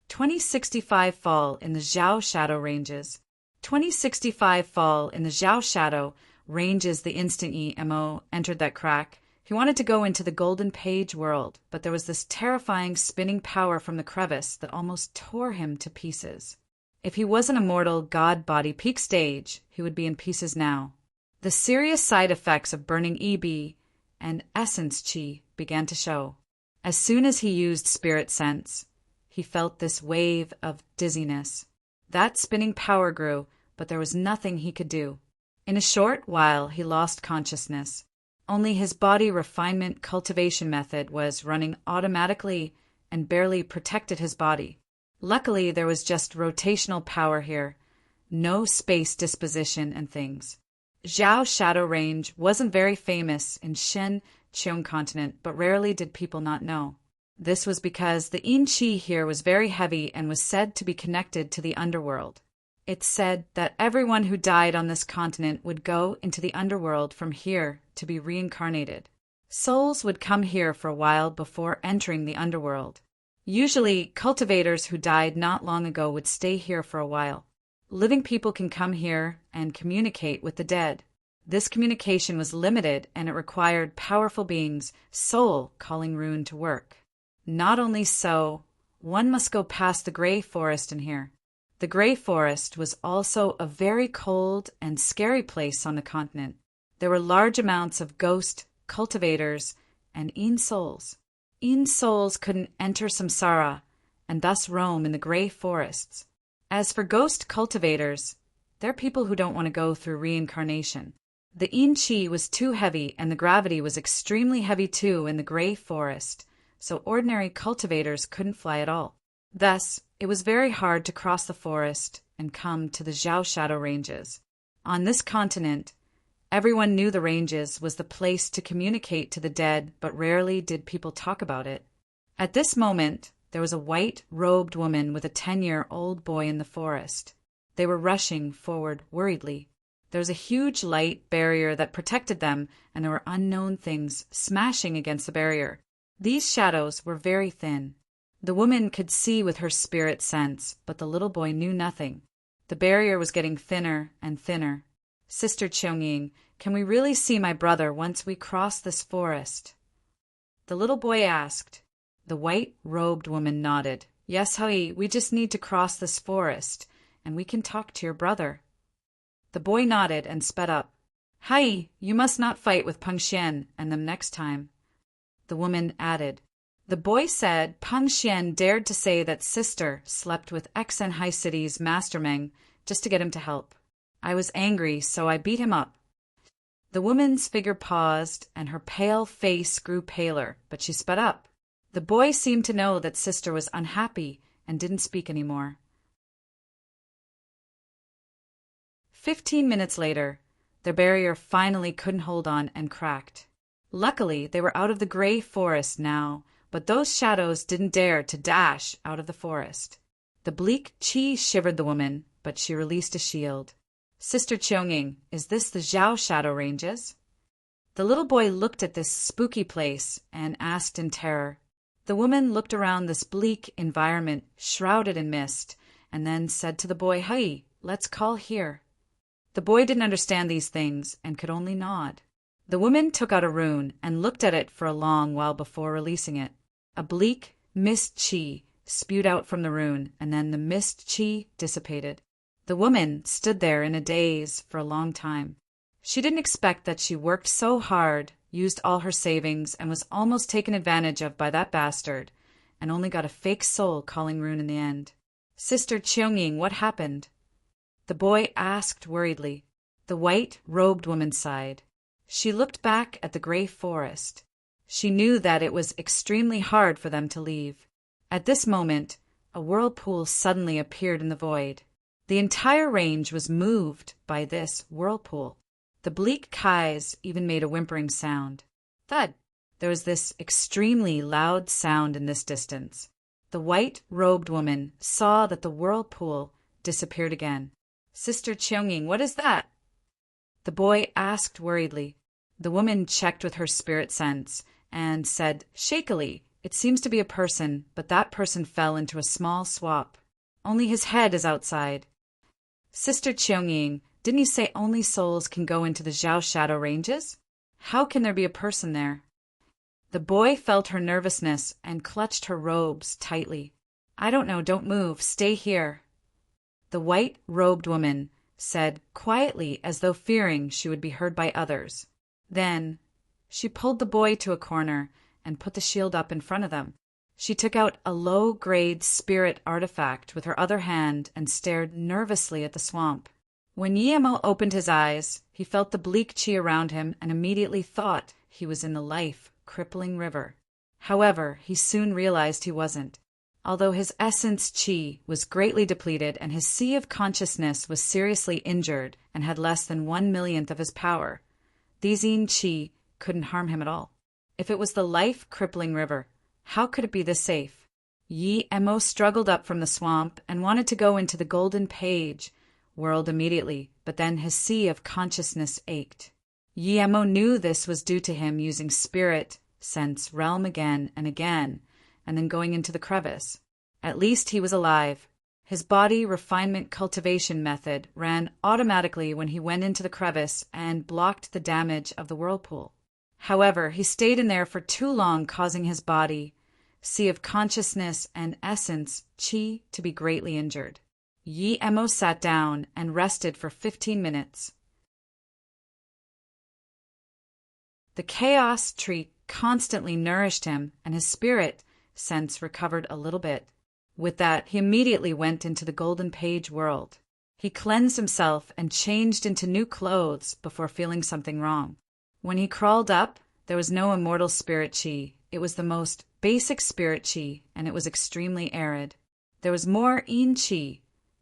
"2065 Fall in the Zhao Shadow Ranges." 2065 Fall in the Zhao Shadow Ranges. The instant Yimo entered that crack, he wanted to go into the golden page world, but there was this terrifying spinning power from the crevice that almost tore him to pieces. If he wasn't a mortal god body peak stage, he would be in pieces now. The serious side effects of burning EB and essence chi began to show. As soon as he used spirit sense, he felt this wave of dizziness. That spinning power grew, but there was nothing he could do. In a short while, he lost consciousness. Only his body refinement cultivation method was running automatically and barely protected his body. Luckily, there was just rotational power here, no space disposition and things. Zhao Shadow Range wasn't very famous in Shen Cheong continent, but rarely did people not know. This was because the yin chi here was very heavy and was said to be connected to the underworld. It's said that everyone who died on this continent would go into the underworld from here to be reincarnated. Souls would come here for a while before entering the underworld. Usually, cultivators who died not long ago would stay here for a while. Living people can come here and communicate with the dead. This communication was limited and it required powerful beings, soul, calling rune to work. Not only so, one must go past the gray forest in here. The gray forest was also a very cold and scary place on the continent. There were large amounts of ghost cultivators and souls. Souls couldn't enter samsara and thus roam in the gray forests. As for ghost cultivators, they're people who don't want to go through reincarnation. The chi was too heavy and the gravity was extremely heavy too in the gray forest, so ordinary cultivators couldn't fly at all. Thus, it was very hard to cross the forest and come to the Zhao Shadow Ranges. On this continent, everyone knew the ranges was the place to communicate to the dead, but rarely did people talk about it. At this moment, there was a white-robed woman with a 10-year-old boy in the forest. They were rushing forward worriedly. There was a huge light barrier that protected them, and there were unknown things smashing against the barrier. These shadows were very thin. The woman could see with her spirit sense, but the little boy knew nothing. The barrier was getting thinner and thinner. Sister Cheongying, can we really see my brother once we cross this forest? The little boy asked. The white-robed woman nodded. Yes, Hui, we just need to cross this forest, and we can talk to your brother. The boy nodded and sped up. Hai, you must not fight with Peng Xian and them next time. The woman added. The boy said Peng Xian dared to say that sister slept with Xen High City's mastermeng just to get him to help. I was angry, so I beat him up. The woman's figure paused and her pale face grew paler, but she sped up. The boy seemed to know that sister was unhappy and didn't speak anymore. 15 minutes later, their barrier finally couldn't hold on and cracked. Luckily, they were out of the gray forest now, but those shadows didn't dare to dash out of the forest. The bleak chi shivered the woman, but she released a shield. Sister Cheongying, is this the Zhao Shadow Ranges? The little boy looked at this spooky place and asked in terror. The woman looked around this bleak environment, shrouded in mist, and then said to the boy, Hai, let's call here. The boy didn't understand these things and could only nod. The woman took out a rune and looked at it for a long while before releasing it. A bleak mist chi spewed out from the rune, and then the mist chi dissipated. The woman stood there in a daze for a long time. She didn't expect that she worked so hard, used all her savings, and was almost taken advantage of by that bastard, and only got a fake soul calling rune in the end. Sister Cheongying, what happened? The boy asked worriedly. The white-robed woman sighed. She looked back at the gray forest. She knew that it was extremely hard for them to leave. At this moment, a whirlpool suddenly appeared in the void. The entire range was moved by this whirlpool. The bleak kais even made a whimpering sound. Thud! There was this extremely loud sound in this distance. The white-robed woman saw that the whirlpool disappeared again. Sister Cheongying, what is that? The boy asked worriedly. The woman checked with her spirit sense and said shakily, it seems to be a person, but that person fell into a small swamp. Only his head is outside. Sister Cheongying, didn't you say only souls can go into the Zhao Shadow Ranges? How can there be a person there? The boy felt her nervousness and clutched her robes tightly. I don't know, don't move, stay here. The white-robed woman said quietly as though fearing she would be heard by others. Then she pulled the boy to a corner and put the shield up in front of them. She took out a low-grade spirit artifact with her other hand and stared nervously at the swamp. When Yemo opened his eyes, he felt the bleak chi around him and immediately thought he was in the life-crippling river. However, he soon realized he wasn't. Although his essence chi was greatly depleted and his sea of consciousness was seriously injured and had less than 1/millionth of his power, these chi couldn't harm him at all. If it was the life-crippling river, how could it be this safe? Yi Emo struggled up from the swamp and wanted to go into the golden page world immediately, but then his sea of consciousness ached. Yi Emo knew this was due to him using spirit sense realm again and again, and then going into the crevice. At least he was alive. His body refinement cultivation method ran automatically when he went into the crevice and blocked the damage of the whirlpool. However, he stayed in there for too long, causing his body, sea of consciousness and essence, chi, to be greatly injured. Yi Emo sat down and rested for 15 minutes. The chaos tree constantly nourished him, and his spirit sense recovered a little bit. With that, he immediately went into the golden page world. He cleansed himself and changed into new clothes before feeling something wrong. When he crawled up, there was no immortal spirit chi. It was the most basic spirit chi, and it was extremely arid. There was more yin chi.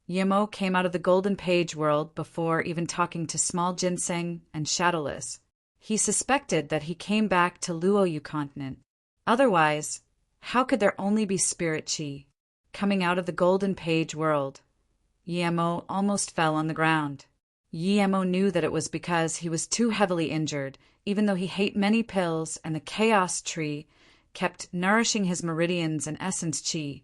Yemo came out of the golden page world before even talking to small ginseng and shadowless. He suspected that he came back to Luoyu continent. Otherwise, how could there only be spirit chi? Coming out of the golden page world, Yemo almost fell on the ground. Yemo knew that it was because he was too heavily injured, even though he ate many pills and the chaos tree kept nourishing his meridians and essence chi.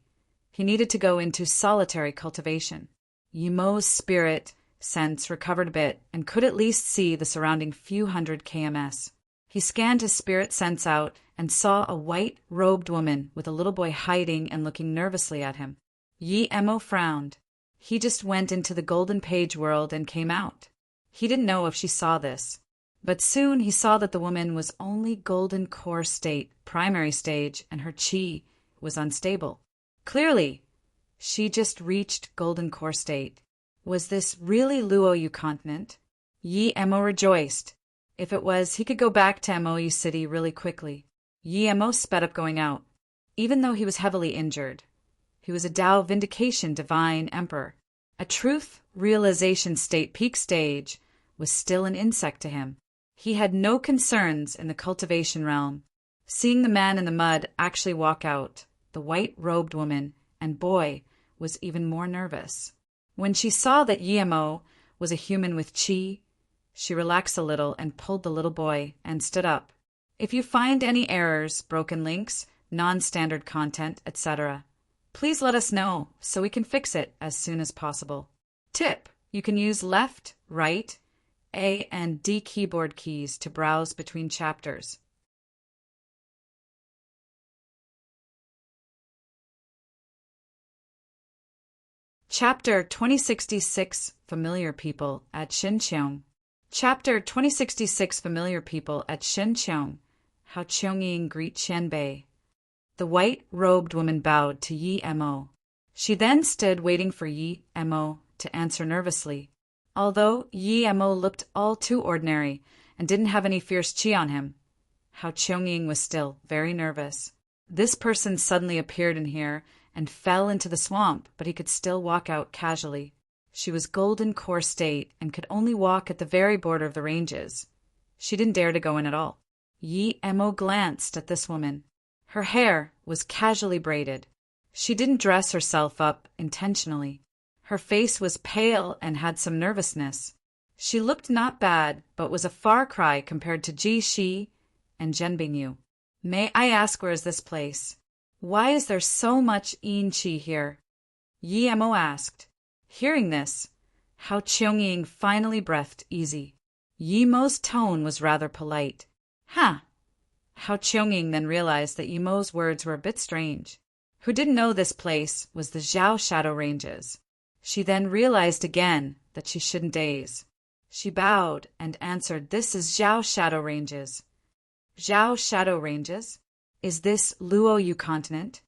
He needed to go into solitary cultivation. Yemo's spirit sense recovered a bit and could at least see the surrounding few hundred kms. He scanned his spirit sense out and saw a white-robed woman with a little boy hiding and looking nervously at him. Yi Emo frowned. He just went into the golden page world and came out. He didn't know if she saw this. But soon he saw that the woman was only golden core state, primary stage, and her chi was unstable. Clearly, she just reached golden core state. Was this really Luoyu continent? Yi Emo rejoiced. If it was, he could go back to Moyu City really quickly. Yi Emo sped up going out. Even though he was heavily injured, he was a Tao vindication divine emperor. A truth realization state peak stage was still an insect to him. He had no concerns in the cultivation realm. Seeing the man in the mud actually walk out, the white-robed woman, and boy, was even more nervous. When she saw that Yi Emo was a human with chi, she relaxed a little and pulled the little boy and stood up. If you find any errors, broken links, non-standard content, etc., please let us know so we can fix it as soon as possible. Tip: you can use left, right, A and D keyboard keys to browse between chapters. Chapter 2066 Familiar People at Xinqiang. Chapter 2066 Familiar People at Xinqiang. How Qiangying greet Qianbei. The white-robed woman bowed to Yi Emo. She then stood waiting for Yi Emo to answer nervously. Although Yi Emo looked all too ordinary and didn't have any fierce chi on him, How Qiangying was still very nervous. This person suddenly appeared in here and fell into the swamp, but he could still walk out casually. She was golden core state and could only walk at the very border of the ranges. She didn't dare to go in at all. Yi Emo glanced at this woman. Her hair was casually braided. She didn't dress herself up intentionally. Her face was pale and had some nervousness. She looked not bad, but was a far cry compared to Ji Shi and Zhenbingyu. May I ask, where is this place? Why is there so much yin chi here? Yi Emo asked. Hearing this, How Qiangying finally breathed easy. Yi Mo's tone was rather polite. Huh. How Qiangying then realized that Yi Mo's words were a bit strange. Who didn't know this place was the Zhao Shadow Ranges. She then realized again that she shouldn't daze. She bowed and answered, This is Zhao Shadow Ranges. Zhao Shadow Ranges? Is this Luoyu continent?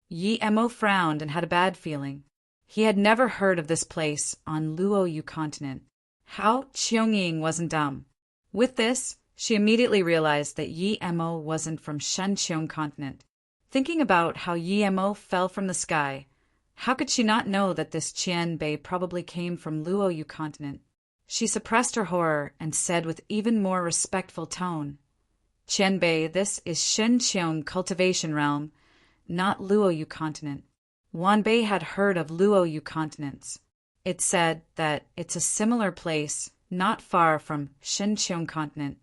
Yi Emo frowned and had a bad feeling. He had never heard of this place on Luoyu continent. How Qiangying wasn't dumb. With this, she immediately realized that Yi Emo wasn't from Shenqiang continent. Thinking about how Yi Emo fell from the sky, how could she not know that this Qianbei probably came from Luoyu continent? She suppressed her horror and said with even more respectful tone, Qianbei, this is Shenqiang cultivation realm, not Luoyu continent. Wanbei had heard of Luoyu continents. It said that it's a similar place not far from Shenqiang continent.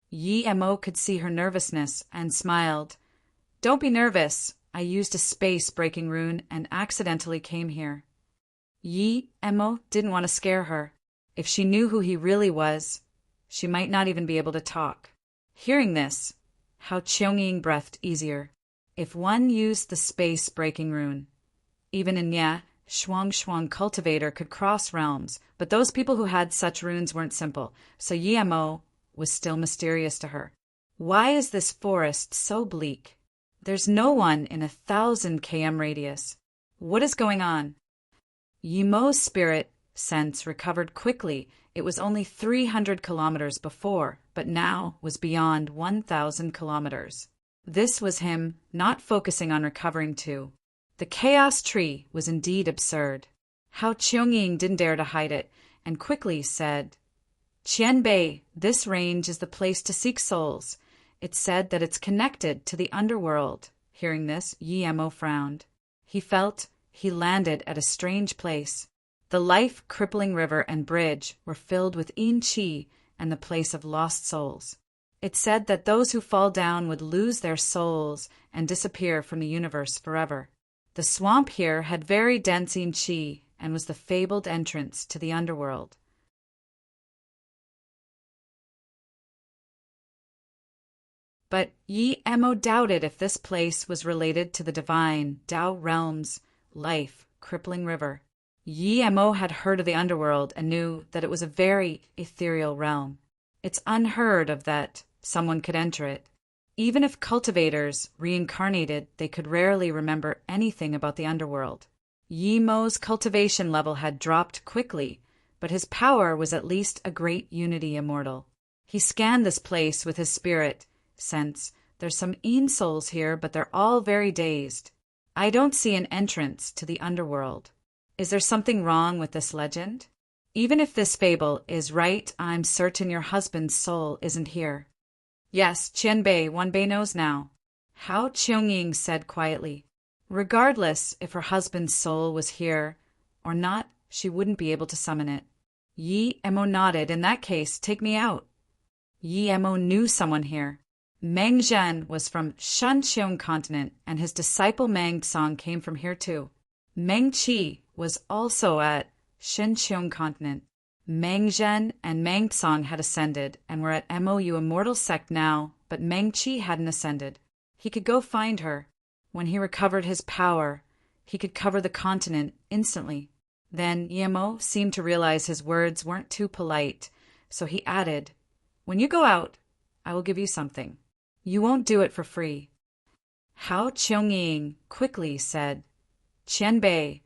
Yi Emo could see her nervousness and smiled. Don't be nervous. I used a space-breaking rune and accidentally came here. Yi Emo didn't want to scare her. If she knew who he really was, she might not even be able to talk. Hearing this, Hao Qiangying breathed easier. If one used the space-breaking rune, even in Nye, Shuang cultivator could cross realms, but those people who had such runes weren't simple, so Yi Emo was still mysterious to her. Why is this forest so bleak? There's no one in 1,000 km radius. What is going on? Yi Mo's spirit sense recovered quickly. It was only 300 kilometers before, but now was beyond 1,000 kilometers. This was him not focusing on recovering too. The chaos tree was indeed absurd. Hao Qiangying didn't dare to hide it, and quickly said, Qianbei, this range is the place to seek souls. It's said that it's connected to the underworld. Hearing this, Yi Emo frowned. He felt he landed at a strange place. The life-crippling river and bridge were filled with Yin Qi and the place of lost souls. It said that those who fall down would lose their souls and disappear from the universe forever. The swamp here had very dense Yin Qi and was the fabled entrance to the underworld. But Yi Emo doubted if this place was related to the divine Dao realm's life-crippling river. Yi Emo had heard of the underworld and knew that it was a very ethereal realm. It's unheard of that someone could enter it. Even if cultivators reincarnated, they could rarely remember anything about the underworld. Yi Mo's cultivation level had dropped quickly, but his power was at least a great unity immortal. He scanned this place with his spirit sense. There's some Yin souls here, but they're all very dazed. I don't see an entrance to the underworld. Is there something wrong with this legend? Even if this fable is right, I'm certain your husband's soul isn't here. Yes, Qianbei, Wanbei knows now. Hao Qiangying said quietly. Regardless if her husband's soul was here or not, she wouldn't be able to summon it. Yi Emo nodded. In that case, take me out. Yi Emo knew someone here. Meng Zhen was from Shanqiong continent, and his disciple Meng Tsang came from here too. Meng Qi was also at Shanqiong continent. Meng Zhen and Meng Tsang had ascended and were at MOU Immortal Sect now, but Meng Qi hadn't ascended. He could go find her. When he recovered his power, he could cover the continent instantly. Then Yi Emo seemed to realize his words weren't too polite, so he added, When you go out, I will give you something. You won't do it for free. Hao Qiangying quickly said, Qianbei,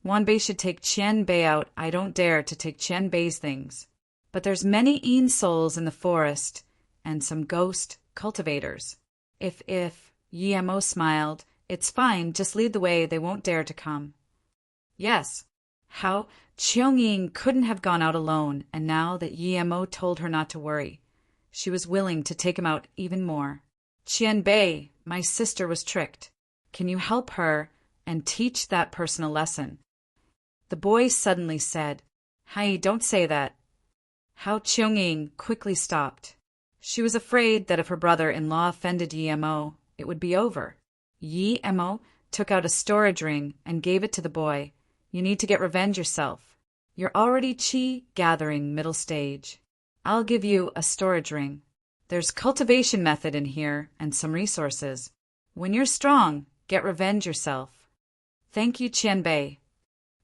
Wanbei should take Qianbei out. I don't dare to take Qianbei's things. But there's many Yin souls in the forest, and some ghost cultivators. If Yi Emo smiled, it's fine, just lead the way, they won't dare to come. Yes, Hao Qiangying couldn't have gone out alone, and now that Yi Emo told her not to worry, she was willing to take him out even more. Qianbei, my sister was tricked. Can you help her and teach that person a lesson? The boy suddenly said, Hai, don't say that. Hao Qiangying quickly stopped. She was afraid that if her brother-in-law offended Yi Emo, it would be over. Yi Emo took out a storage ring and gave it to the boy. You need to get revenge yourself. You're already Qi gathering middle stage. I'll give you a storage ring. There's cultivation method in here and some resources. When you're strong, get revenge yourself. Thank you, Qianbei.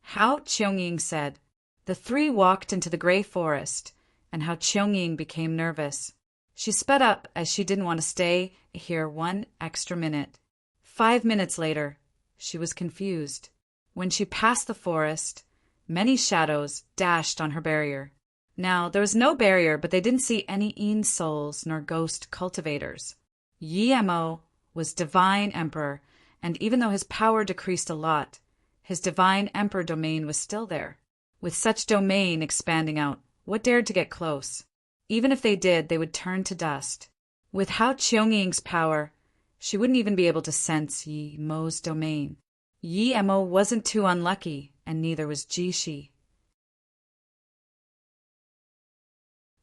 Hao Qiangying said. The three walked into the gray forest, and Hao Qiangying became nervous. She sped up as she didn't want to stay here 1 extra minute. 5 minutes later, she was confused. When she passed the forest, many shadows dashed on her barrier. Now, there was no barrier, but they didn't see any Yin souls nor ghost cultivators. Yi Emo was Divine Emperor, and even though his power decreased a lot, his Divine Emperor domain was still there. With such domain expanding out, what dared to get close? Even if they did, they would turn to dust. With Hao Qiangying's power, she wouldn't even be able to sense Yi Mo's domain. Yi Emo wasn't too unlucky, and neither was Jishi.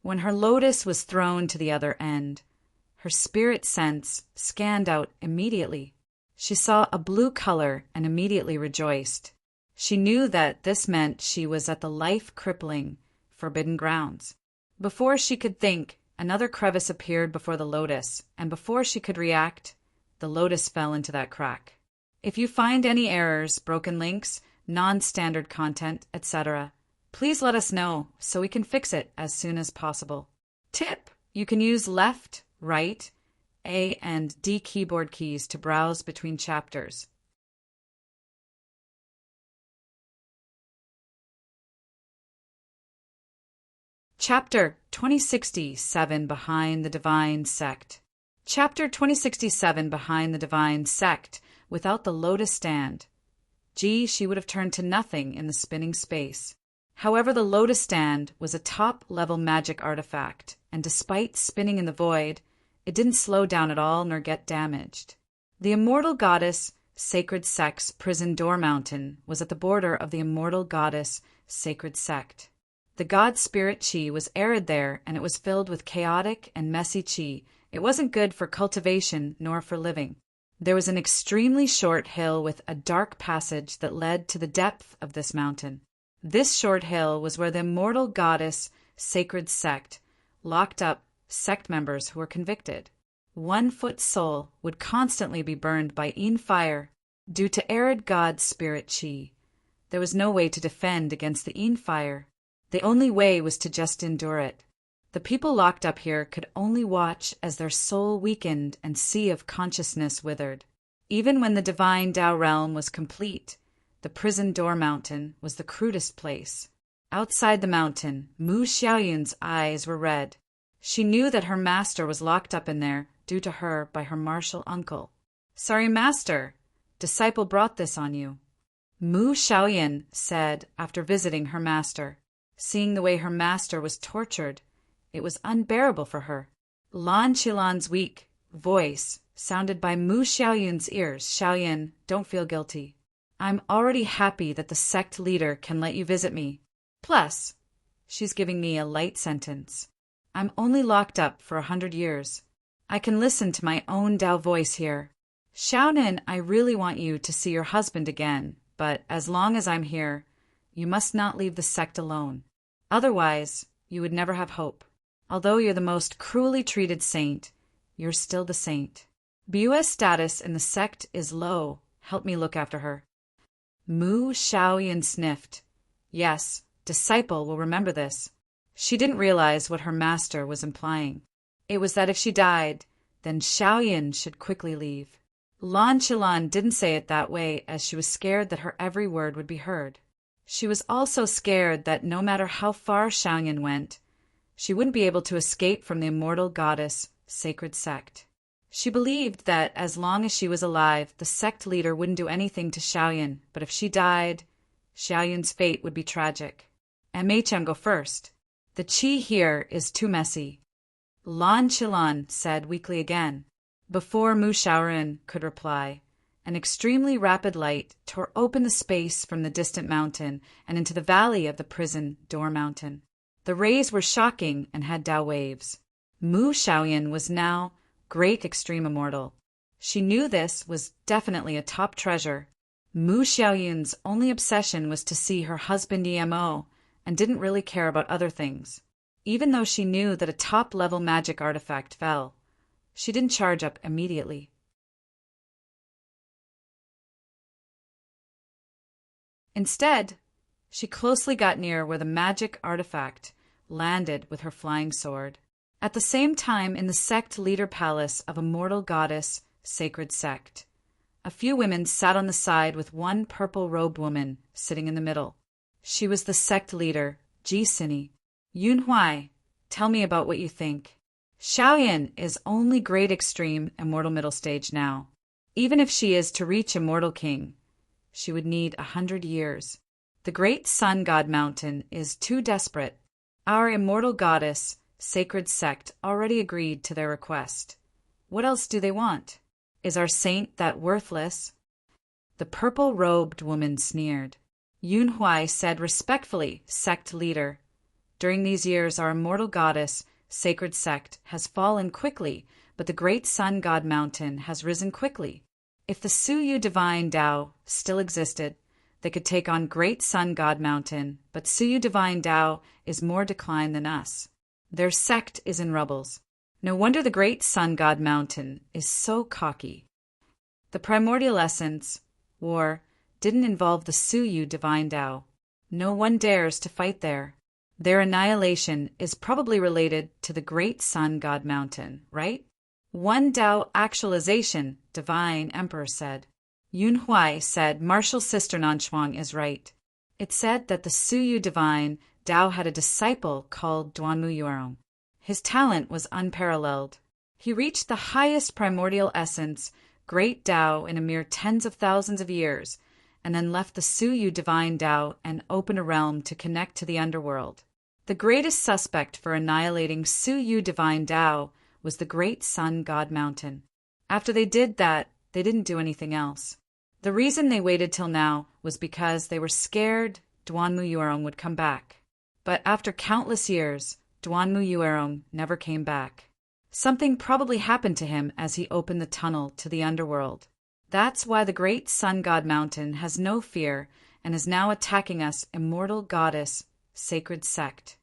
When her lotus was thrown to the other end, her spirit sense scanned out immediately. She saw a blue color and immediately rejoiced. She knew that this meant she was at the life-crippling, forbidden grounds. Before she could think, another crevice appeared before the lotus, and before she could react, the lotus fell into that crack. If you find any errors, broken links, non-standard content, etc., please let us know so we can fix it as soon as possible. Tip: you can use left, right, A and D keyboard keys to browse between chapters. Chapter 2067 Behind the Divine Sect. Chapter 2067 Behind the Divine Sect. Without the lotus stand, she would have turned to nothing in the spinning space. However, the lotus stand was a top-level magic artifact, and despite spinning in the void, it didn't slow down at all nor get damaged. The immortal goddess Sacred Sect's prison door mountain was at the border of the immortal goddess Sacred Sect. The god spirit chi was arid there, and it was filled with chaotic and messy chi. It wasn't good for cultivation nor for living. There was an extremely short hill with a dark passage that led to the depth of this mountain. This short hill was where the immortal goddess Sacred Sect locked up sect members who were convicted. 1 foot soul would constantly be burned by fire due to arid god spirit chi. There was no way to defend against the fire. The only way was to just endure it. The people locked up here could only watch as their soul weakened and sea of consciousness withered. Even when the divine Tao realm was complete, the prison door mountain was the crudest place. Outside the mountain, Mu Xiaoyun's eyes were red. She knew that her master was locked up in there, due to her by her martial uncle. "Sorry, master. Disciple brought this on you," Mu Xiaoyun said after visiting her master. Seeing the way her master was tortured, it was unbearable for her. Lan Qilan's weak voice sounded by Mu Xiaoyun's ears. "Xiaoyun, don't feel guilty. I'm already happy that the sect leader can let you visit me. Plus, she's giving me a light sentence. I'm only locked up for 100 years. I can listen to my own Tao voice here. Xiaonan, I really want you to see your husband again, but as long as I'm here, you must not leave the sect alone. Otherwise, you would never have hope. Although you're the most cruelly treated saint, you're still the saint. Bua's status in the sect is low. Help me look after her." Mu Xiaoyun sniffed. Yes, disciple will remember this. She didn't realize what her master was implying. It was that if she died, then Xiaoyun should quickly leave. Lan Qilan didn't say it that way, as she was scared that her every word would be heard. She was also scared that no matter how far Xiaoyun went, she wouldn't be able to escape from the immortal goddess Sacred Sect. She believed that as long as she was alive, the sect leader wouldn't do anything to Xiaoyun, but if she died, Xiaoyun's fate would be tragic. "And Meichen go first. The qi here is too messy," Lan Qilan said weakly again. Before Mu Xiaoyun could reply, an extremely rapid light tore open the space from the distant mountain and into the valley of the prison door mountain. The rays were shocking and had Tao waves. Mu Xiaoyun was now Great Extreme Immortal. She knew this was definitely a top treasure. Mu Xiaoyun's only obsession was to see her husband Emo and didn't really care about other things. Even though she knew that a top-level magic artifact fell, she didn't charge up immediately. Instead, she closely got near where the magic artifact landed with her flying sword. At the same time, in the sect leader palace of immortal goddess Sacred Sect, a few women sat on the side with one purple-robed woman sitting in the middle. She was the sect leader, Jisini. "Yunhuai, tell me about what you think." "Xiaoyan is only Great Extreme Immortal Middle Stage now. Even if she is to reach Immortal King, she would need 100 years. The Great Sun God Mountain is too desperate. Our immortal goddess, Sacred Sect, already agreed to their request. What else do they want? Is our saint that worthless?" The purple-robed woman sneered. Yunhuai said respectfully, "Sect leader, during these years our immortal goddess, Sacred Sect, has fallen quickly, but the Great Sun God Mountain has risen quickly. If the Suyu Divine Tao still existed, they could take on Great Sun God Mountain, but Suyu Divine Tao is more declined than us. Their sect is in rubbles. No wonder the Great Sun God Mountain is so cocky. The primordial essence, war, didn't involve the Suyu Divine Tao. No one dares to fight there. Their annihilation is probably related to the Great Sun God Mountain, right? One Tao actualization, Divine Emperor said. Yun Huai said Martial Sister Nanchuang is right. It said that the Suyu Divine Tao had a disciple called Duanmu Yuerong. His talent was unparalleled. He reached the highest primordial essence, Great Tao, in a mere tens of thousands of years, and then left the Suyu Divine Tao and opened a realm to connect to the underworld. The greatest suspect for annihilating Suyu Divine Tao was the Great Sun God Mountain. After they did that, they didn't do anything else. The reason they waited till now was because they were scared Duanmu Yuerong would come back. But after countless years, Duanmu Yuerong never came back. Something probably happened to him as he opened the tunnel to the underworld. That's why the Great Sun God Mountain has no fear and is now attacking us, immortal goddess, sacred sect.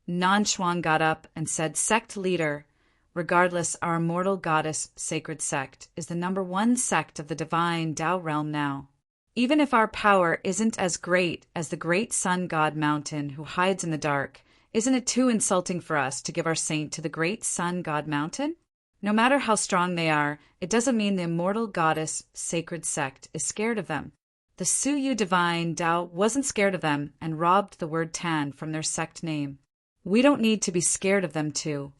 Nanchuang got up and said, Sect leader, regardless, our immortal goddess, sacred sect, is the #1 sect of the divine Tao realm now. Even if our power isn't as great as the Great Sun God Mountain who hides in the dark, isn't it too insulting for us to give our saint to the Great Sun God Mountain? No matter how strong they are, it doesn't mean the immortal goddess, sacred sect, is scared of them. The Suyu Divine Tao wasn't scared of them and robbed the word Tan from their sect name. We don't need to be scared of them too.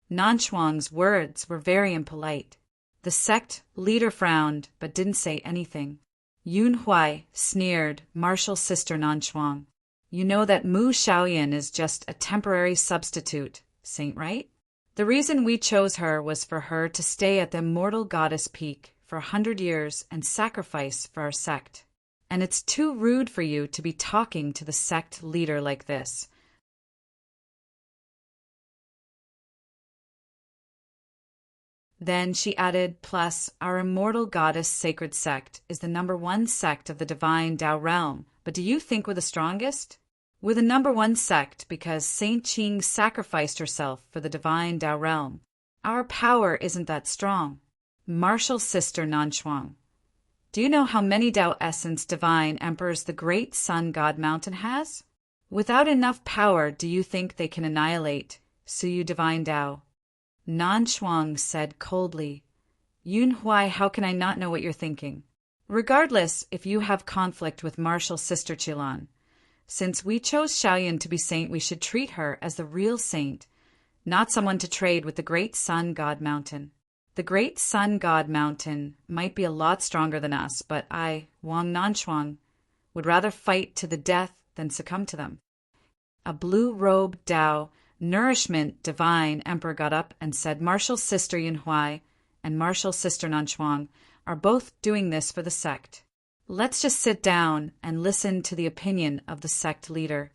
Nanchuang's words were very impolite. The sect leader frowned but didn't say anything. Yun Huai sneered, Martial Sister Nanchuang. You know that Mu Shaoyan is just a temporary substitute, saint, right? The reason we chose her was for her to stay at the immortal goddess peak for 100 years and sacrifice for our sect. And it's too rude for you to be talking to the sect leader like this. Then she added, plus, our immortal goddess sacred sect is the #1 sect of the divine Tao realm. But do you think we're the strongest? We're the #1 sect because Saint Qing sacrificed herself for the divine Tao realm. Our power isn't that strong. Martial Sister Nanchuang, do you know how many Tao Essence Divine Emperors the Great Sun God Mountain has? Without enough power, do you think they can annihilate Suyu Divine Tao? Nanchuang said coldly, Yun Huai, how can I not know what you're thinking? Regardless if you have conflict with Martial Sister Qilan, since we chose Shaoyan to be saint, we should treat her as the real saint, not someone to trade with the Great Sun God Mountain. The Great Sun God Mountain might be a lot stronger than us, but I, Wang Nanchuang, would rather fight to the death than succumb to them. A blue-robed Tao Nourishment Divine Emperor got up and said, Martial Sister Yun Huai and Martial Sister Nanchuang are both doing this for the sect. Let's just sit down and listen to the opinion of the sect leader.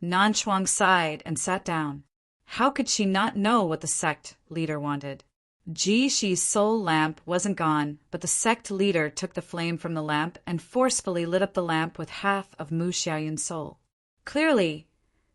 Nanchuang sighed and sat down. How could she not know what the sect leader wanted? Ji Shi's soul lamp wasn't gone, but the sect leader took the flame from the lamp and forcefully lit up the lamp with half of Mu Xiaoyan's soul. Clearly,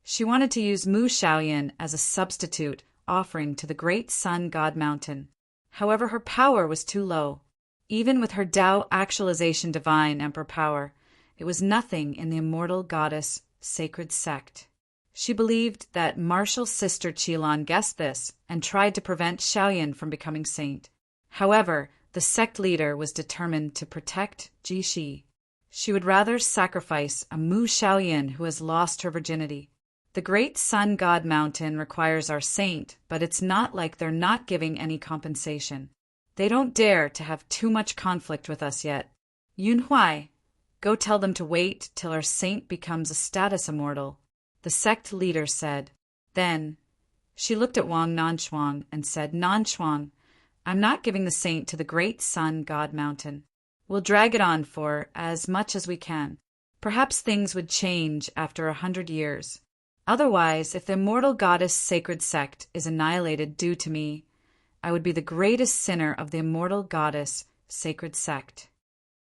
she wanted to use Mu Shaoyan as a substitute offering to the Great Sun God Mountain. However, her power was too low. Even with her Tao actualization divine emperor power, it was nothing in the immortal goddess sacred sect. She believed that Martial Sister Qilan guessed this and tried to prevent Shaoyan from becoming saint. However, the sect leader was determined to protect Ji Shi. She would rather sacrifice a Mu Shaoyan who has lost her virginity. The Great Sun God Mountain requires our saint, but it's not like they're not giving any compensation. They don't dare to have too much conflict with us yet. Yun Huai, go tell them to wait till our saint becomes a status immortal, the sect leader said. Then she looked at Wang Nanchuang and said, Nanchuang, I'm not giving the saint to the Great Sun God Mountain. We'll drag it on for as much as we can. Perhaps things would change after 100 years. Otherwise, if the immortal goddess sacred sect is annihilated due to me, I would be the greatest sinner of the immortal goddess sacred sect.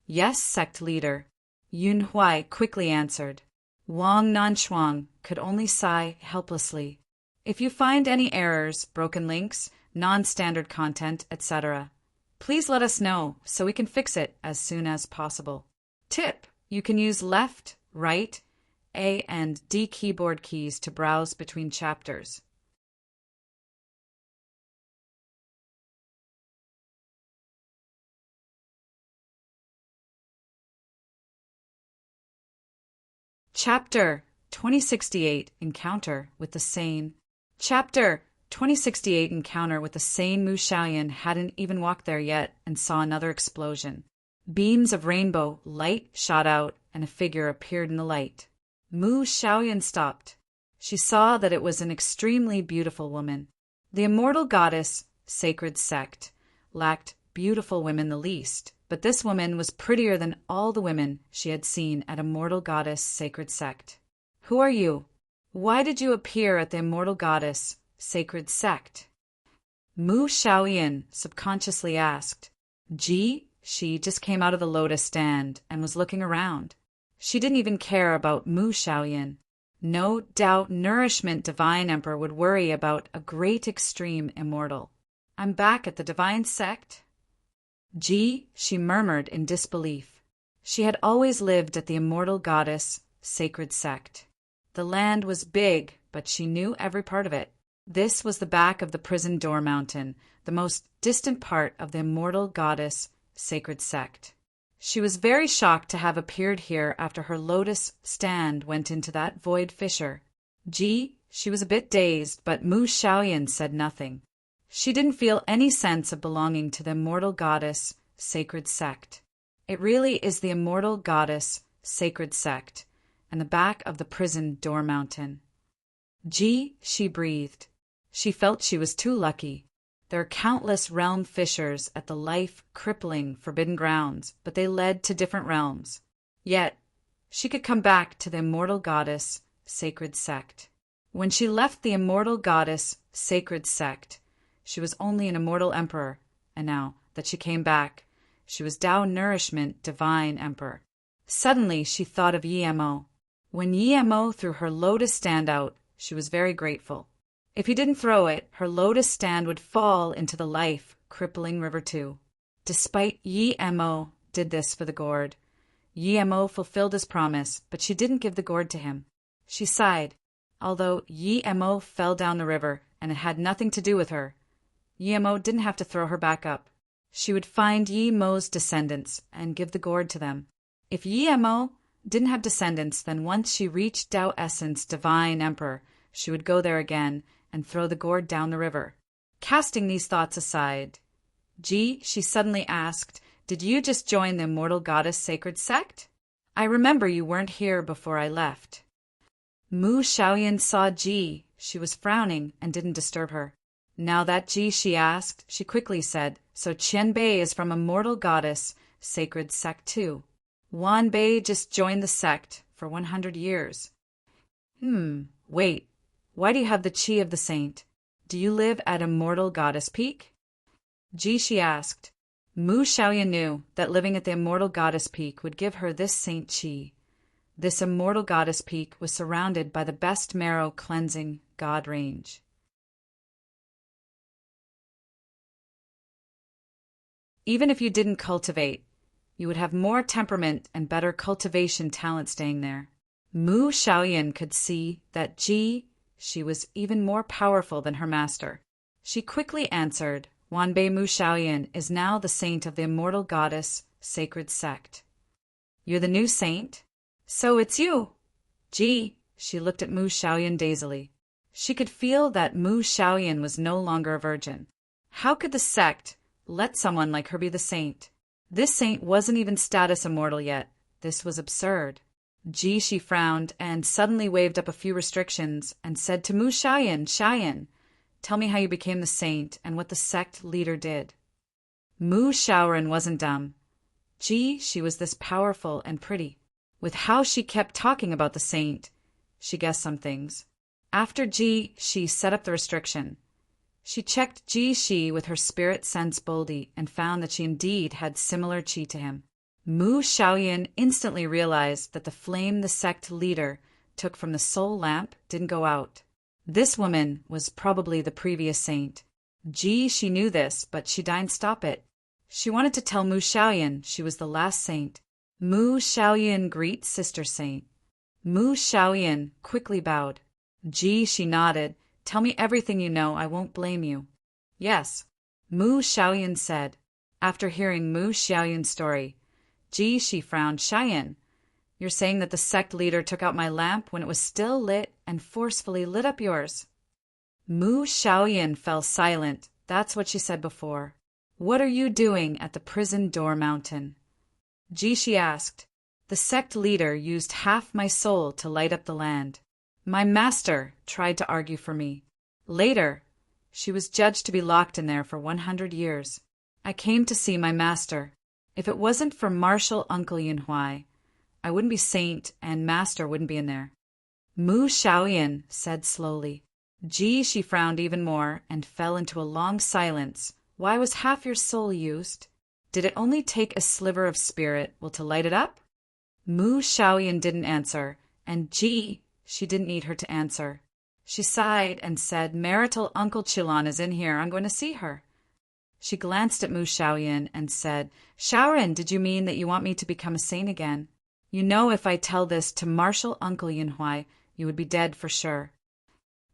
Yes, sect leader, Yun Huai quickly answered. Wang Nanshuang could only sigh helplessly. If you find any errors, broken links, non-standard content, etc., please let us know so we can fix it as soon as possible. Tip: you can use left, right, A and D keyboard keys to browse between chapters. Chapter 2068 Encounter with the Sane. Chapter 2068 Encounter with the Sane. Mu Xiaoyan hadn't even walked there yet and saw another explosion. Beams of rainbow light shot out and a figure appeared in the light. Mu Xiaoyan stopped. She saw that it was an extremely beautiful woman. The immortal goddess, sacred sect, lacked beautiful women the least, but this woman was prettier than all the women she had seen at Immortal Goddess Sacred Sect. Who are you? Why did you appear at the Immortal Goddess Sacred Sect? Mu Xiaoyan subconsciously asked. She just came out of the lotus stand and was looking around. She didn't even care about Mu Xiaoyan. No doubt Nourishment Divine Emperor would worry about a great extreme immortal. I'm back at the Divine Sect? She murmured in disbelief. She had always lived at the Immortal Goddess Sacred Sect. The land was big, but she knew every part of it. This was the back of the prison door mountain, the most distant part of the Immortal Goddess Sacred Sect. She was very shocked to have appeared here after her lotus stand went into that void fissure. She was a bit dazed, but Mu Xiaoyan said nothing. She didn't feel any sense of belonging to the Immortal Goddess Sacred Sect. It really is the Immortal Goddess Sacred Sect, and the back of the prison door mountain. She breathed. She felt she was too lucky. There are countless realm fissures at the life-crippling forbidden grounds, but they led to different realms. Yet, she could come back to the Immortal Goddess Sacred Sect. When she left the Immortal Goddess Sacred Sect, she was only an immortal emperor, and now that she came back, she was Tao Nourishment Divine Emperor. Suddenly she thought of Yemo. When Yemo threw her lotus stand out, she was very grateful. If he didn't throw it, her lotus stand would fall into the life-crippling river too. Despite Yemo did this for the gourd. Yemo fulfilled his promise, but she didn't give the gourd to him. She sighed. Although Yemo fell down the river, and it had nothing to do with her, Yemo didn't have to throw her back up. She would find Yemo's descendants and give the gourd to them. If Yemo didn't have descendants, then once she reached Tao Essence Divine Emperor, she would go there again and throw the gourd down the river. Casting these thoughts aside, she suddenly asked, "Did you just join the Immortal Goddess Sacred Sect? I remember you weren't here before I left." Mu Xiaoyan saw Ji. She was frowning and didn't disturb her. Now that she asked, she quickly said, "So Qian Bei is from Immortal Goddess Sacred Sect too. Wan Bei just joined the sect for 100 years. Wait. Why do you have the Qi of the saint? Do you live at Immortal Goddess Peak?" She asked. Mu Xiaoyan knew that living at the Immortal Goddess Peak would give her this saint Qi. This Immortal Goddess Peak was surrounded by the best marrow cleansing God range. Even if you didn't cultivate, you would have more temperament and better cultivation talent staying there. Mu Xiaoyan could see that she was even more powerful than her master. She quickly answered, "Wanbei Mu Xiaoyan is now the saint of the Immortal Goddess Sacred Sect." "You're the new saint? So it's you." She looked at Mu Xiaoyan dazedly. She could feel that Mu Xiaoyan was no longer a virgin. How could the sect let someone like her be the saint? This saint wasn't even status immortal yet. This was absurd. She frowned and suddenly waved up a few restrictions and said to Mu Xiaoyan, "Xiaoyan, tell me how you became the saint and what the sect leader did." Mu Xiaoyan wasn't dumb. She was this powerful and pretty. With how she kept talking about the saint, she guessed some things. After she set up the restriction, She checked Ji Shi with her spirit sense boldly and found that she indeed had similar chi to him. Mu Xiaoyan instantly realized that the flame the sect leader took from the soul lamp didn't go out. This woman was probably the previous saint. Ji Shi knew this, but she didn't stop it. She wanted to tell Mu Xiaoyan she was the last saint. Mu Xiaoyan greet Sister Saint. Mu Xiaoyan quickly bowed. Ji Shi nodded. Tell me everything you know, I won't blame you. Yes, Mu Xiaoyan said. After hearing Mu Xiaoyan's story, Ji Shi frowned. Xiaoyan, you're saying that the sect leader took out my lamp when it was still lit and forcefully lit up yours? Mu Xiaoyan fell silent. That's what she said before. What are you doing at the prison door mountain? Ji Shi asked. The sect leader used half my soul to light up the land. My master tried to argue for me. Later, she was judged to be locked in there for 100 years. I came to see my master. If it wasn't for Marshal Uncle Yunhui, I wouldn't be saint and master wouldn't be in there. Mu Xiaoyan said slowly. Ji Shi frowned even more and fell into a long silence. Why was half your soul used? Did it only take a sliver of spirit to light it up? Mu Xiaoyan didn't answer, and Ji Shi didn't need her to answer. She sighed and said, Marital Uncle Qilan is in here. I'm going to see her. She glanced at Mu Xiaoyan and said, Shaoran, did you mean that you want me to become a saint again? You know if I tell this to Marshal Uncle Yunhui, you would be dead for sure.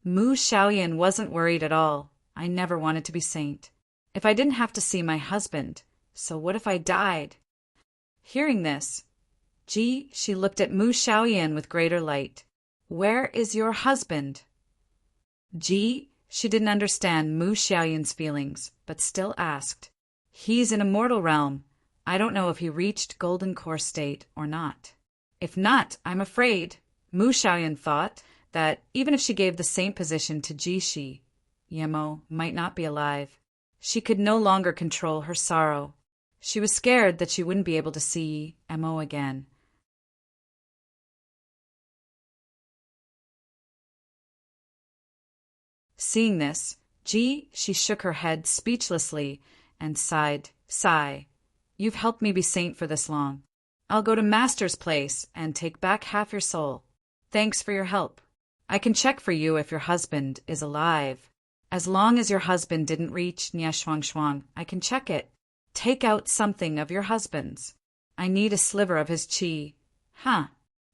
Mu Xiaoyan wasn't worried at all. I never wanted to be saint. If I didn't have to see my husband, so what if I died? Hearing this, Ji Shi looked at Mu Xiaoyan with greater light. Where is your husband? Ji Shi didn't understand Mu Xiaoyan's feelings, but still asked. He's in a mortal realm. I don't know if he reached Golden Core state or not. If not, I'm afraid. Mu Xiaoyan thought that even if she gave the saint position to Ji Shi, Yemo might not be alive. She could no longer control her sorrow. She was scared that she wouldn't be able to see Mo again. Seeing this, she shook her head speechlessly and sighed. Sigh. You've helped me be saint for this long. I'll go to Master's place and take back half your soul. Thanks for your help. I can check for you if your husband is alive. As long as your husband didn't reach Nia Shuang Shuang, I can check it. Take out something of your husband's. I need a sliver of his qi. Huh.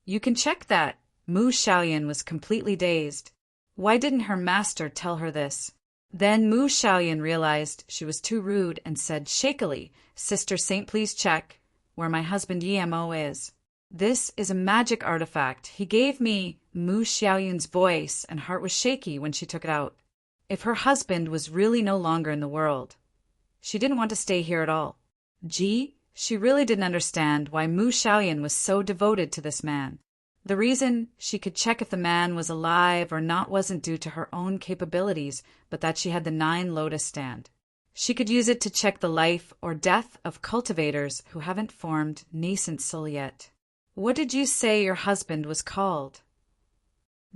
You can check that. Mu Xiaoyan was completely dazed. Why didn't her master tell her this? Then Mu Xiaoyan realized she was too rude and said shakily, Sister Saint, please check where my husband Yemo is. This is a magic artifact. He gave me. Mu Xiaoyan's voice and heart was shaky when she took it out. If her husband was really no longer in the world, she didn't want to stay here at all. She really didn't understand why Mu Xiaoyan was so devoted to this man. The reason she could check if the man was alive or not wasn't due to her own capabilities, but that she had the 9 lotus stand. She could use it to check the life or death of cultivators who haven't formed nascent soul yet. What did you say your husband was called?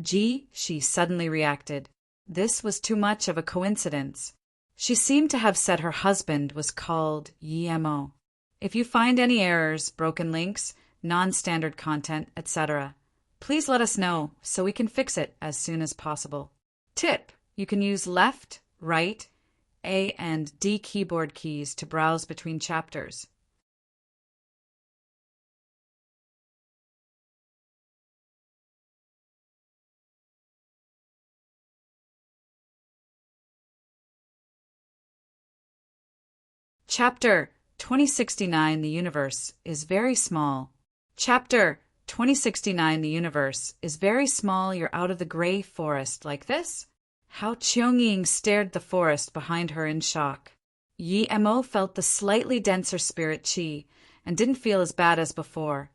She suddenly reacted. This was too much of a coincidence. She seemed to have said her husband was called Yemo. If you find any errors, broken links, non-standard content, etc., please let us know so we can fix it as soon as possible. Tip: you can use left, right, A and D keyboard keys to browse between chapters. Chapter 2069 The Universe is very small. Chapter 2069 The Universe is very small. You're out of the gray forest like this. How Qiangying stared the forest behind her in shock. Yi Mo felt the slightly denser spirit qi and didn't feel as bad as before.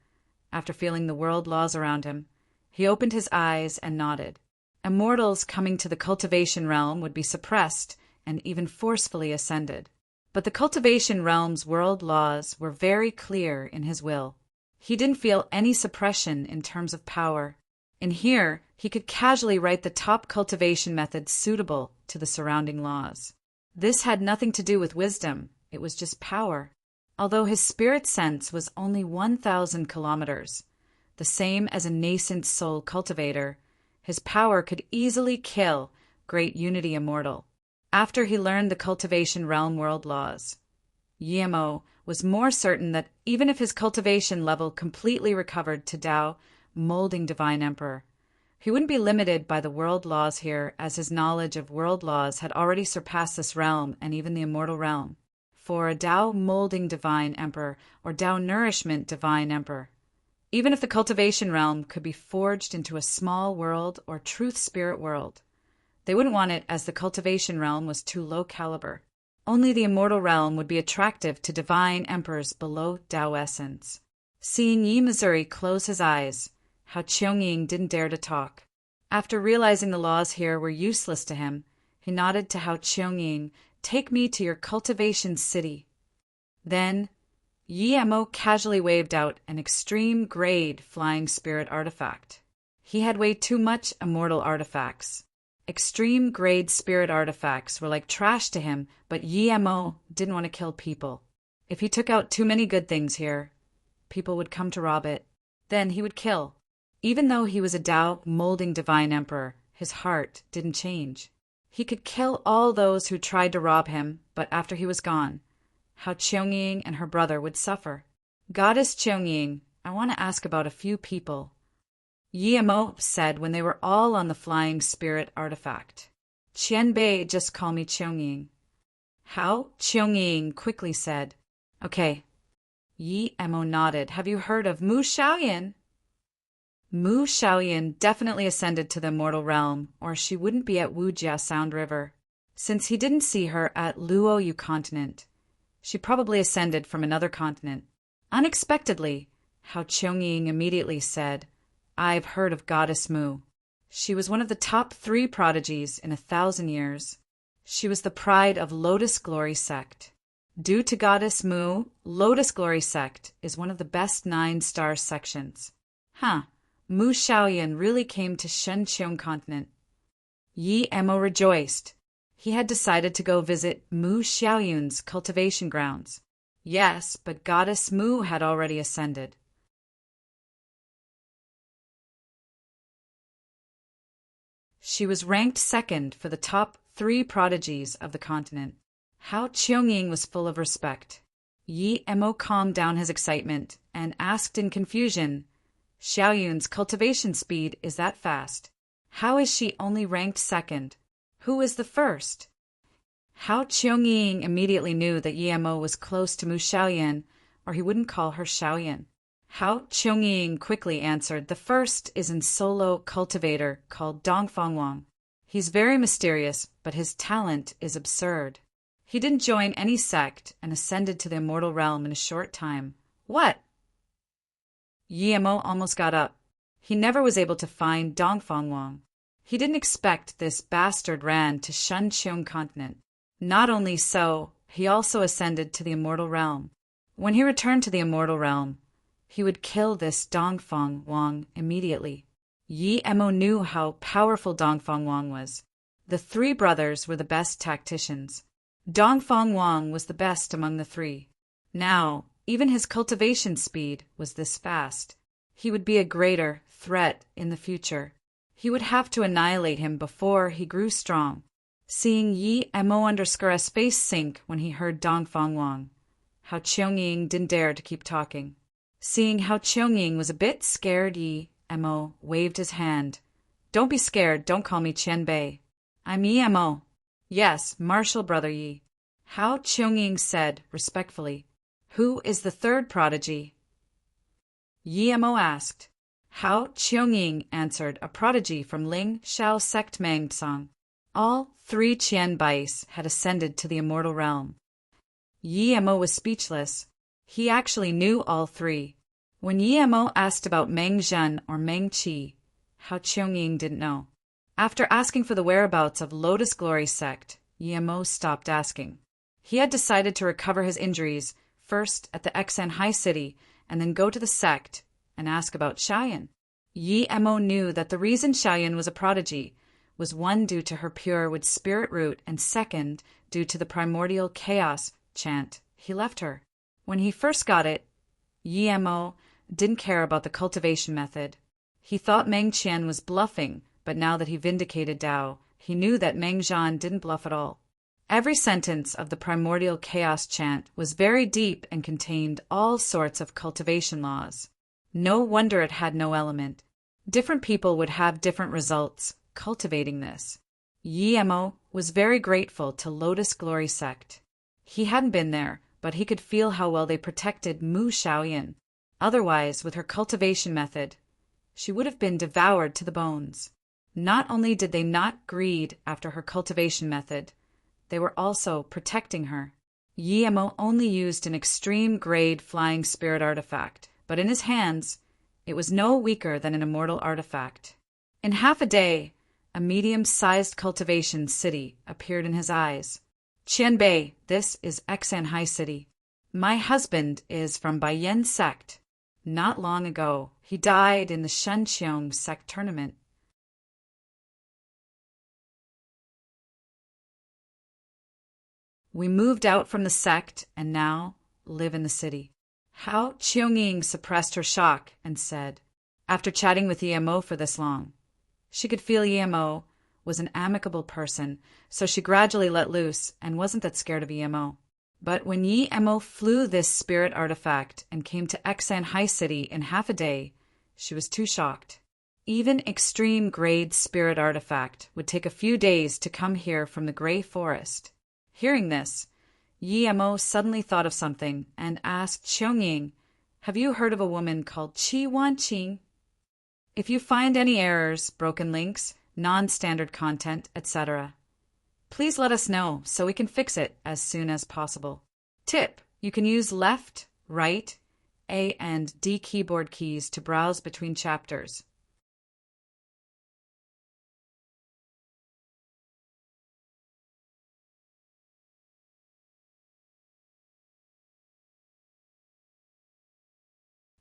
After feeling the world laws around him, he opened his eyes and nodded. Immortals coming to the cultivation realm would be suppressed and even forcefully ascended. But the cultivation realm's world laws were very clear in his will. He didn't feel any suppression in terms of power. In here, he could casually write the top cultivation methods suitable to the surrounding laws. This had nothing to do with wisdom, it was just power. Although his spirit sense was only 1,000 kilometers, the same as a nascent soul cultivator, his power could easily kill Great Unity Immortal. After he learned the cultivation realm world laws, Yemo was more certain that even if his cultivation level completely recovered to Tao, molding Divine Emperor, he wouldn't be limited by the world laws here, as his knowledge of world laws had already surpassed this realm and even the immortal realm. For a Tao molding Divine Emperor or Tao nourishment Divine Emperor, even if the cultivation realm could be forged into a small world or truth spirit world, they wouldn't want it as the cultivation realm was too low caliber. Only the immortal realm would be attractive to divine emperors below Tao essence. Seeing Yi Missouri close his eyes, Hao Qiangying didn't dare to talk. After realizing the laws here were useless to him, he nodded to Hao Qiangying, "Take me to your cultivation city." Then, Yi Mo casually waved out an extreme grade flying spirit artifact. He had way too much immortal artifacts. Extreme grade spirit artifacts were like trash to him, but Yi Mo didn't want to kill people. If he took out too many good things here, people would come to rob it. Then he would kill. Even though he was a Tao molding Divine Emperor, his heart didn't change. He could kill all those who tried to rob him, but after he was gone, Hao Qiangying and her brother would suffer. "Goddess Qiangying, I want to ask about a few people," Yi Mo said when they were all on the flying spirit artifact. "Qianbei, just call me Qiangying." Hao Qiangying quickly said, "Okay." Yi Mo nodded. "Have you heard of Mu Xiaoyan?" Mu Xiaoyan definitely ascended to the immortal realm, or she wouldn't be at Wujia Sound River. Since he didn't see her at Luoyu continent, she probably ascended from another continent. Unexpectedly, Hao Qiangying immediately said, "I've heard of Goddess Mu. She was one of the top 3 prodigies in 1,000 years. She was the pride of Lotus Glory Sect. Due to Goddess Mu, Lotus Glory Sect is one of the best 9-star sections." Huh. Mu Xiaoyan really came to Shenqiong continent. Yi Mo rejoiced. He had decided to go visit Mu Xiaoyun's cultivation grounds. Yes, but Goddess Mu had already ascended. She was ranked second for the top 3 prodigies of the continent. Hao Qiangying was full of respect. Yi Mo calmed down his excitement and asked in confusion, "Xiaoyun's cultivation speed is that fast. How is she only ranked second? Who is the first?" Hao Qiangying immediately knew that Yi Mo was close to Mu Xiaoyan, or he wouldn't call her Xiaoyan. Hao Qiangying quickly answered, "The first is a solo cultivator called Dongfang Wang. He's very mysterious, but his talent is absurd. He didn't join any sect and ascended to the immortal realm in a short time." "What?" Yi Mo almost got up. He never was able to find Dongfang Wang. He didn't expect this bastard ran to Shenqiong continent. Not only so, he also ascended to the immortal realm. When he returned to the immortal realm, he would kill this Dongfang Wang immediately. Yi Mo knew how powerful Dongfang Wang was. The 3 brothers were the best tacticians. Dongfang Wang was the best among the 3. Now, even his cultivation speed was this fast. He would be a greater threat in the future. He would have to annihilate him before he grew strong. Seeing Yi Mo_S face sink when he heard Dongfang Wang, Hao Qiangying didn't dare to keep talking. Seeing Hao Qiangying was a bit scared, Yi Mo waved his hand. "Don't be scared, don't call me Qianbei. I'm Yi Mo." "Yes, Martial Brother Yi." Hao Qiangying said respectfully. "Who is the 3rd prodigy?" Yi Mo asked. Hao Qiangying answered, "A prodigy from Ling Shao sect Mangsang." All 3 Qianbais had ascended to the immortal realm. Yi Mo was speechless. He actually knew all 3. When Yi Mo asked about Meng Zhen or Meng Qi, Hao Qiangying didn't know. After asking for the whereabouts of Lotus Glory Sect, Yi Mo stopped asking. He had decided to recover his injuries first at the Xen High City and then go to the sect and ask about Xiaoyan. Yi Mo knew that the reason Xiaoyan was a prodigy was one due to her pure wood spirit root and second due to the primordial chaos chant he left her. When he first got it, Yi Mo didn't care about the cultivation method. He thought Meng Qian was bluffing, but now that he vindicated Dao, he knew that Meng Zhan didn't bluff at all. Every sentence of the primordial chaos chant was very deep and contained all sorts of cultivation laws. No wonder it had no element. Different people would have different results cultivating this. Yi Mo was very grateful to Lotus Glory Sect. He hadn't been there, but he could feel how well they protected Mu Xiaoyan. Otherwise, with her cultivation method, she would have been devoured to the bones. Not only did they not greed after her cultivation method, they were also protecting her. Yi Mo only used an extreme grade flying spirit artifact, but in his hands, it was no weaker than an immortal artifact. In half a day, a medium-sized cultivation city appeared in his eyes. Qianbei, this is Xanhai City. My husband is from Baiyan sect. Not long ago, he died in the Shenqiong sect tournament. We moved out from the sect and now live in the city. Hao Qiangying suppressed her shock and said, after chatting with Yi Mo for this long, she could feel Yi Mo was an amicable person, so she gradually let loose and wasn't that scared of Yi Mo. But when Yi Mo flew this spirit artifact and came to Xanhai City in half a day, she was too shocked. Even extreme grade spirit artifact would take a few days to come here from the Grey Forest. Hearing this, Yi Mo suddenly thought of something and asked Qiangying, have you heard of a woman called Qi Wanqing? If you find any errors, broken links, non-standard content, etc., please let us know so we can fix it as soon as possible. Tip: you can use left, right, A and D keyboard keys to browse between chapters.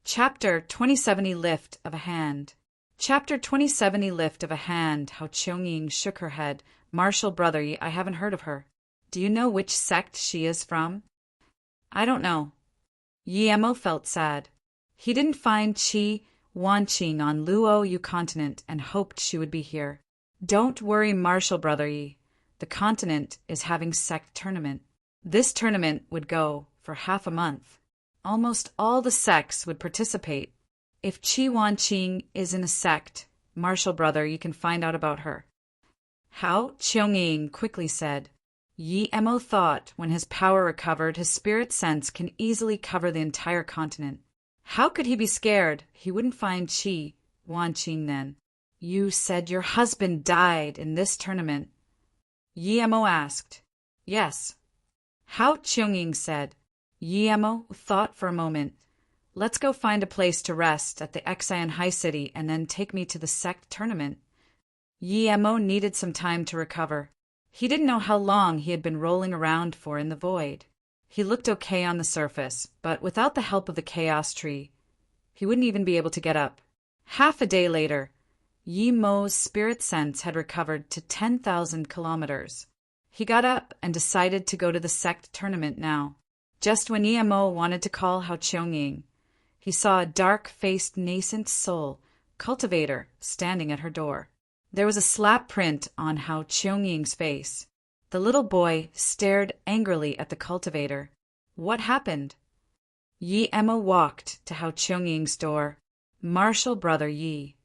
Chapter 2070 Lift of a Hand. Chapter 2070 Lift of a Hand. How Qiangying shook her head. Martial brother, I haven't heard of her. Do you know which sect she is from? I don't know. Yi Mo felt sad. He didn't find Qi Wanqing on Luo Yu continent and hoped she would be here. Don't worry, Martial brother Yi. The continent is having sect tournament. This tournament would go for half a month. Almost all the sects would participate. If Qi Wanqing is in a sect, Martial brother, you can find out about her. Hao Qiangying quickly said. Yi Mo thought when his power recovered, his spirit sense can easily cover the entire continent. How could he be scared? He wouldn't find Qi Wanqing then. You said your husband died in this tournament. Yi Mo asked. Yes. Hao Qiangying said. Yi Mo thought for a moment. Let's go find a place to rest at the Xanhai City and then take me to the sect tournament. Yi Mo needed some time to recover. He didn't know how long he had been rolling around for in the void. He looked okay on the surface, but without the help of the chaos tree, he wouldn't even be able to get up. Half a day later, Yi Mo's spirit sense had recovered to 10,000 kilometers. He got up and decided to go to the sect tournament now. Just when Yi Mo wanted to call Hao Qiangying, he saw a dark-faced nascent soul, cultivator, standing at her door. There was a slap print on Hao Qiangying's face. The little boy stared angrily at the cultivator. What happened? Yi Mo walked to Hao Qiangying's door. Martial brother Yi.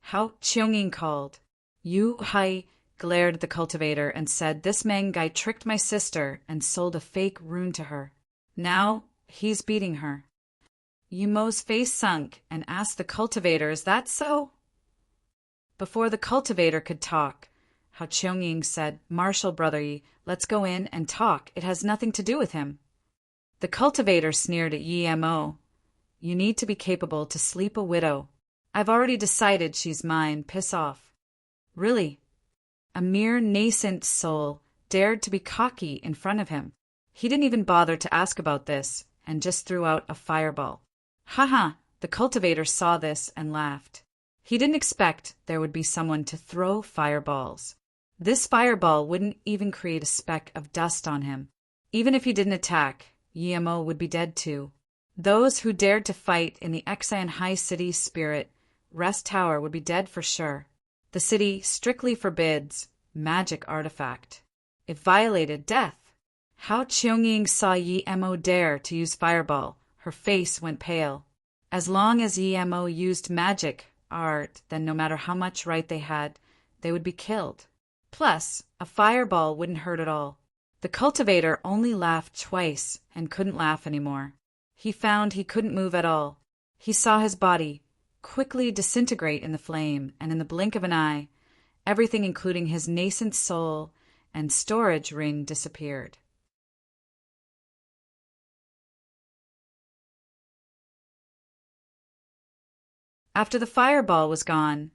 Hao Qiangying called. Yu Hai glared at the cultivator and said, this Meng guy tricked my sister and sold a fake rune to her. Now he's beating her. Yi Mo's face sunk and asked the cultivator, is that so? Before the cultivator could talk, Hao Qiangying said, Martial brother Yi, let's go in and talk. It has nothing to do with him. The cultivator sneered at Yi Mo. You need to be capable to sleep a widow. I've already decided she's mine. Piss off. Really? A mere nascent soul dared to be cocky in front of him. He didn't even bother to ask about this and just threw out a fireball. Haha, the cultivator saw this and laughed. He didn't expect there would be someone to throw fireballs. This fireball wouldn't even create a speck of dust on him. Even if he didn't attack, Yemo would be dead too. Those who dared to fight in the Exan High City spirit Rest Tower would be dead for sure. The city strictly forbids magic artifact. It violated death. How Cheongying saw Yemo dare to use fireball, her face went pale. As long as Yemo used magic art, then no matter how much right they had, they would be killed. Plus, a fireball wouldn't hurt at all. The cultivator only laughed twice and couldn't laugh anymore. He found he couldn't move at all. He saw his body quickly disintegrate in the flame, and in the blink of an eye, everything including his nascent soul and storage ring disappeared. After the fireball was gone,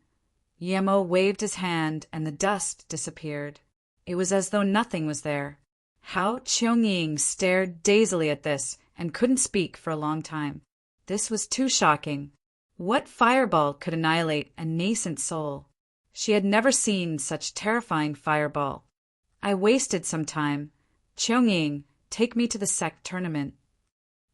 Yemo waved his hand and the dust disappeared. It was as though nothing was there. How Cheongying stared dazedly at this and couldn't speak for a long time. This was too shocking. What fireball could annihilate a nascent soul? She had never seen such terrifying fireball. I wasted some time. Cheongying, take me to the sect tournament.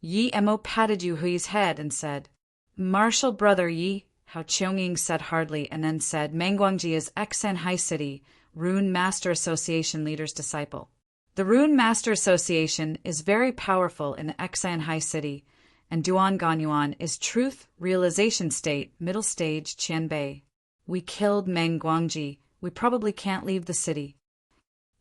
Yemo patted Yuhui's head and said, Martial brother Yi, Hao Cheongying said hardly, and then said, Mengguangji is Exan High City, Rune Master Association leader's disciple. The Rune Master Association is very powerful in the Exan High City, and Duan Ganyuan is Truth Realization State, Middle Stage, Qianbei. We killed Mengguangji. We probably can't leave the city.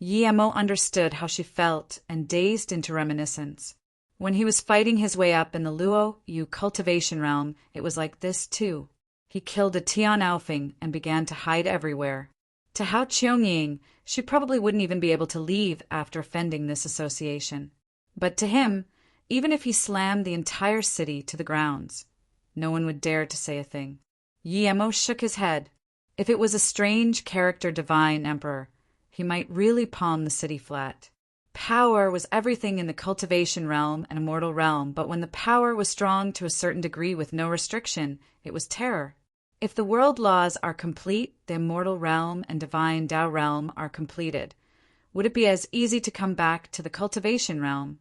Yemo understood how she felt and dazed into reminiscence. When he was fighting his way up in the Luo Yu cultivation realm, it was like this too. He killed a Tian Aofing and began to hide everywhere. To Hao Cheongying, she probably wouldn't even be able to leave after offending this association. But to him, even if he slammed the entire city to the grounds, no one would dare to say a thing. Yemo shook his head. If it was a strange character divine emperor, he might really palm the city flat. Power was everything in the cultivation realm and immortal realm, but when the power was strong to a certain degree with no restriction, it was terror. If the world laws are complete, the immortal realm and divine Tao realm are completed. Would it be as easy to come back to the cultivation realm?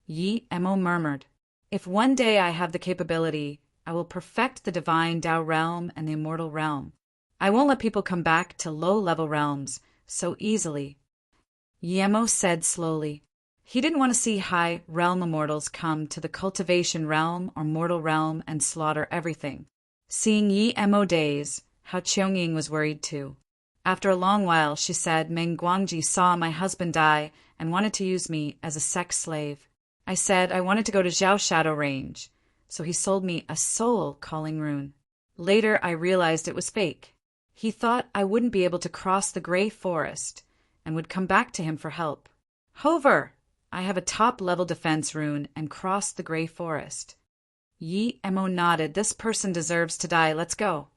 Yemo murmured, If one day I have the capability, I will perfect the divine Tao realm and the immortal realm. I won't let people come back to low-level realms so easily. Yemo said slowly. He didn't want to see high realm immortals come to the cultivation realm or mortal realm and slaughter everything. Seeing Yemo daze, Hao Cheongying was worried too. After a long while, she said, Mengguangji saw my husband die and wanted to use me as a sex slave. I said I wanted to go to Zhao Shadow Range, so he sold me a soul-calling rune. Later, I realized it was fake. He thought I wouldn't be able to cross the gray forest and would come back to him for help. However, I have a top-level defense rune and crossed the gray forest. Yemo nodded. This person deserves to die. Let's go.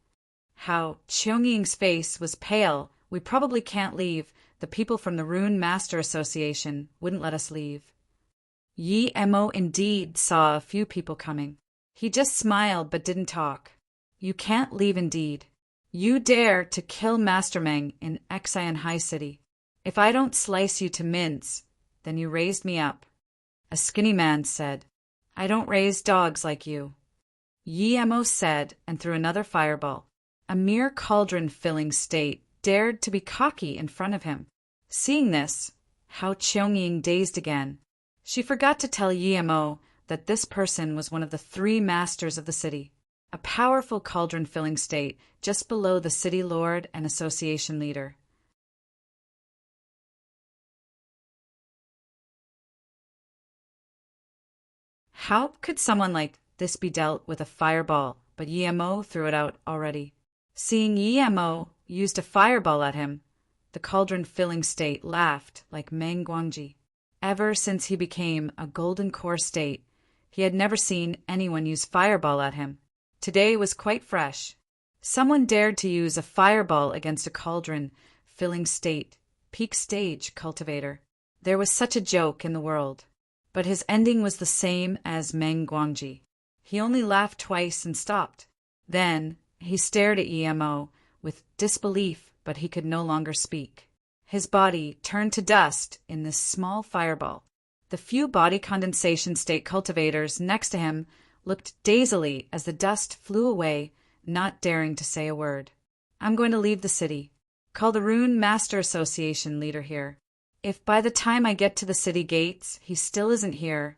Hao Cheongying's face was pale. We probably can't leave. The people from the Rune Master Association wouldn't let us leave. Yemo indeed saw a few people coming. He just smiled but didn't talk. You can't leave indeed. You dare to kill Master Meng in Exan High City. If I don't slice you to mince, then you raised me up. A skinny man said, I don't raise dogs like you. Yemo said and threw another fireball. A mere cauldron-filling state dared to be cocky in front of him. Seeing this, Hao Cheongying dazed again. She forgot to tell Yemo that this person was one of the 3 masters of the city, a powerful cauldron-filling state just below the city lord and association leader. How could someone like this be dealt with a fireball, but Yemo threw it out already. Seeing Yemo used a fireball at him, the cauldron-filling state laughed like Mengguangji. Ever since he became a golden core state, he had never seen anyone use fireball at him. Today was quite fresh. Someone dared to use a fireball against a cauldron-filling state, peak stage cultivator. There was such a joke in the world. But his ending was the same as Mengguangji. He only laughed twice and stopped. Then, He stared at Emo with disbelief, but he could no longer speak. His body turned to dust in this small fireball. The few body condensation state cultivators next to him looked dazedly as the dust flew away, not daring to say a word. I'm going to leave the city. Call the Rune Master Association leader here. If by the time I get to the city gates he still isn't here,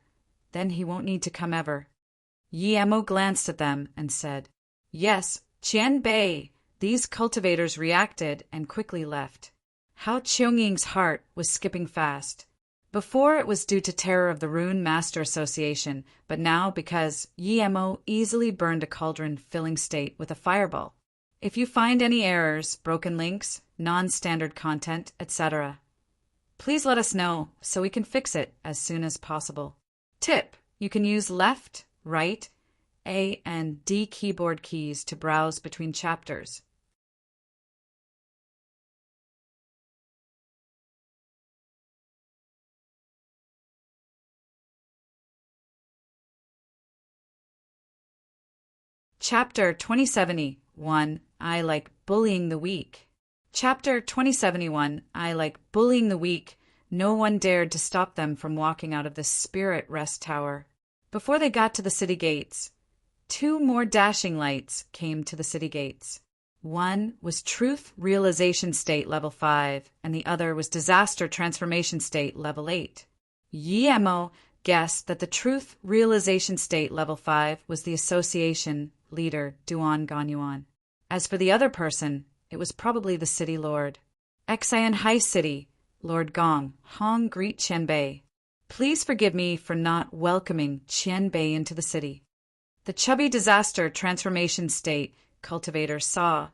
then he won't need to come ever. Emo glanced at them and said, Yes, Qianbei. These cultivators reacted and quickly left. Hao Qiangying's heart was skipping fast. Before it was due to terror of the Rune Master Association, but now because Emo easily burned a cauldron-filling state with a fireball. If you find any errors, broken links, non-standard content, etc., please let us know so we can fix it as soon as possible. Tip: you can use left, right, A and D keyboard keys to browse between chapters. Chapter 2071, I Like Bullying the Weak. Chapter 2071, I Like Bullying the Weak. No one dared to stop them from walking out of the spirit rest tower. Before they got to the city gates, 2 more dashing lights came to the city gates. One was Truth Realization State Level 5, and the other was Disaster Transformation State Level 8. Emo guessed that the Truth Realization State Level 5 was the association leader, Duan Ganyuan. As for the other person, it was probably the city lord. Xian High City, Lord Gong, Hong greet Qianbei. Please forgive me for not welcoming Qianbei into the city. The chubby disaster transformation state cultivator saw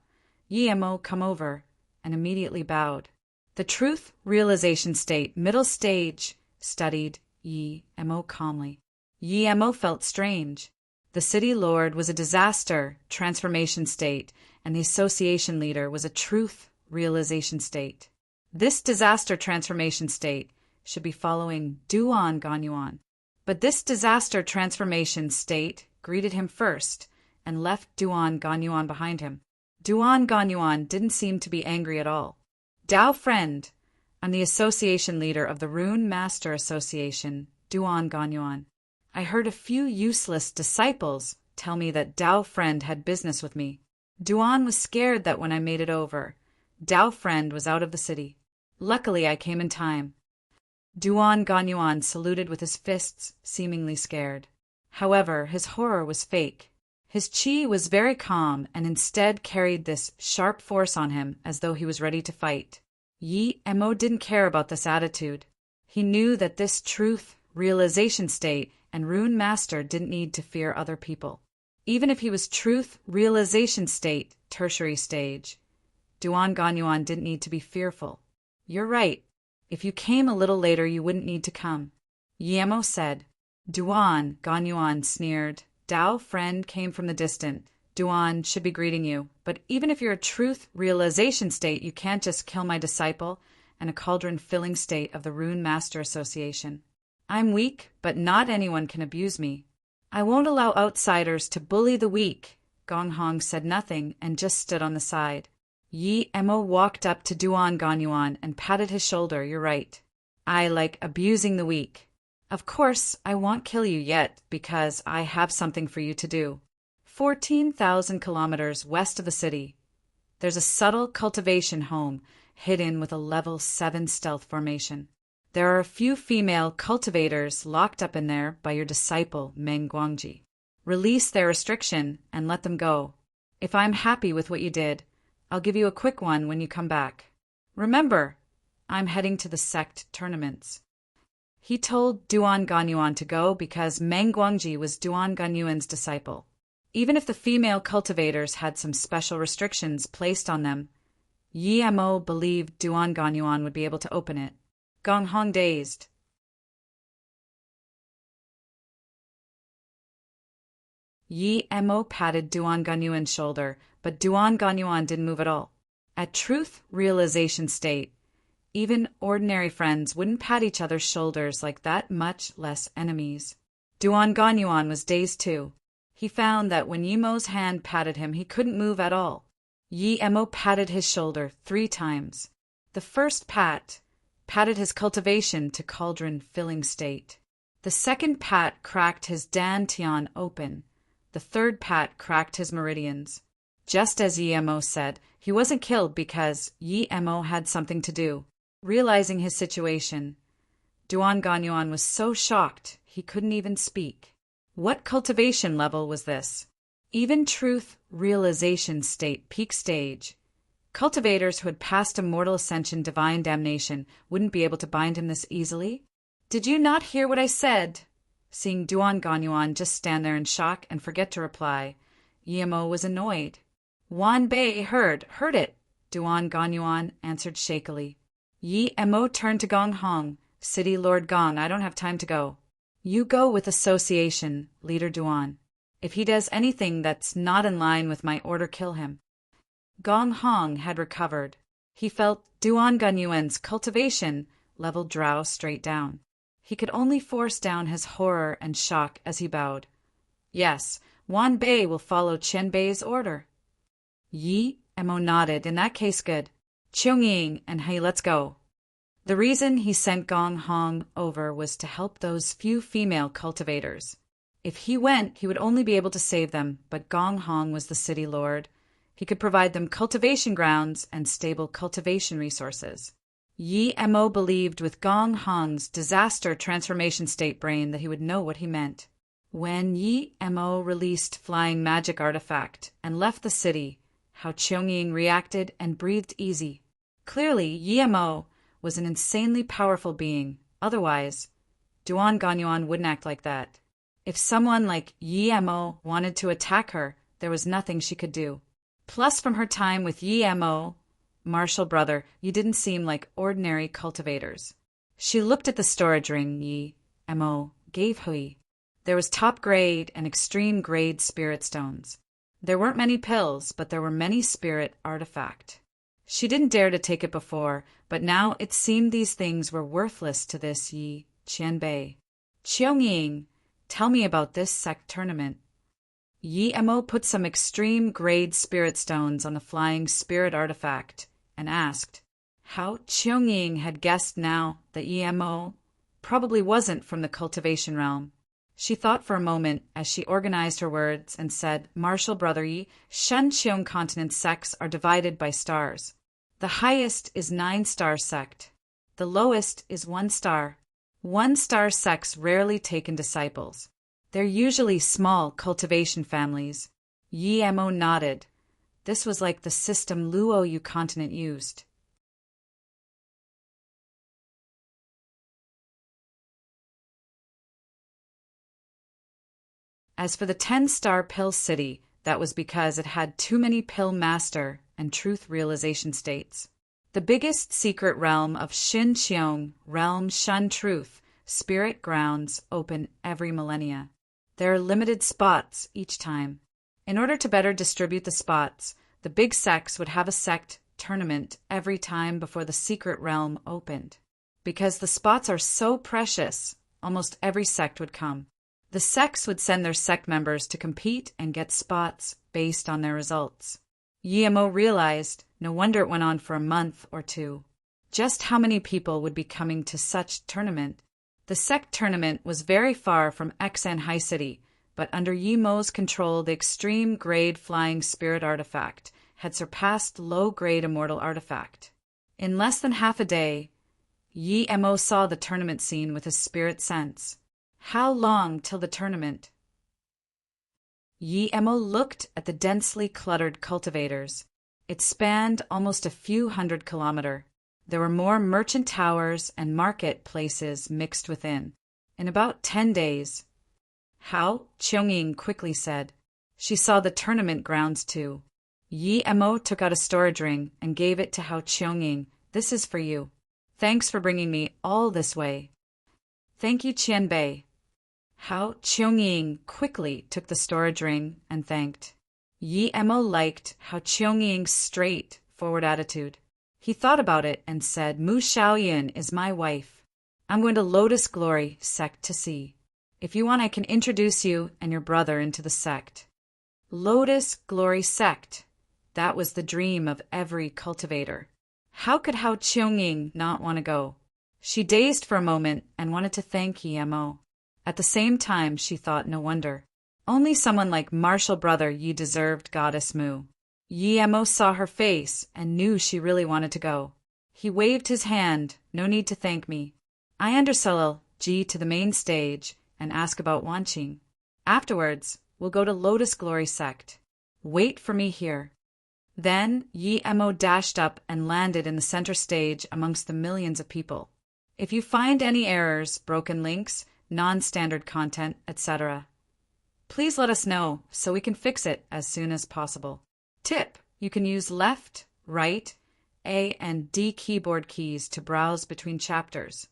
Emo come over and immediately bowed. The truth realization state middle stage studied Emo calmly. Emo felt strange. The city lord was a disaster transformation state, and the association leader was a truth realization state. This disaster transformation state should be following Duan Ganyuan. But this disaster transformation state greeted him first and left Duan Ganyuan behind him. Duan Ganyuan didn't seem to be angry at all. Dao friend, I'm the association leader of the Rune Master Association, Duan Ganyuan. I heard a few useless disciples tell me that Dao friend had business with me. Duan was scared that when I made it over, Dao friend was out of the city. Luckily, I came in time. Duan Ganyuan saluted with his fists, seemingly scared. However, his horror was fake. His chi was very calm and instead carried this sharp force on him as though he was ready to fight. Emo didn't care about this attitude. He knew that this truth realization state and Rune Master didn't need to fear other people. Even if he was truth realization state, tertiary stage, Duan Ganyuan didn't need to be fearful. You're right. If you came a little later, you wouldn't need to come. Emo said. Duan Ganyuan sneered. Dao friend came from the distant. Duan should be greeting you. But even if you're a truth realization state, you can't just kill my disciple and a cauldron-filling state of the Rune Master Association. I'm weak, but not anyone can abuse me. I won't allow outsiders to bully the weak. Gong Hong said nothing and just stood on the side. Emo walked up to Duan Ganyuan and patted his shoulder. You're right. I like abusing the weak. Of course, I won't kill you yet because I have something for you to do. 14,000 kilometers west of the city, there's a subtle cultivation home hidden with a level 7 stealth formation. There are a few female cultivators locked up in there by your disciple, Meng Guangji. Release their restriction and let them go. If I'm happy with what you did, I'll give you a quick one when you come back. Remember, I'm heading to the sect tournaments. He told Duan Ganyuan to go because Meng Guangji was Duan Ganyuan's disciple. Even if the female cultivators had some special restrictions placed on them, Emo believed Duan Ganyuan would be able to open it. Gong Hong dazed. Emo patted Duan Ganyuan's shoulder, but Duan Ganyuan didn't move at all. At truth realization state, even ordinary friends wouldn't pat each other's shoulders like that, much less enemies. Duan Ganyuan was dazed too. He found that when Yimo's hand patted him, he couldn't move at all. Yimo patted his shoulder 3 times. The first patted his cultivation to cauldron-filling state. The second pat cracked his dantian open. The third pat cracked his meridians. Just as Yimo said, he wasn't killed because Yimo had something to do. Realizing his situation, Duan Ganyuan was so shocked he couldn't even speak. What cultivation level was this? Even truth realization state, peak stage. Cultivators who had passed immortal ascension, divine damnation, wouldn't be able to bind him this easily? Did you not hear what I said? Seeing Duan Ganyuan just stand there in shock and forget to reply, Yimo was annoyed. Wan Bei heard it, Duan Ganyuan answered shakily. Yimo turned to Gong Hong. City Lord Gong, I don't have time to go. You go with association, Leader Duan. If he does anything that's not in line with my order, kill him. Gong Hong had recovered. He felt Duan Ganyuan's cultivation level drow straight down. He could only force down his horror and shock as he bowed. Yes, Wan Bei will follow Qian Bei's order. Yimo nodded. In that case, good. Cheongying and hey, let's go. The reason he sent Gong Hong over was to help those few female cultivators. If he went, he would only be able to save them, but Gong Hong was the city lord. He could provide them cultivation grounds and stable cultivation resources. Yimo believed with Gong Hong's disaster transformation state brain that he would know what he meant. When Yimo released Flying Magic Artifact and left the city, how Cheongying reacted and breathed easy. Clearly, Yimo was an insanely powerful being. Otherwise, Duan Ganyuan wouldn't act like that. If someone like Yimo wanted to attack her, there was nothing she could do. Plus, from her time with Yimo, martial brother, you didn't seem like ordinary cultivators. She looked at the storage ring Yimo gave Hui. There was top grade and extreme grade spirit stones. There weren't many pills, but there were many spirit artifact. She didn't dare to take it before, but now it seemed these things were worthless to this Qian Bei. Cheongying, tell me about this sect tournament. Yimo put some extreme grade spirit stones on the flying spirit artifact and asked how Cheongying had guessed now that Yimo probably wasn't from the cultivation realm. She thought for a moment as she organized her words and said, Martial brother Yi, Shen Qiong continent sects are divided by stars. The highest is 9-star sect. The lowest is 1 star. 1-star sects rarely take in disciples. They're usually small cultivation families. Yimo nodded. This was like the system Luo Yu continent used. As for the 10-star pill city, that was because it had too many pill master and truth realization states. The biggest secret realm of Shin Qiong, realm Shun Truth, spirit grounds open every millennia. There are limited spots each time. In order to better distribute the spots, the big sects would have a sect tournament every time before the secret realm opened. Because the spots are so precious, almost every sect would come. The sects would send their sect members to compete and get spots based on their results. Yimo realized, no wonder it went on for a month or 2. Just how many people would be coming to such tournament? The sect tournament was very far from Xan High City, but under Yimo's control the extreme grade flying spirit artifact had surpassed low-grade immortal artifact. In less than half a day, Yimo saw the tournament scene with his spirit sense. How long till the tournament? Yimo looked at the densely cluttered cultivators. It spanned almost a few 100 kilometers. There were more merchant towers and market places mixed within. In about 10 days. How? Cheongying quickly said. She saw the tournament grounds too. Yimo took out a storage ring and gave it to Hao Cheongying. This is for you. Thanks for bringing me all this way. Thank you, Qian Bei. Hao Cheongying quickly took the storage ring and thanked. Yimo liked Hao Cheongying's straightforward attitude. He thought about it and said, Mu Xiaoyan is my wife. I'm going to Lotus Glory sect to see. If you want, I can introduce you and your brother into the sect. Lotus Glory Sect. That was the dream of every cultivator. How could Hao Qiangying not want to go? She dazed for a moment and wanted to thank Yemo. At the same time, she thought no wonder. Only someone like Martial Brother Yi deserved Goddess Mu. Yemo saw her face and knew she really wanted to go. He waved his hand. No need to thank me. I undersell G to the main stage and ask about Wanqing. Afterwards, we'll go to Lotus Glory Sect. Wait for me here. Then Yemo dashed up and landed in the center stage amongst the millions of people. If you find any errors, broken links, non-standard content, etc., please let us know so we can fix it as soon as possible. Tip: you can use left, right, A and D keyboard keys to browse between chapters.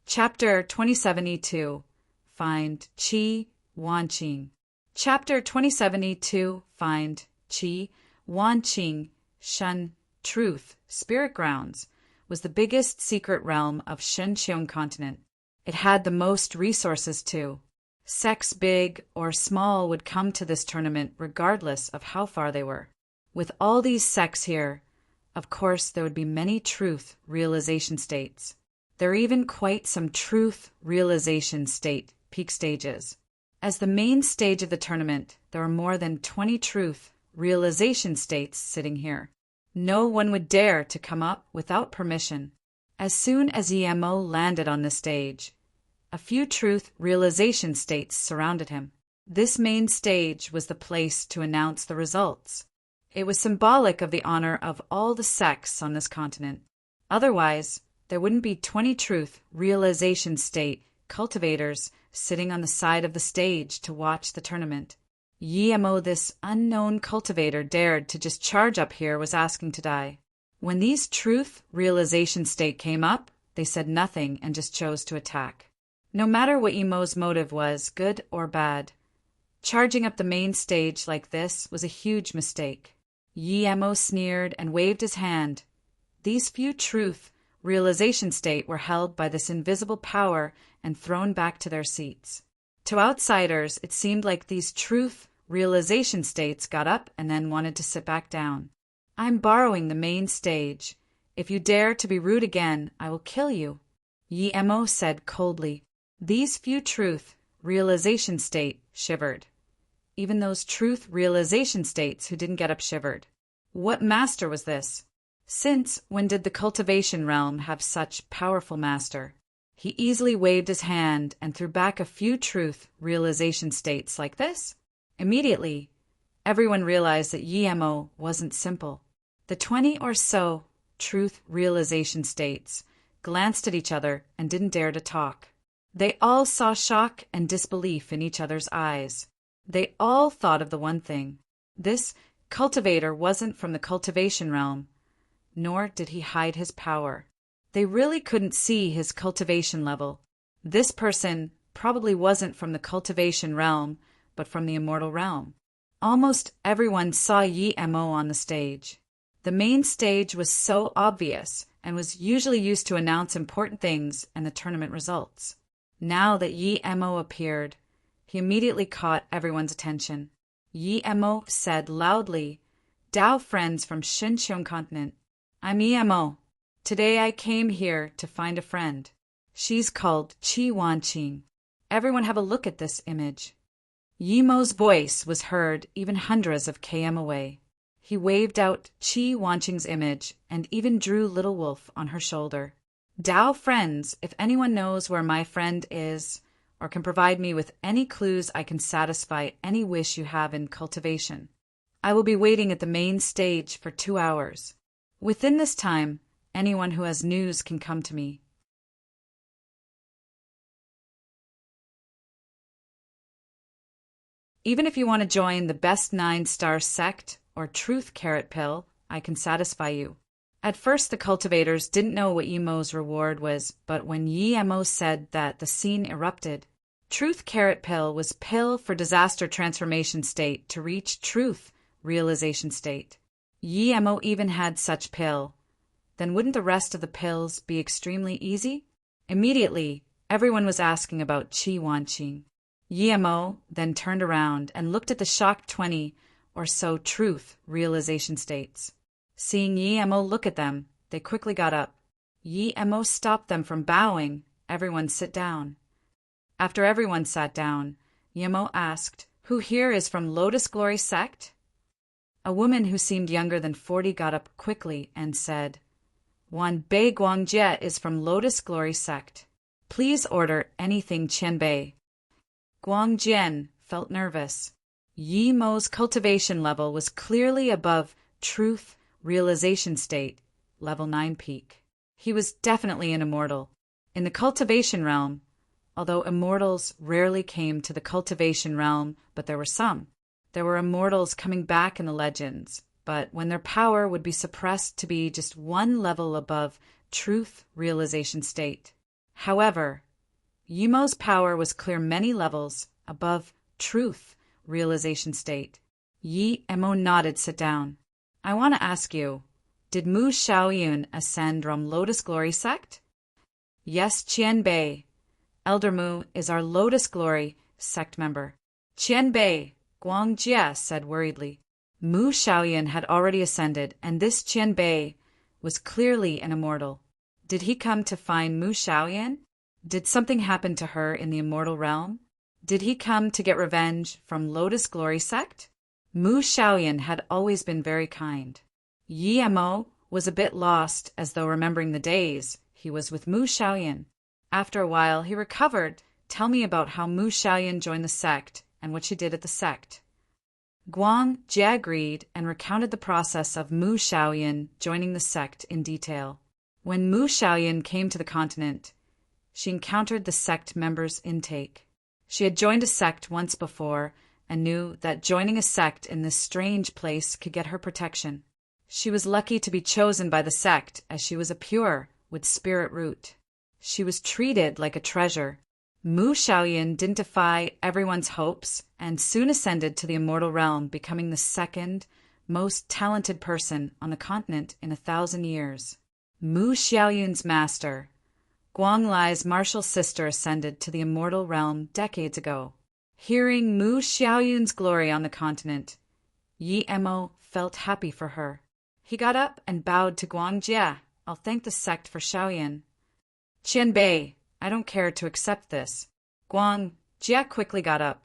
Chapter 2072. Find Qi Wanqing. Chapter 2072. Find Qi Wanqing Shen Truth Spirit Grounds was the biggest secret realm of Shenqiong continent. It had the most resources too. Sects big or small would come to this tournament regardless of how far they were. With all these sects here, of course there would be many truth realization states. There are even quite some truth realization state peak stages. As the main stage of the tournament, there are more than 20 truth realization states sitting here. No one would dare to come up without permission. As soon as Yemo landed on the stage, a few truth realization states surrounded him. This main stage was the place to announce the results. It was symbolic of the honor of all the sects on this continent. Otherwise, there wouldn't be 20 truth realization state cultivators sitting on the side of the stage to watch the tournament. Yemo, this unknown cultivator, dared to just charge up here, was asking to die. When these truth realization state came up, they said nothing and just chose to attack. No matter what Yemo's motive was, good or bad, charging up the main stage like this was a huge mistake. Yemo sneered and waved his hand. These few truth realization state were held by this invisible power and thrown back to their seats. To outsiders, it seemed like these truth realization states got up and then wanted to sit back down. I'm borrowing the main stage. If you dare to be rude again, I will kill you, Yemo said coldly. These few truth realization state shivered. Even those truth realization states who didn't get up shivered. What master was this? Since when did the cultivation realm have such powerful master? He easily waved his hand and threw back a few truth realization states like this. Immediately, everyone realized that Yemo wasn't simple. The 20 or so truth realization states glanced at each other and didn't dare to talk. They all saw shock and disbelief in each other's eyes. They all thought of the one thing. This cultivator wasn't from the cultivation realm, nor did he hide his power. They really couldn't see his cultivation level. This person probably wasn't from the cultivation realm, but from the immortal realm. Almost everyone saw Yemo on the stage. The main stage was so obvious and was usually used to announce important things and the tournament results. Now that Yemo appeared, he immediately caught everyone's attention. Yemo said loudly, "Dao friends from Shenqiong continent. I'm Yemo. Today I came here to find a friend. She's called Qi Wanqing. Everyone have a look at this image." Yemo's voice was heard even hundreds of km away. He waved out Qi Wanqing's image and even drew Little Wolf on her shoulder. "Dao friends, if anyone knows where my friend is, or can provide me with any clues, I can satisfy any wish you have in cultivation. I will be waiting at the main stage for 2 hours. Within this time, anyone who has news can come to me." Even if you want to join the best 9-star sect or truth carrot pill, I can satisfy you. At first, the cultivators didn't know what Yemo's reward was, but when Yemo said that, the scene erupted. Truth carrot pill was pill for disaster transformation state to reach truth realization state. Yemo even had such pill. Then wouldn't the rest of the pills be extremely easy? Immediately, everyone was asking about Qi Wanqing. Yemo then turned around and looked at the shocked 20 or so truth realization states. Seeing Yemo look at them, they quickly got up. Yemo stopped them from bowing. Everyone sit down. After everyone sat down, Yemo asked, "Who here is from Lotus Glory sect?" A woman who seemed younger than 40 got up quickly and said, "Wan Bei Guangjie is from Lotus Glory sect. Please order anything Qianbei." Guangjian felt nervous. Yemo's cultivation level was clearly above truth realization state, level 9 peak. He was definitely an immortal. In the cultivation realm, although immortals rarely came to the cultivation realm, but there were some. There were immortals coming back in the legends, but when their power would be suppressed to be just one level above truth realization state. However, Yemo's power was clear many levels above truth realization state. Yemo nodded, "Sit down. I want to ask you, did Mu Xiaoyun ascend from Lotus Glory sect?" "Yes, Qianbei. Elder Mu is our Lotus Glory sect member." "Qianbei," Guangjie said worriedly. Mu Xiaoyun had already ascended, and this Qianbei was clearly an immortal. Did he come to find Mu Xiaoyun? Did something happen to her in the immortal realm? Did he come to get revenge from Lotus Glory sect? Mu Xiaoyun had always been very kind. Yemo was a bit lost, as though remembering the days he was with Mu Xiaoyun. After a while, he recovered. "Tell me about how Mu Xiaoyun joined the sect and what she did at the sect." Guang Jie agreed and recounted the process of Mu Xiaoyun joining the sect in detail. When Mu Xiaoyun came to the continent, she encountered the sect members' intake. She had joined a sect once before and knew that joining a sect in this strange place could get her protection. She was lucky to be chosen by the sect, as she was a pure with spirit root. She was treated like a treasure. Mu Xiaoyun didn't defy everyone's hopes and soon ascended to the immortal realm, becoming the second most talented person on the continent in 1,000 years. Mu Xiaoyun's master, Guanglai's martial sister, ascended to the immortal realm decades ago. Hearing Mu Xiaoyun's glory on the continent, Yemo felt happy for her. He got up and bowed to Guangjie. "I'll thank the sect for Xiaoyun." "Qianbei, I don't care to accept this." Guangjie quickly got up.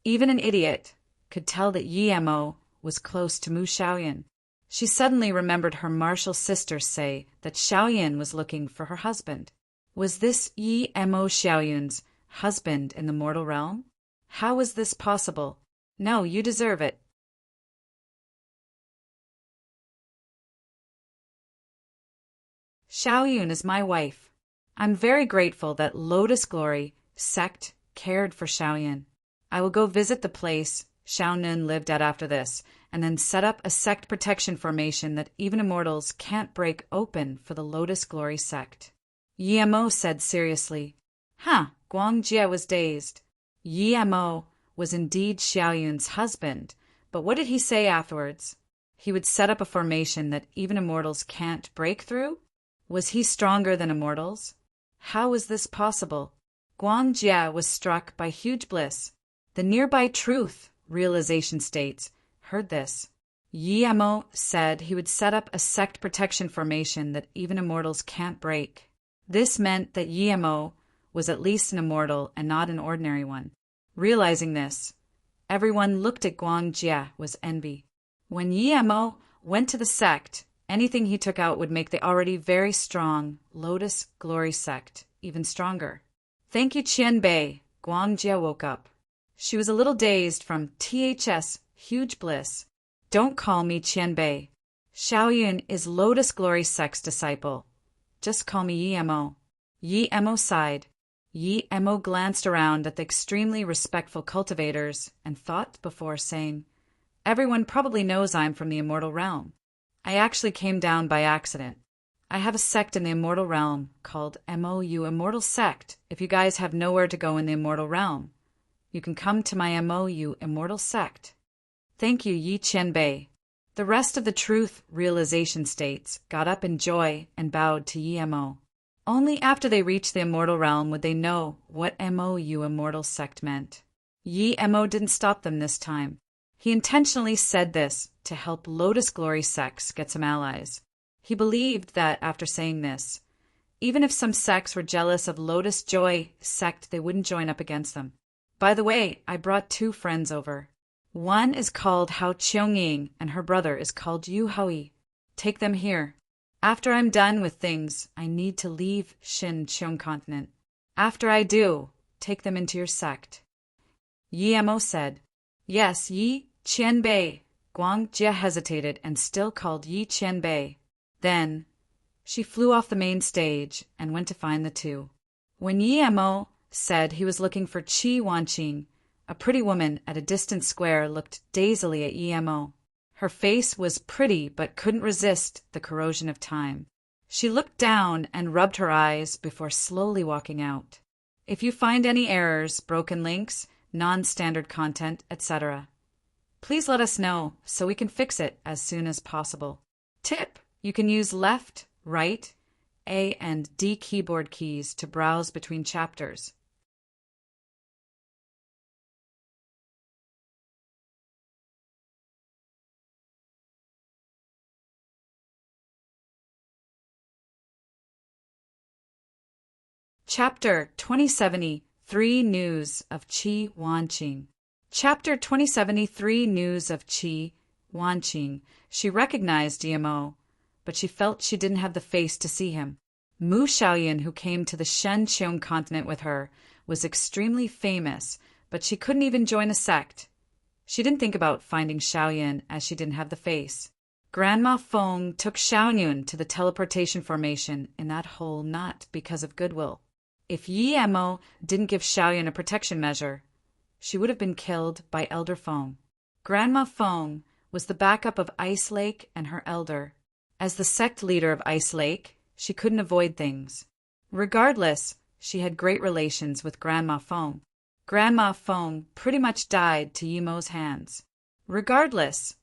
Even an idiot could tell that Yemo was close to Mu Xiaoyun. She suddenly remembered her martial sister say that Xiaoyun was looking for her husband. Was this Yemo Xiaoyun's husband in the mortal realm? How was this possible? "No, you deserve it." "Xiaoyun is my wife. I'm very grateful that Lotus Glory sect cared for Xiaoyun. I will go visit the place Xiaonun lived at after this, and then set up a sect protection formation that even immortals can't break open for the Lotus Glory sect." Yemo said seriously. Guangjie was dazed. Yemo was indeed Xiaoyun's husband, but what did he say afterwards? He would set up a formation that even immortals can't break through? Was he stronger than immortals? How was this possible? Guangjie was struck by huge bliss. The nearby truth realization states heard this. Yemo said he would set up a sect protection formation that even immortals can't break. This meant that Yemo was at least an immortal and not an ordinary one. Realizing this, everyone looked at Guangjie with envy. When Yemo went to the sect, anything he took out would make the already very strong Lotus Glory sect even stronger. "Thank you, Qianbei." Guangjie woke up. She was a little dazed from THS huge bliss. "Don't call me Qianbei. Xiaoyun is Lotus Glory sect's disciple. Just call me Yemo." Yemo sighed. Yemo glanced around at the extremely respectful cultivators and thought before saying, "Everyone probably knows I'm from the immortal realm. I actually came down by accident. I have a sect in the immortal realm called MOU Immortal Sect. If you guys have nowhere to go in the immortal realm, you can come to my MOU Immortal Sect. Thank you, Yi Qianbei. The rest of the truth realization states got up in joy and bowed to Yi Mo. Only after they reached the immortal realm would they know what MOU Immortal Sect meant. Yi Mo didn't stop them this time. He intentionally said this to help Lotus Glory sects get some allies. He believed that after saying this, even if some sects were jealous of Lotus Joy sect, they wouldn't join up against them. By the way, I brought 2 friends over. One is called Hao Qiangying, and her brother is called Yu Hui. Take them here. After I'm done with things, I need to leave Xin Qiong continent. After I do, take them into your sect. Yi Mo said. Yes, Yi Qianbei. Guang Jie hesitated and still called Yi Qianbei. Then, she flew off the main stage and went to find the 2. When Yi Mo said he was looking for Qi Wanqing, a pretty woman at a distant square looked dazedly at Yi Mo. Her face was pretty but couldn't resist the corrosion of time. She looked down and rubbed her eyes before slowly walking out. If you find any errors, broken links, non-standard content, etc., please let us know so we can fix it as soon as possible. Tip: you can use left, right, A and D keyboard keys to browse between chapters. Chapter 2073 News of Qi Wanqing. Chapter 2073 News of Qi Wanqing. She recognized Yi Mo, but she felt she didn't have the face to see him. Mu Xiaoyan, who came to the Shen Qiong continent with her, was extremely famous, but she couldn't even join a sect. She didn't think about finding Xiaoyan as she didn't have the face. Grandma Feng took Xiaoyun to the teleportation formation in that hole not because of goodwill. If Yi Mo didn't give Xiaoyun a protection measure, she would have been killed by Elder Feng. Grandma Feng was the backup of Ice Lake and her elder. As the sect leader of Ice Lake, she couldn't avoid things. Regardless, she had great relations with Grandma Feng. Grandma Feng pretty much died to Yi Mo's hands. Regardless,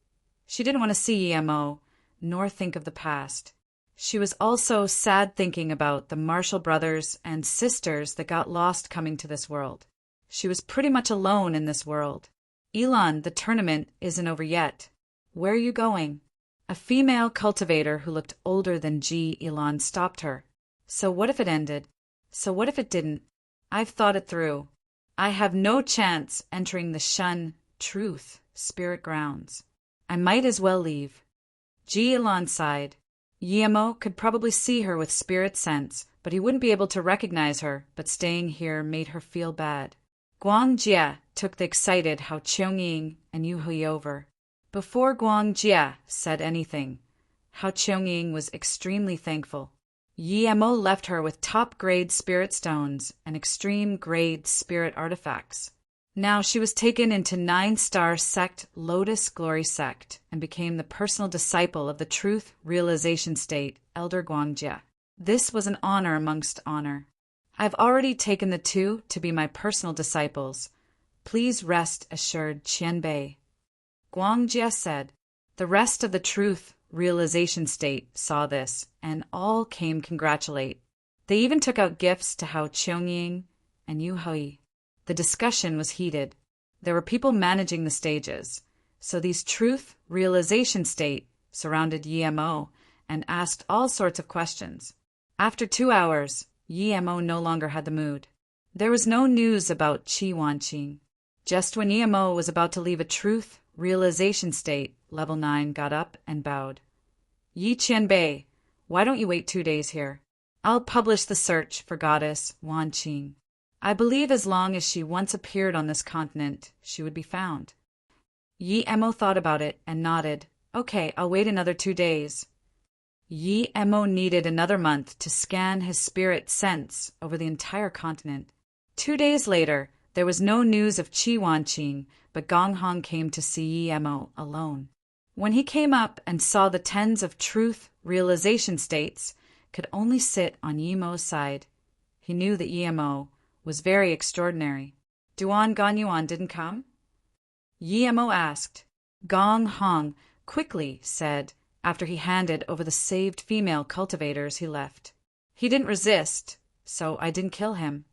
she didn't want to see Yi Mo, nor think of the past. She was also sad thinking about the Marshall brothers and sisters that got lost coming to this world. She was pretty much alone in this world. Elon, the tournament isn't over yet. Where are you going? A female cultivator who looked older than Ji Elon stopped her. So what if it ended? So what if it didn't? I've thought it through. I have no chance entering the Shun Truth Spirit Grounds. I might as well leave. Ji Elon sighed. Yi Mo could probably see her with spirit sense, but he wouldn't be able to recognize her, but staying here made her feel bad. Guang Jie took the excited Hao Qiangying and Yu Hui over. Before Guang Jie said anything, Hao Qiangying was extremely thankful. Yi Mo left her with top-grade spirit stones and extreme-grade spirit artifacts. Now she was taken into 9-star sect Lotus Glory sect and became the personal disciple of the Truth Realization State, Elder Guangjie. This was an honor amongst honor. I've already taken the 2 to be my personal disciples. Please rest assured, Qianbei. Guangjie said. The rest of the Truth Realization State saw this, and all came congratulate. They even took out gifts to Hao Qiangying and Yu Hui. The discussion was heated. There were people managing the stages, so these Truth Realization State surrounded Yi Mo and asked all sorts of questions. After 2 hours, Yi Mo no longer had the mood. There was no news about Qi Wanqing. Just when Yi Mo was about to leave a Truth Realization State, Level 9 got up and bowed. Yi Qianbei, why don't you wait 2 days here? I'll publish the search for Goddess Wanqing. I believe as long as she once appeared on this continent, she would be found. Yi Mo thought about it and nodded. Okay, I'll wait another 2 days. Yi Mo needed another month to scan his spirit sense over the entire continent. 2 days later, there was no news of Qi Wanqing, but Gong Hong came to see Yi Mo alone. When he came up and saw the tens of Truth Realization States, could only sit on Yi-Mo's side. He knew that Yi-Mo was very extraordinary. Duan Ganyuan didn't come? Yi-Mo asked. Gong Hong quickly said after he handed over the saved female cultivators he left. He didn't resist, so I didn't kill him.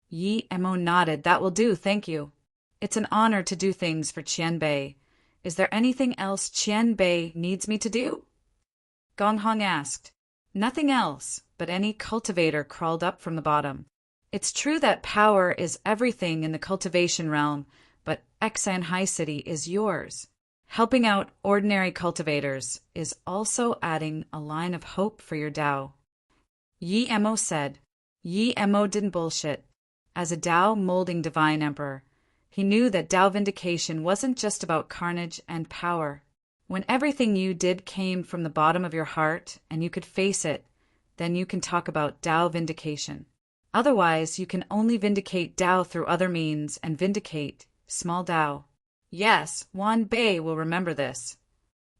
Yi-Mo nodded. That will do, thank you. It's an honor to do things for Qianbei. Is there anything else Qianbei needs me to do? Gong Hong asked. Nothing else, but any cultivator crawled up from the bottom. It's true that power is everything in the cultivation realm, but Xan High City is yours. Helping out ordinary cultivators is also adding a line of hope for your Dao. Yi-Mo said. Yi-Mo didn't bullshit. As a Dao molding divine emperor, he knew that Dao vindication wasn't just about carnage and power. When everything you did came from the bottom of your heart and you could face it, then you can talk about Dao vindication. Otherwise, you can only vindicate Dao through other means and vindicate small Dao. Yes, Wan Bei will remember this.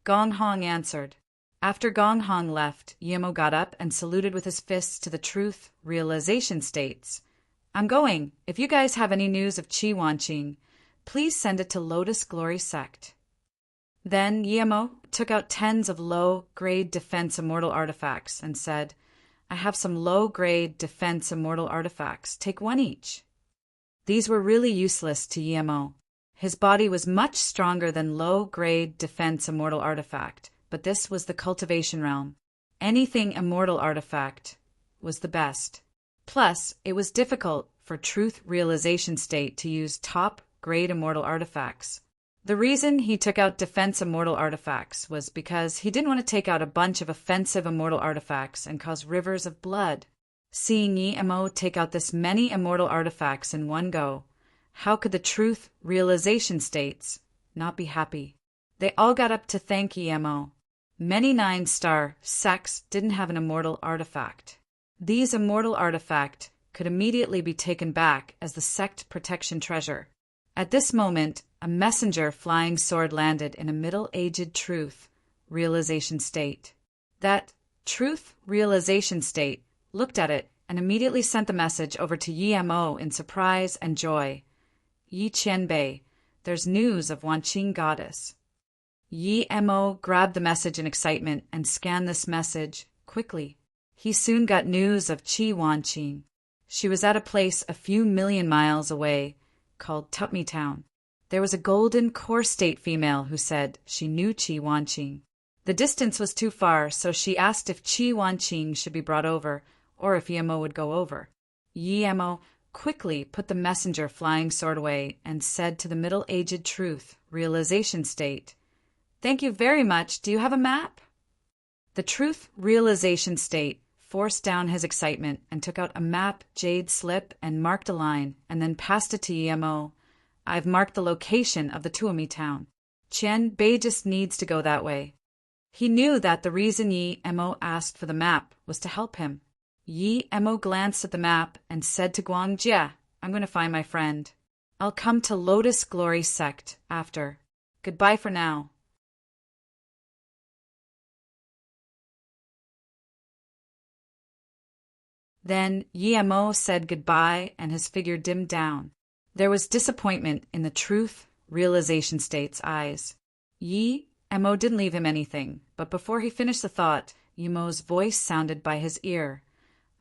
Gong Hong answered. After Gong Hong left, Yi-Mo got up and saluted with his fists to the truth realization states. I'm going. If you guys have any news of Qi Wanqing, please send it to Lotus Glory Sect. Then Yi-Mo took out tens of low-grade defense immortal artifacts and said, I have some low-grade defense immortal artifacts. Take one each. These were really useless to Yi-Mo. His body was much stronger than low-grade defense immortal artifact, but this was the cultivation realm. Anything immortal artifact was the best. Plus, it was difficult for truth realization state to use top-grade immortal artifacts. The reason he took out defense immortal artifacts was because he didn't want to take out a bunch of offensive immortal artifacts and cause rivers of blood. Seeing Yi-Mo take out this many immortal artifacts in one go, how could the truth realization states not be happy? They all got up to thank Yi-Mo. Many 9-star sects didn't have an immortal artifact. These immortal artifacts could immediately be taken back as the sect protection treasure. At this moment, a messenger flying sword landed in a middle-aged truth realization state. That truth realization state looked at it and immediately sent the message over to Yi-Mo in surprise and joy. Yi Qianbei, there's news of Wanqing goddess. Yi-Mo grabbed the message in excitement and scanned this message quickly. He soon got news of Qi Wanqing. She was at a place a few million miles away called Tupmi Town. There was a golden core state female who said she knew Qi Wanqing. The distance was too far, so she asked if Qi Wanqing should be brought over, or if Yi-Mo would go over. Yi-Mo quickly put the messenger flying sword away and said to the middle-aged truth realization state, Thank you very much. Do you have a map? The truth realization state forced down his excitement and took out a map jade slip and marked a line, and then passed it to Yi-Mo. I've marked the location of the Tuomi town. Qianbei just needs to go that way. He knew that the reason Yi-Mo asked for the map was to help him. Yi-Mo glanced at the map and said to Guangjie, I'm going to find my friend. I'll come to Lotus Glory Sect after. Goodbye for now. Then Yi-Mo said goodbye and his figure dimmed down. There was disappointment in the truth realization state's eyes. Yi-Mo didn't leave him anything, but before he finished the thought, Yi-Mo's voice sounded by his ear.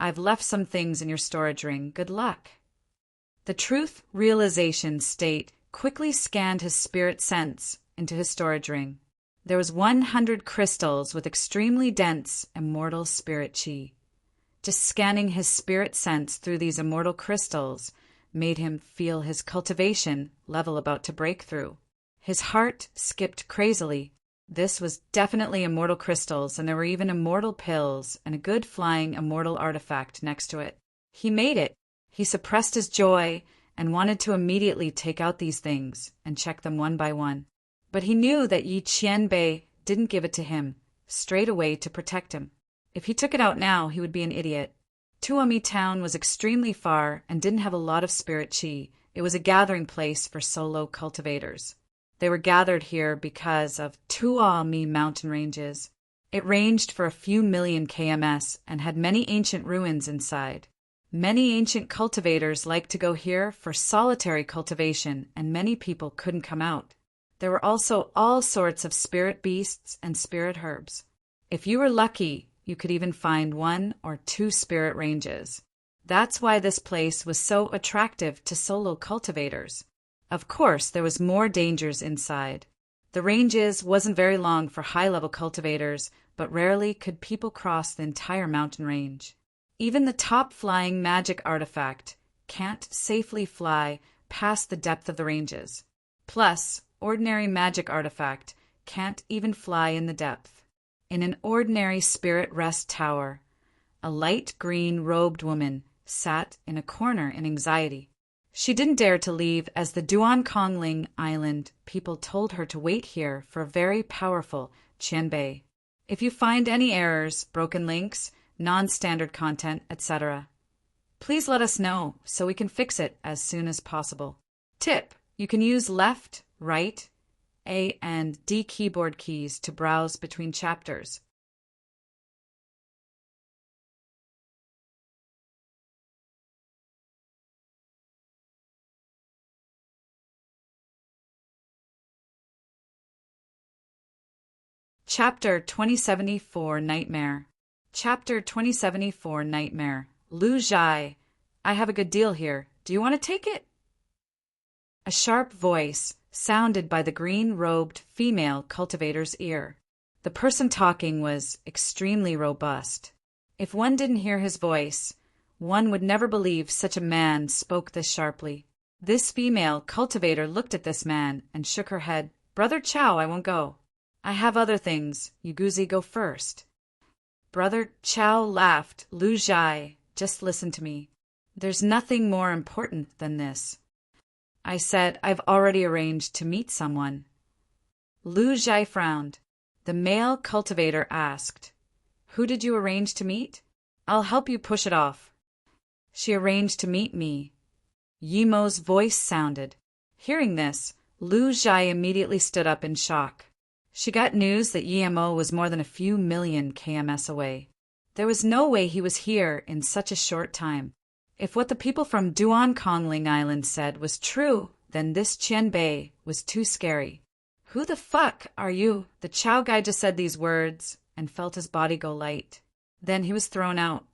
I've left some things in your storage ring. Good luck. The truth realization state quickly scanned his spirit sense into his storage ring. There was 100 crystals with extremely dense immortal spirit chi. Just scanning his spirit sense through these immortal crystals made him feel his cultivation level about to break through. His heart skipped crazily. This was definitely immortal crystals, and there were even immortal pills and a good flying immortal artifact next to it. He made it. He suppressed his joy and wanted to immediately take out these things and check them one by one. But he knew that Yi Qianbei didn't give it to him straight away to protect him. If he took it out now, he would be an idiot. Tuomi Town was extremely far and didn't have a lot of spirit chi. It was a gathering place for solo cultivators. They were gathered here because of Tuolumne mountain ranges. It ranged for a few million kms and had many ancient ruins inside. Many ancient cultivators liked to go here for solitary cultivation, and many people couldn't come out. There were also all sorts of spirit beasts and spirit herbs. If you were lucky, you could even find 1 or 2 spirit ranges. That's why this place was so attractive to solo cultivators. Of course, there was more dangers inside. The ranges wasn't very long for high-level cultivators, but rarely could people cross the entire mountain range. Even the top-flying magic artifact can't safely fly past the depth of the ranges. Plus, ordinary magic artifact can't even fly in the depth. In an ordinary spirit rest tower, a light green robed woman sat in a corner in anxiety. She didn't dare to leave as the Duankongling Island people told her to wait here for a very powerful Qianbei. If you find any errors, broken links, non-standard content, etc., please let us know so we can fix it as soon as possible. Tip: you can use left, right, A and D keyboard keys to browse between chapters. Chapter 2074 Nightmare. Chapter 2074 Nightmare. Lu Zhai, I have a good deal here. Do you want to take it? A sharp voice sounded by the green-robed female cultivator's ear. The person talking was extremely robust. If one didn't hear his voice, one would never believe such a man spoke this sharply. This female cultivator looked at this man and shook her head. Brother Chow, I won't go. I have other things. You Guzi, go first. Brother Chow laughed. Lu Zhai, just listen to me. There's nothing more important than this. I said I've already arranged to meet someone. Lu Zhai frowned. The male cultivator asked, Who did you arrange to meet? I'll help you push it off. She arranged to meet me. Yimo's voice sounded. Hearing this, Lu Zhai immediately stood up in shock. She got news that Yimo was more than a few million kms away. There was no way he was here in such a short time. If what the people from Duankongling Island said was true, then this Qianbei was too scary. Who the fuck are you? The Chow guy just said these words and felt his body go light. Then he was thrown out.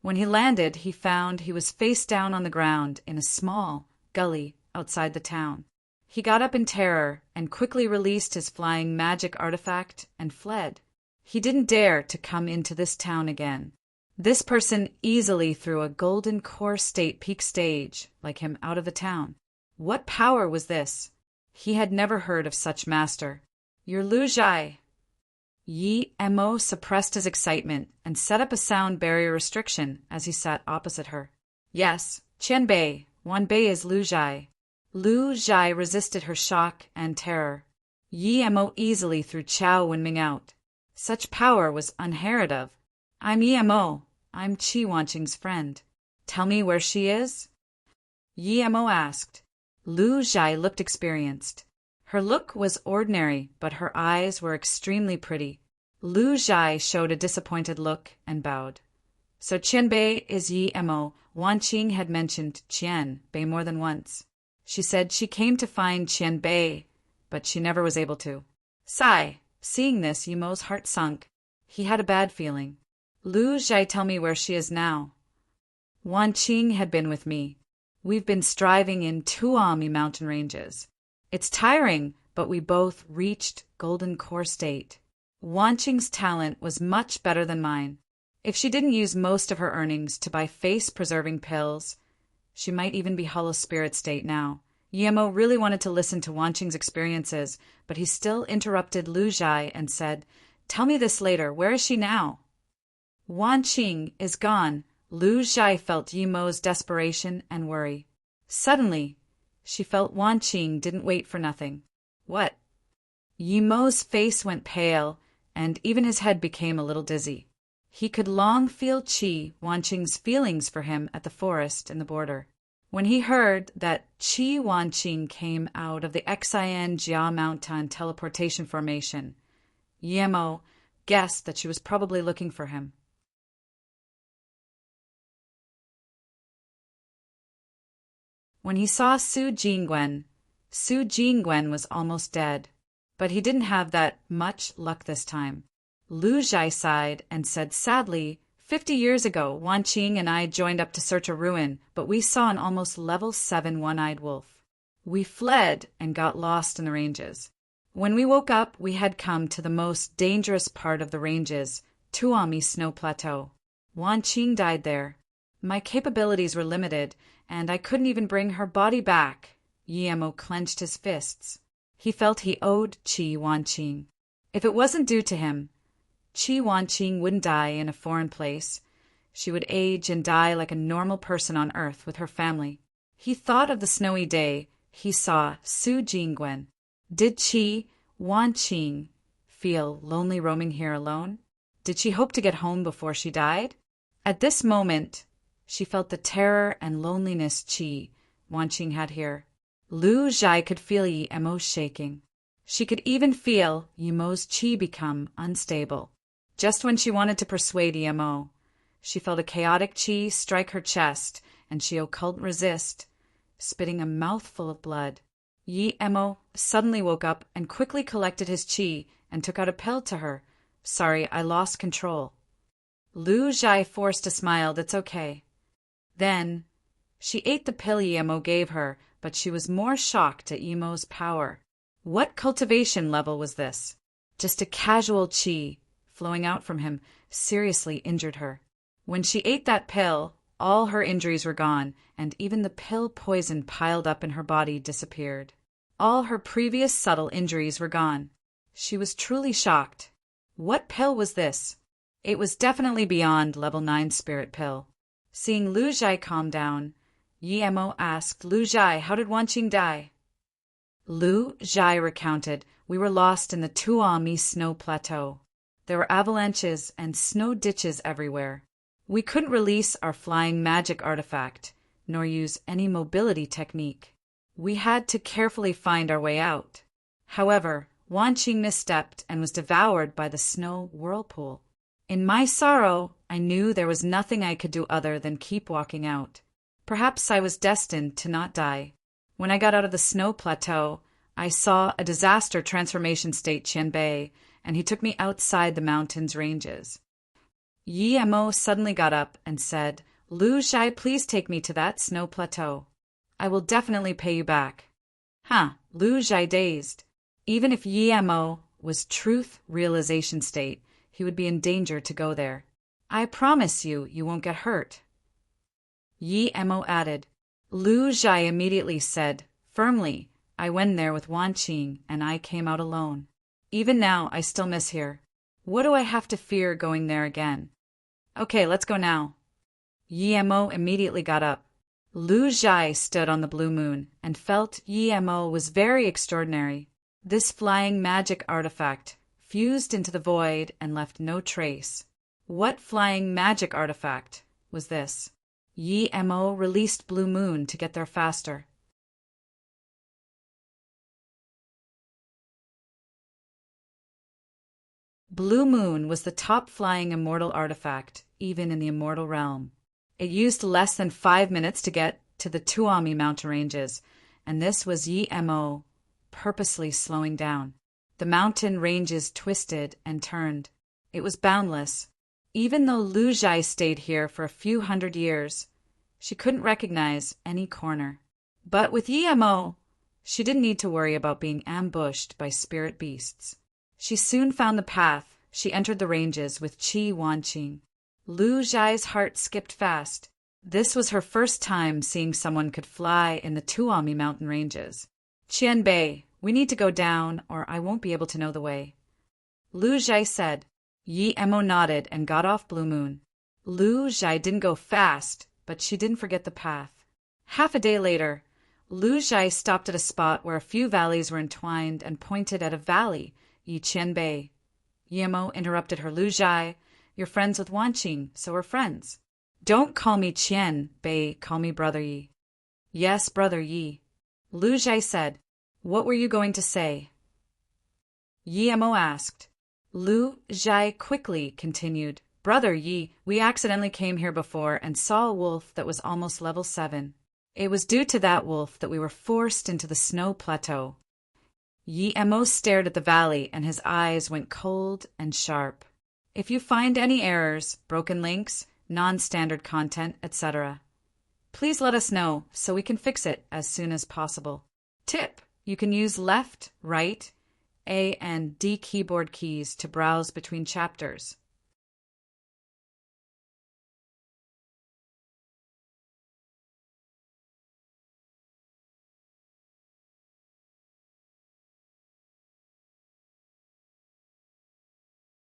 When he landed, he found he was face down on the ground in a small gully outside the town. He got up in terror and quickly released his flying magic artifact and fled. He didn't dare to come into this town again. This person easily threw a golden core state peak stage like him out of the town. What power was this? He had never heard of such master. You're Lu Zhai. Yi Mo suppressed his excitement and set up a sound barrier restriction as he sat opposite her. Yes, Qianbei. Wanbei is Lu Zhai. Lu Zhai resisted her shock and terror. Yi Mo easily threw Chow Wenming out. Such power was unheard of. I'm Yi Mo. I'm Qi Wanqing's friend. Tell me where she is? Yi Mo asked. Lu Zhai looked experienced. Her look was ordinary, but her eyes were extremely pretty. Lu Zhai showed a disappointed look and bowed. So Qianbei is Yi Mo. Wanqing had mentioned Qianbei more than once. She said she came to find Qianbei, but she never was able to. Sigh. Seeing this, Yimo's heart sunk. He had a bad feeling. Lu Zhai, tell me where she is now. Wanqing had been with me. We've been striving in Tuolumne mountain ranges. It's tiring, but we both reached golden core state. Wanqing's talent was much better than mine. If she didn't use most of her earnings to buy face-preserving pills, she might even be hollow spirit state now. Yimo really wanted to listen to Wanqing's experiences, but he still interrupted Lu Zhai and said, Tell me this later. Where is she now? Wanqing is gone. Lu Zhai felt Yimo's desperation and worry. Suddenly, she felt Wanqing didn't wait for nothing. What? Yimo's face went pale, and even his head became a little dizzy. He could long feel Qi Wanqing's feelings for him at the forest in the border. When he heard that Qi Wanqing came out of the Xian Jia Mountain teleportation formation, Yemo guessed that she was probably looking for him. When he saw Su Jingwen was almost dead, but he didn't have that much luck this time. Lu Zhai sighed and said sadly, 50 years ago, Wanqing and I joined up to search a ruin, but we saw an almost level 7 one-eyed wolf. We fled and got lost in the ranges. When we woke up, we had come to the most dangerous part of the ranges, Tuomi Snow Plateau. Wanqing died there. My capabilities were limited, and I couldn't even bring her body back. Yemo clenched his fists. He felt he owed Qi Wanqing. If it wasn't due to him, Qi Wanqing wouldn't die in a foreign place. She would age and die like a normal person on Earth with her family. He thought of the snowy day he saw Su Jingwen. Did Qi Wanqing feel lonely roaming here alone? Did she hope to get home before she died? At this moment, she felt the terror and loneliness Qi Wanqing had here. Lu Zhai could feel Yemo shaking. She could even feel Yemo's qi become unstable. Just when she wanted to persuade Yemo, she felt a chaotic qi strike her chest, and she occult resist, spitting a mouthful of blood. Yemo suddenly woke up and quickly collected his qi and took out a pill to her. Sorry, I lost control. Lu Zhai forced a smile. That's okay. Then she ate the pill Yemo gave her, but she was more shocked at Yemo's power. What cultivation level was this? Just a casual qi flowing out from him seriously injured her. When she ate that pill, all her injuries were gone, and even the pill poison piled up in her body disappeared. All her previous subtle injuries were gone. She was truly shocked. What pill was this? It was definitely beyond level 9 spirit pill. Seeing Lu Zhai calm down, Yemo asked, Lu Zhai, how did Wanqing die? Lu Zhai recounted, we were lost in the Tuomi Snow Plateau. There were avalanches and snow ditches everywhere. We couldn't release our flying magic artifact, nor use any mobility technique. We had to carefully find our way out. However, Wanqing misstepped and was devoured by the snow whirlpool. In my sorrow, I knew there was nothing I could do other than keep walking out. Perhaps I was destined to not die. When I got out of the snow plateau, I saw a disaster transformation state Qianbei, and he took me outside the mountain's ranges. Yemo suddenly got up and said, Lu Zhai, please take me to that snow plateau. I will definitely pay you back. Lu Zhai dazed. Even if Yemo was truth realization state, he would be in danger to go there. I promise you, you won't get hurt. Yemo added. Lu Zhai immediately said, firmly, I went there with Wanqing and I came out alone. Even now, I still miss here. What do I have to fear going there again? Okay, let's go now. Yemo immediately got up. Lu Zhai stood on the blue moon and felt Yemo was very extraordinary. This flying magic artifact fused into the void and left no trace. What flying magic artifact was this? Yemo released Blue Moon to get there faster. Blue Moon was the top flying immortal artifact, even in the immortal realm. It used less than 5 minutes to get to the Tuomi mountain ranges, and this was Yemo purposely slowing down. The mountain ranges twisted and turned. It was boundless. Even though Lu Zhai stayed here for a few hundred years, she couldn't recognize any corner. But with Yemo, she didn't need to worry about being ambushed by spirit beasts. She soon found the path. She entered the ranges with Qi Wanqing. Lu Zhai's heart skipped fast. This was her first time seeing someone could fly in the Tuomi mountain ranges. Qianbei, we need to go down or I won't be able to know the way. Lu Zhai said. Yemo nodded and got off Blue Moon. Lu Zhai didn't go fast, but she didn't forget the path. Half a day later, Lu Zhai stopped at a spot where a few valleys were entwined and pointed at a valley, Yi Qianbei. Yemo interrupted her. Lu Zhai, you're friends with Wanqing, so we're friends. Don't call me Qianbei, call me Brother Yi. Yes, brother Yi. Lu Zhai said. What were you going to say? Yi Mo asked. Lu Zhai quickly continued. Brother Yi, we accidentally came here before and saw a wolf that was almost level 7. It was due to that wolf that we were forced into the snow plateau. Yi Mo stared at the valley and his eyes went cold and sharp. If you find any errors, broken links, non-standard content, etc., please let us know so we can fix it as soon as possible. Tip: you can use left, right, A and D keyboard keys to browse between chapters.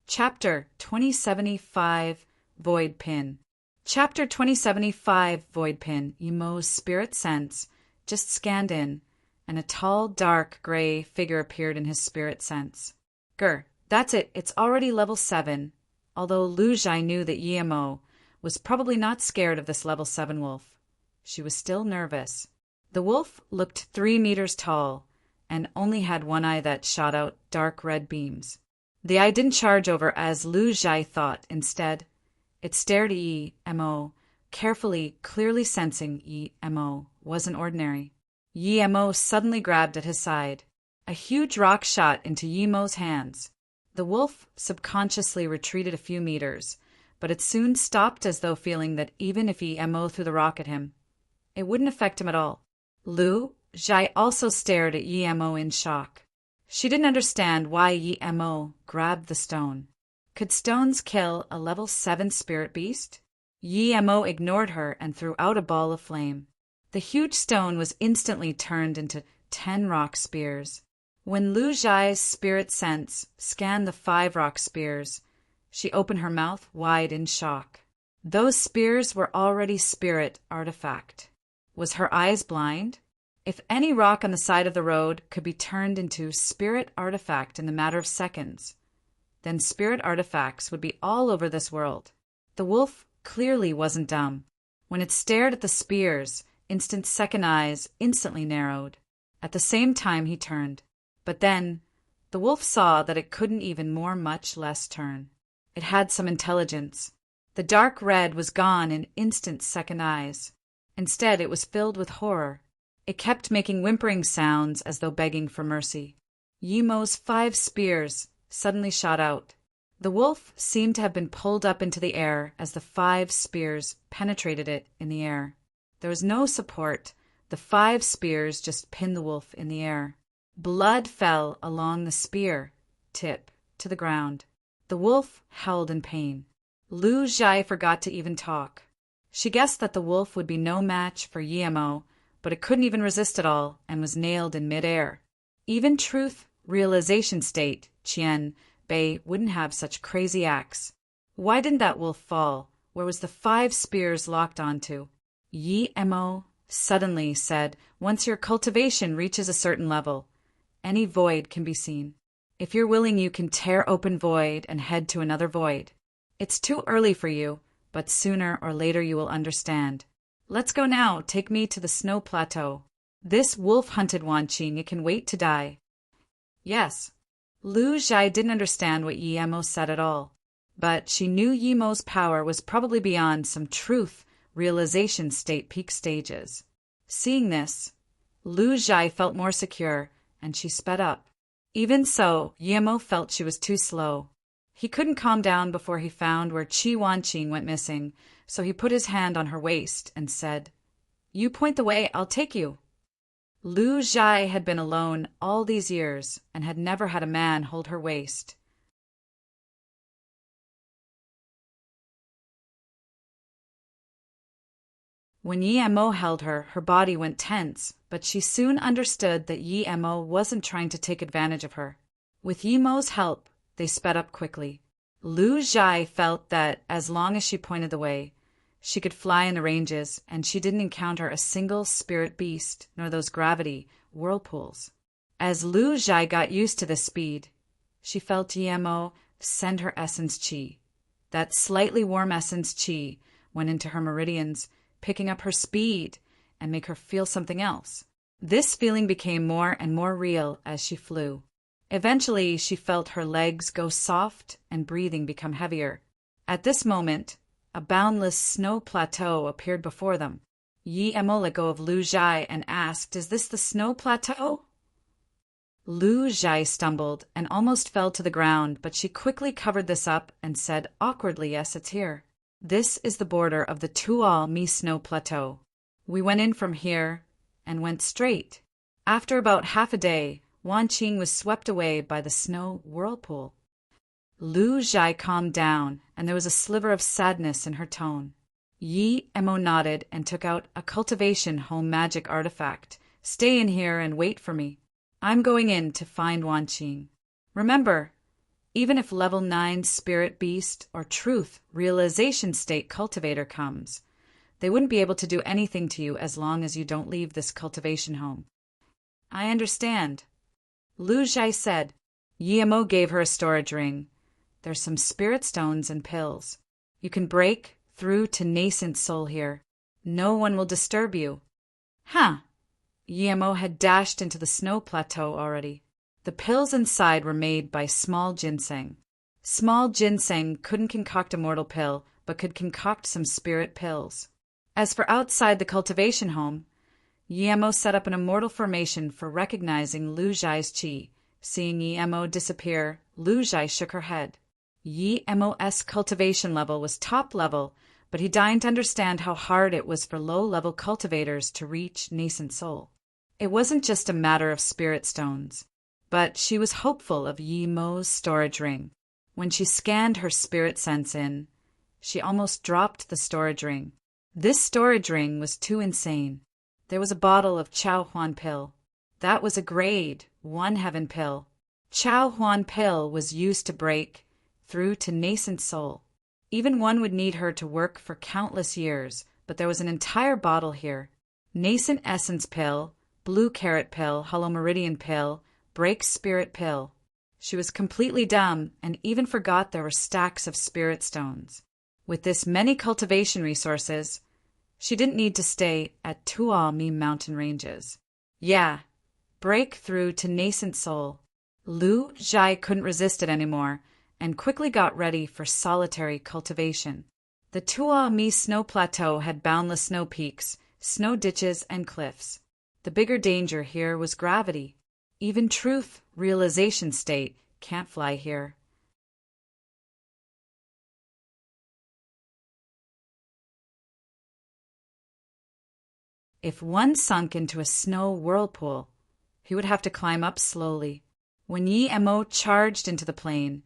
Chapter 2075 Void Pin. Chapter 2075 Void Pin. Yimo's spirit sense just scanned in, and a tall, dark, gray figure appeared in his spirit sense. Grr, that's it, it's already level 7, although Lu Zhai knew that Yimo was probably not scared of this level 7 wolf. She was still nervous. The wolf looked 3 meters tall, and only had one eye that shot out dark red beams. The eye didn't charge over as Lu Zhai thought. Instead, it stared at Yi Mo, carefully, clearly sensing Yi Mo wasn't ordinary. Yi Mo suddenly grabbed at his side. A huge rock shot into Yi Mo's hands. The wolf subconsciously retreated a few meters, but it soon stopped as though feeling that even if Yi Mo threw the rock at him, it wouldn't affect him at all. Lu Zhai also stared at Yi Mo in shock. She didn't understand why Yi Mo grabbed the stone. Could stones kill a level 7 spirit beast? Yi Mo ignored her and threw out a ball of flame. The huge stone was instantly turned into 10 rock spears. When Lu Zhai's spirit sense scanned the 5 rock spears, she opened her mouth wide in shock. Those spears were already spirit artifact. Was her eyes blind? If any rock on the side of the road could be turned into spirit artifact in the matter of seconds, then spirit artifacts would be all over this world. The wolf clearly wasn't dumb. When it stared at the spears, instant second eyes instantly narrowed. At the same time he turned. But then, the wolf saw that it couldn't even more much less turn. It had some intelligence. The dark red was gone in instant second eyes. Instead, it was filled with horror. It kept making whimpering sounds as though begging for mercy. Yimo's 5 spears suddenly shot out. The wolf seemed to have been pulled up into the air as the 5 spears penetrated it in the air. There was no support. The 5 spears just pinned the wolf in the air. Blood fell along the spear tip to the ground. The wolf howled in pain. Lu Zhai forgot to even talk. She guessed that the wolf would be no match for Yi Mo, but it couldn't even resist at all and was nailed in midair. Even truth realization state, Qian Bei wouldn't have such crazy acts. Why didn't that wolf fall? Where was the 5 spears locked onto? Yi Mo suddenly said, once your cultivation reaches a certain level, any void can be seen. If you're willing, you can tear open void and head to another void. It's too early for you, but sooner or later you will understand. Let's go now. Take me to the snow plateau. This wolf-hunted Wanqing, it can wait to die. Yes. Lu Zhai didn't understand what Yi Mo said at all, but she knew Yi Mo's power was probably beyond some truth realization state peak stages. Seeing this, Lu Zhai felt more secure, and she sped up. Even so, Yi Mo felt she was too slow. He couldn't calm down before he found where Qi Wanqing went missing, so he put his hand on her waist and said, "You point the way, I'll take you." Lu Zhai had been alone all these years and had never had a man hold her waist. When Yi Mo held her, her body went tense, but she soon understood that Yi Mo wasn't trying to take advantage of her. With Yi Mo's help, they sped up quickly. Lu Zhai felt that as long as she pointed the way, she could fly in the ranges, and she didn't encounter a single spirit beast, nor those gravity whirlpools. As Lu Zhai got used to this speed, she felt Yi Mo send her essence qi. That slightly warm essence qi went into her meridians, picking up her speed and make her feel something else. This feeling became more and more real as she flew. Eventually, she felt her legs go soft and breathing become heavier. At this moment, a boundless snow plateau appeared before them. Yi Emo let go of Lu Zhai and asked, "Is this the snow plateau?" Lu Zhai stumbled and almost fell to the ground, but she quickly covered this up and said awkwardly, "Yes, it's here. This is the border of the Tuol Mi Snow Plateau. We went in from here and went straight." After about half a day, Wan Qing was swept away by the snow whirlpool. Lu Zhai calmed down, and there was a sliver of sadness in her tone. Yi Emo nodded and took out a cultivation home magic artifact. "Stay in here and wait for me. I'm going in to find Wan Qing. Remember, even if level 9 spirit beast or truth realization state cultivator comes, they wouldn't be able to do anything to you as long as you don't leave this cultivation home." "I understand," Lu Zhai said. Yi Emo gave her a storage ring. "There's some spirit stones and pills. You can break through to nascent soul here. No one will disturb you." "Huh." Yi Emo had dashed into the snow plateau already. The pills inside were made by small ginseng. Small ginseng couldn't concoct a mortal pill, but could concoct some spirit pills. As for outside the cultivation home, Yi Emo set up an immortal formation for recognizing Lu Zhai's chi. Seeing Yi Emo disappear, Lu Zhai shook her head. Yi Emo's cultivation level was top level, but he deigned understand how hard it was for low-level cultivators to reach nascent soul. It wasn't just a matter of spirit stones, but she was hopeful of Yi Emo's storage ring. When she scanned her spirit sense in, she almost dropped the storage ring. This storage ring was too insane. There was a bottle of Chao Huan pill. That was a grade 1 heaven pill. Chao Huan pill was used to break through to nascent soul. Even one would need her to work for countless years, but there was an entire bottle here. Nascent essence pill, blue carrot pill, hollow meridian pill, break spirit pill. She was completely dumb and even forgot there were stacks of spirit stones. With this many cultivation resources, she didn't need to stay at Tuol Mi mountain ranges. Yeah, break through to nascent soul. Lu Zhai couldn't resist it anymore and quickly got ready for solitary cultivation. The Tuol Mi snow plateau had boundless snow peaks, snow ditches, and cliffs. The bigger danger here was gravity. Even truth realization state can't fly here. If one sunk into a snow whirlpool, he would have to climb up slowly. When Yi Emo charged into the plane,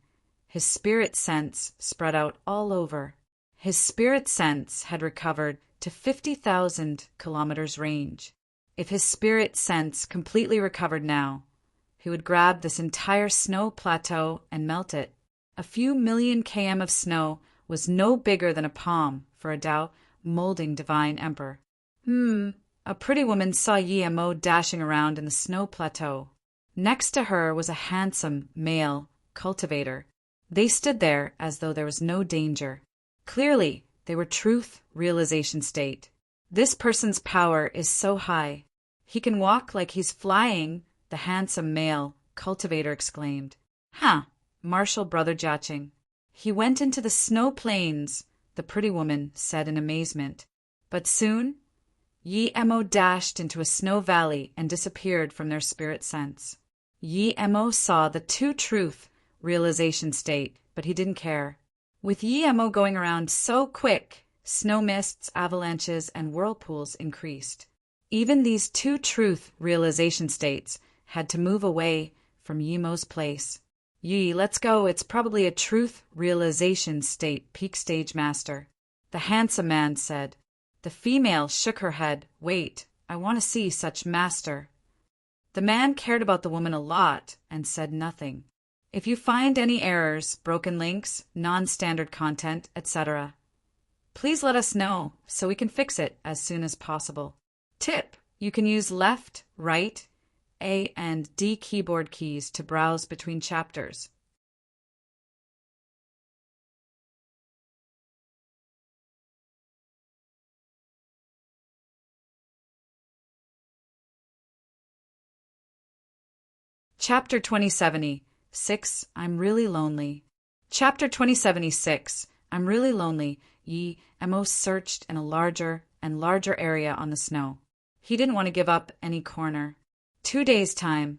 his spirit sense spread out all over. His spirit sense had recovered to 50,000 kilometers range. If his spirit sense completely recovered now, he would grab this entire snow plateau and melt it. A few million km of snow was no bigger than a palm for a Tao molding divine emperor. A pretty woman saw Yi Emo dashing around in the snow plateau. Next to her was a handsome male cultivator. They stood there as though there was no danger. Clearly, they were truth realization state. This person's power is so high. He can walk like he's flying, the handsome male cultivator exclaimed. "Huh, Marshal Brother Jiaqing." "He went into the snow plains," the pretty woman said in amazement. But soon, Yi Emo dashed into a snow valley and disappeared from their spirit sense. Yi Emo saw the two truth realization state, but he didn't care. With Yi Emo going around so quick, snow mists, avalanches, and whirlpools increased. Even these two truth realization states had to move away from Yi Emo's place. "Yi, let's go. It's probably a truth realization state peak stage master," the handsome man said. The female shook her head. "Wait, I want to see such master." The man cared about the woman a lot and said nothing. "If you find any errors, broken links, non-standard content, etc., please let us know so we can fix it as soon as possible. Tip: you can use left, right, A and D keyboard keys to browse between chapters. Chapter 2076, I'm really lonely. Chapter 2076, I'm really lonely. Emo searched in a larger and larger area on the snow. He didn't want to give up any corner. 2 days' time.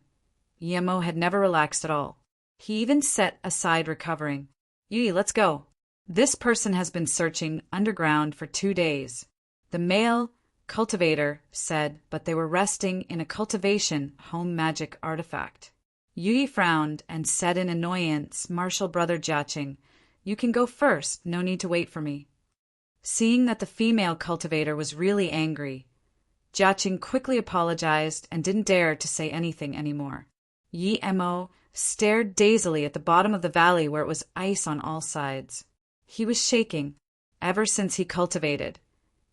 Emo had never relaxed at all. He even set aside recovering. Let's go. This person has been searching underground for 2 days. The male cultivator said, but they were resting in a cultivation home magic artifact. Yui frowned and said in annoyance, Martial brother Jiaqing, you can go first, no need to wait for me. Seeing that the female cultivator was really angry, Jiaqing quickly apologized and didn't dare to say anything anymore. Emo stared dazedly at the bottom of the valley where it was ice on all sides. He was shaking ever since he cultivated.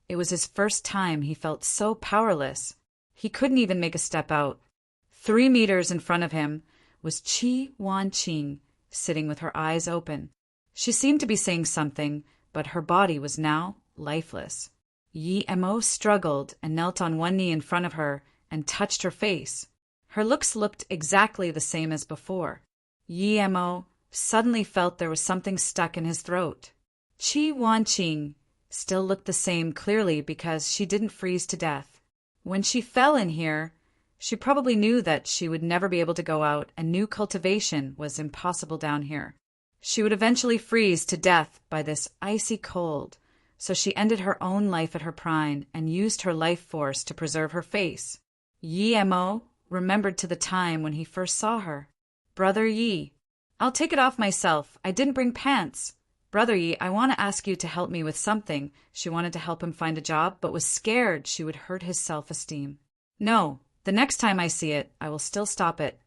It was his first time he felt so powerless. He couldn't even make a step out. 3 meters in front of him was Qi Wanqing, sitting with her eyes open. She seemed to be saying something, but her body was now lifeless. Emo struggled and knelt on one knee in front of her and touched her face. Her looks looked exactly the same as before. Emo suddenly felt there was something stuck in his throat. Qi Wanqing still looked the same clearly because she didn't freeze to death. When she fell in here, she probably knew that she would never be able to go out and new cultivation was impossible down here. She would eventually freeze to death by this icy cold, so she ended her own life at her prime and used her life force to preserve her face. Emo remembered to the time when he first saw her. Brother Yi, I'll take it off myself. I didn't bring pants. Brother Yi, I want to ask you to help me with something. She wanted to help him find a job, but was scared she would hurt his self-esteem. No, the next time I see it, I will still stop it.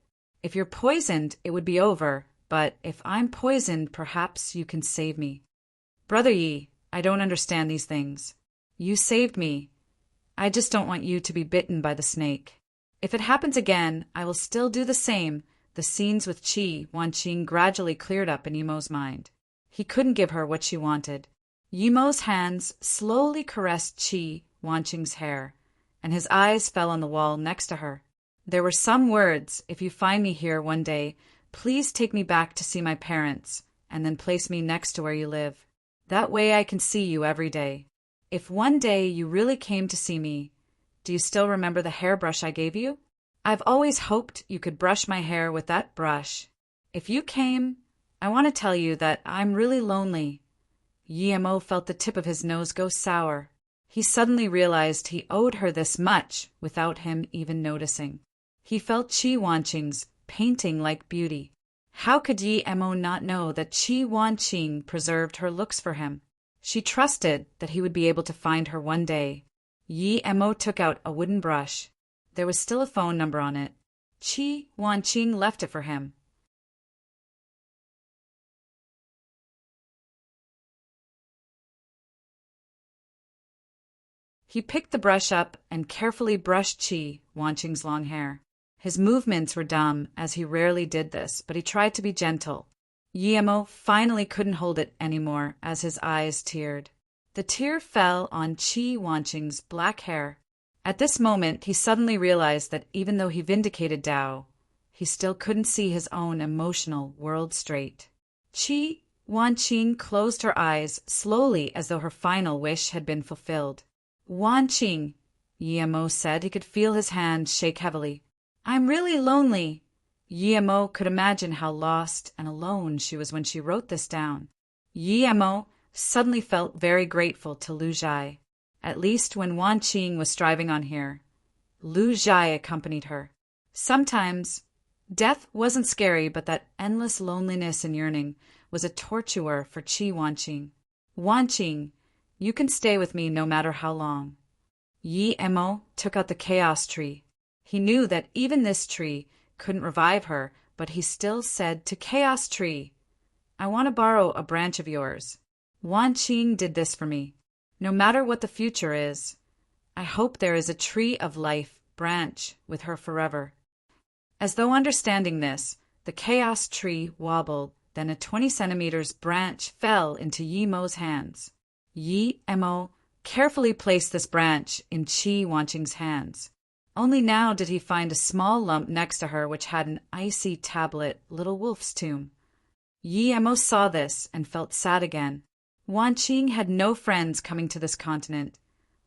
If you're poisoned, it would be over, but if I'm poisoned, perhaps you can save me. Brother Yi, I don't understand these things. You saved me. I just don't want you to be bitten by the snake. If it happens again, I will still do the same. The scenes with Qi Wanqing gradually cleared up in Emo's mind. He couldn't give her what she wanted. Emo's hands slowly caressed Qi Wanqing's hair, and his eyes fell on the wall next to her. There were some words, if you find me here one day, please take me back to see my parents, and then place me next to where you live. That way I can see you every day. If one day you really came to see me, do you still remember the hairbrush I gave you? I've always hoped you could brush my hair with that brush. If you came, I want to tell you that I'm really lonely. Emo felt the tip of his nose go sour. He suddenly realized he owed her this much without him even noticing. He felt Qi Wanqing's painting-like beauty. How could Emo not know that Qi Wanqing preserved her looks for him? She trusted that he would be able to find her one day. Emo took out a wooden brush. There was still a phone number on it. Qi Wanqing left it for him. He picked the brush up and carefully brushed Qi Wanqing's long hair. His movements were dumb, as he rarely did this, but he tried to be gentle. Emo finally couldn't hold it anymore as his eyes teared. The tear fell on Qi Wanqing's black hair. At this moment, he suddenly realized that even though he vindicated Dao, he still couldn't see his own emotional world straight. Qi Wanqing closed her eyes slowly as though her final wish had been fulfilled. Wanqing, Emo said. He could feel his hand shake heavily. I'm really lonely. Emo could imagine how lost and alone she was when she wrote this down. Emo suddenly felt very grateful to Lu Zhai. At least when Wanqing was striving on here, Lu Zhai accompanied her. Sometimes death wasn't scary, but that endless loneliness and yearning was a torture for Qi Wanqing. Wanqing, you can stay with me no matter how long. Emo took out the chaos tree. He knew that even this tree couldn't revive her, but he still said to Chaos Tree, I want to borrow a branch of yours. Wanqing did this for me. No matter what the future is, I hope there is a tree of life branch with her forever. As though understanding this, the Chaos Tree wobbled, then a 20 centimeters branch fell into Emo's hands. Emo carefully placed this branch in Qi Wanqing's hands. Only now did he find a small lump next to her which had an icy tablet, Little Wolf's tomb. Yi Emo saw this and felt sad again. Wan Qing had no friends coming to this continent.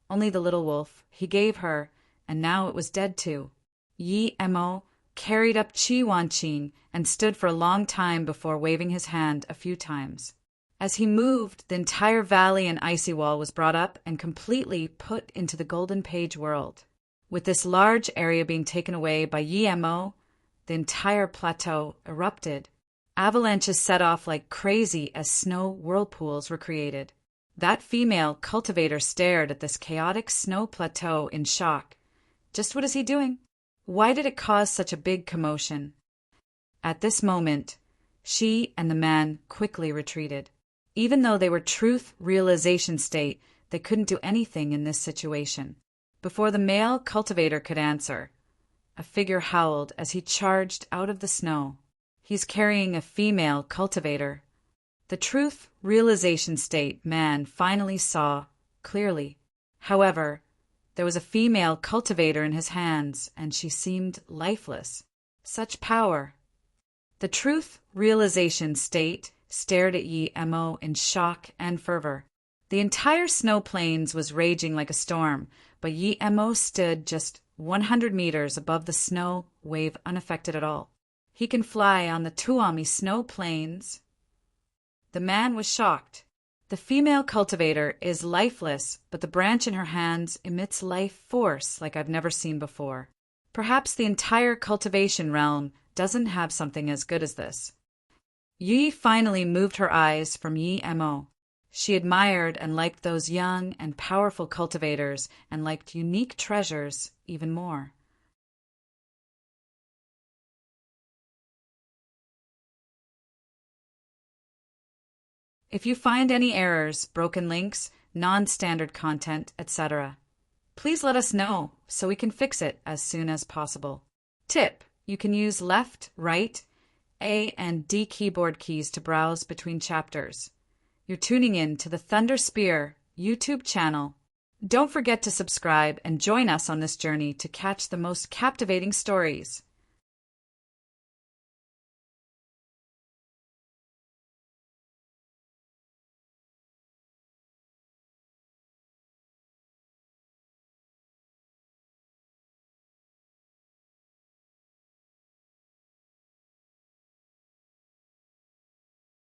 Only the little wolf he gave her, and now it was dead too. Yi Emo carried up Qi Wan Qing and stood for a long time before waving his hand a few times. As he moved, the entire valley and icy wall was brought up and completely put into the Golden Page world. With this large area being taken away by Yi Emo, the entire plateau erupted. Avalanches set off like crazy as snow whirlpools were created. That female cultivator stared at this chaotic snow plateau in shock. Just what is he doing? Why did it cause such a big commotion? At this moment, she and the man quickly retreated. Even though they were truth realization state, they couldn't do anything in this situation. Before the male cultivator could answer, a figure howled as he charged out of the snow. He's carrying a female cultivator. The truth realization state man finally saw clearly. However, there was a female cultivator in his hands, and she seemed lifeless. Such power. The truth realization state stared at Yi Emo in shock and fervor. The entire snow plains was raging like a storm, but Yi Emo stood just 100 meters above the snow wave unaffected at all. He can fly on the Tuami snow plains. The man was shocked. The female cultivator is lifeless, but the branch in her hands emits life force like I've never seen before. Perhaps the entire cultivation realm doesn't have something as good as this. Yi finally moved her eyes from Yi Emo. She admired and liked those young and powerful cultivators and liked unique treasures even more. If you find any errors, broken links, non-standard content, etc., please let us know so we can fix it as soon as possible. Tip: you can use left, right, A and D keyboard keys to browse between chapters. You're tuning in to the Thunder Spear YouTube channel. Don't forget to subscribe and join us on this journey to catch the most captivating stories.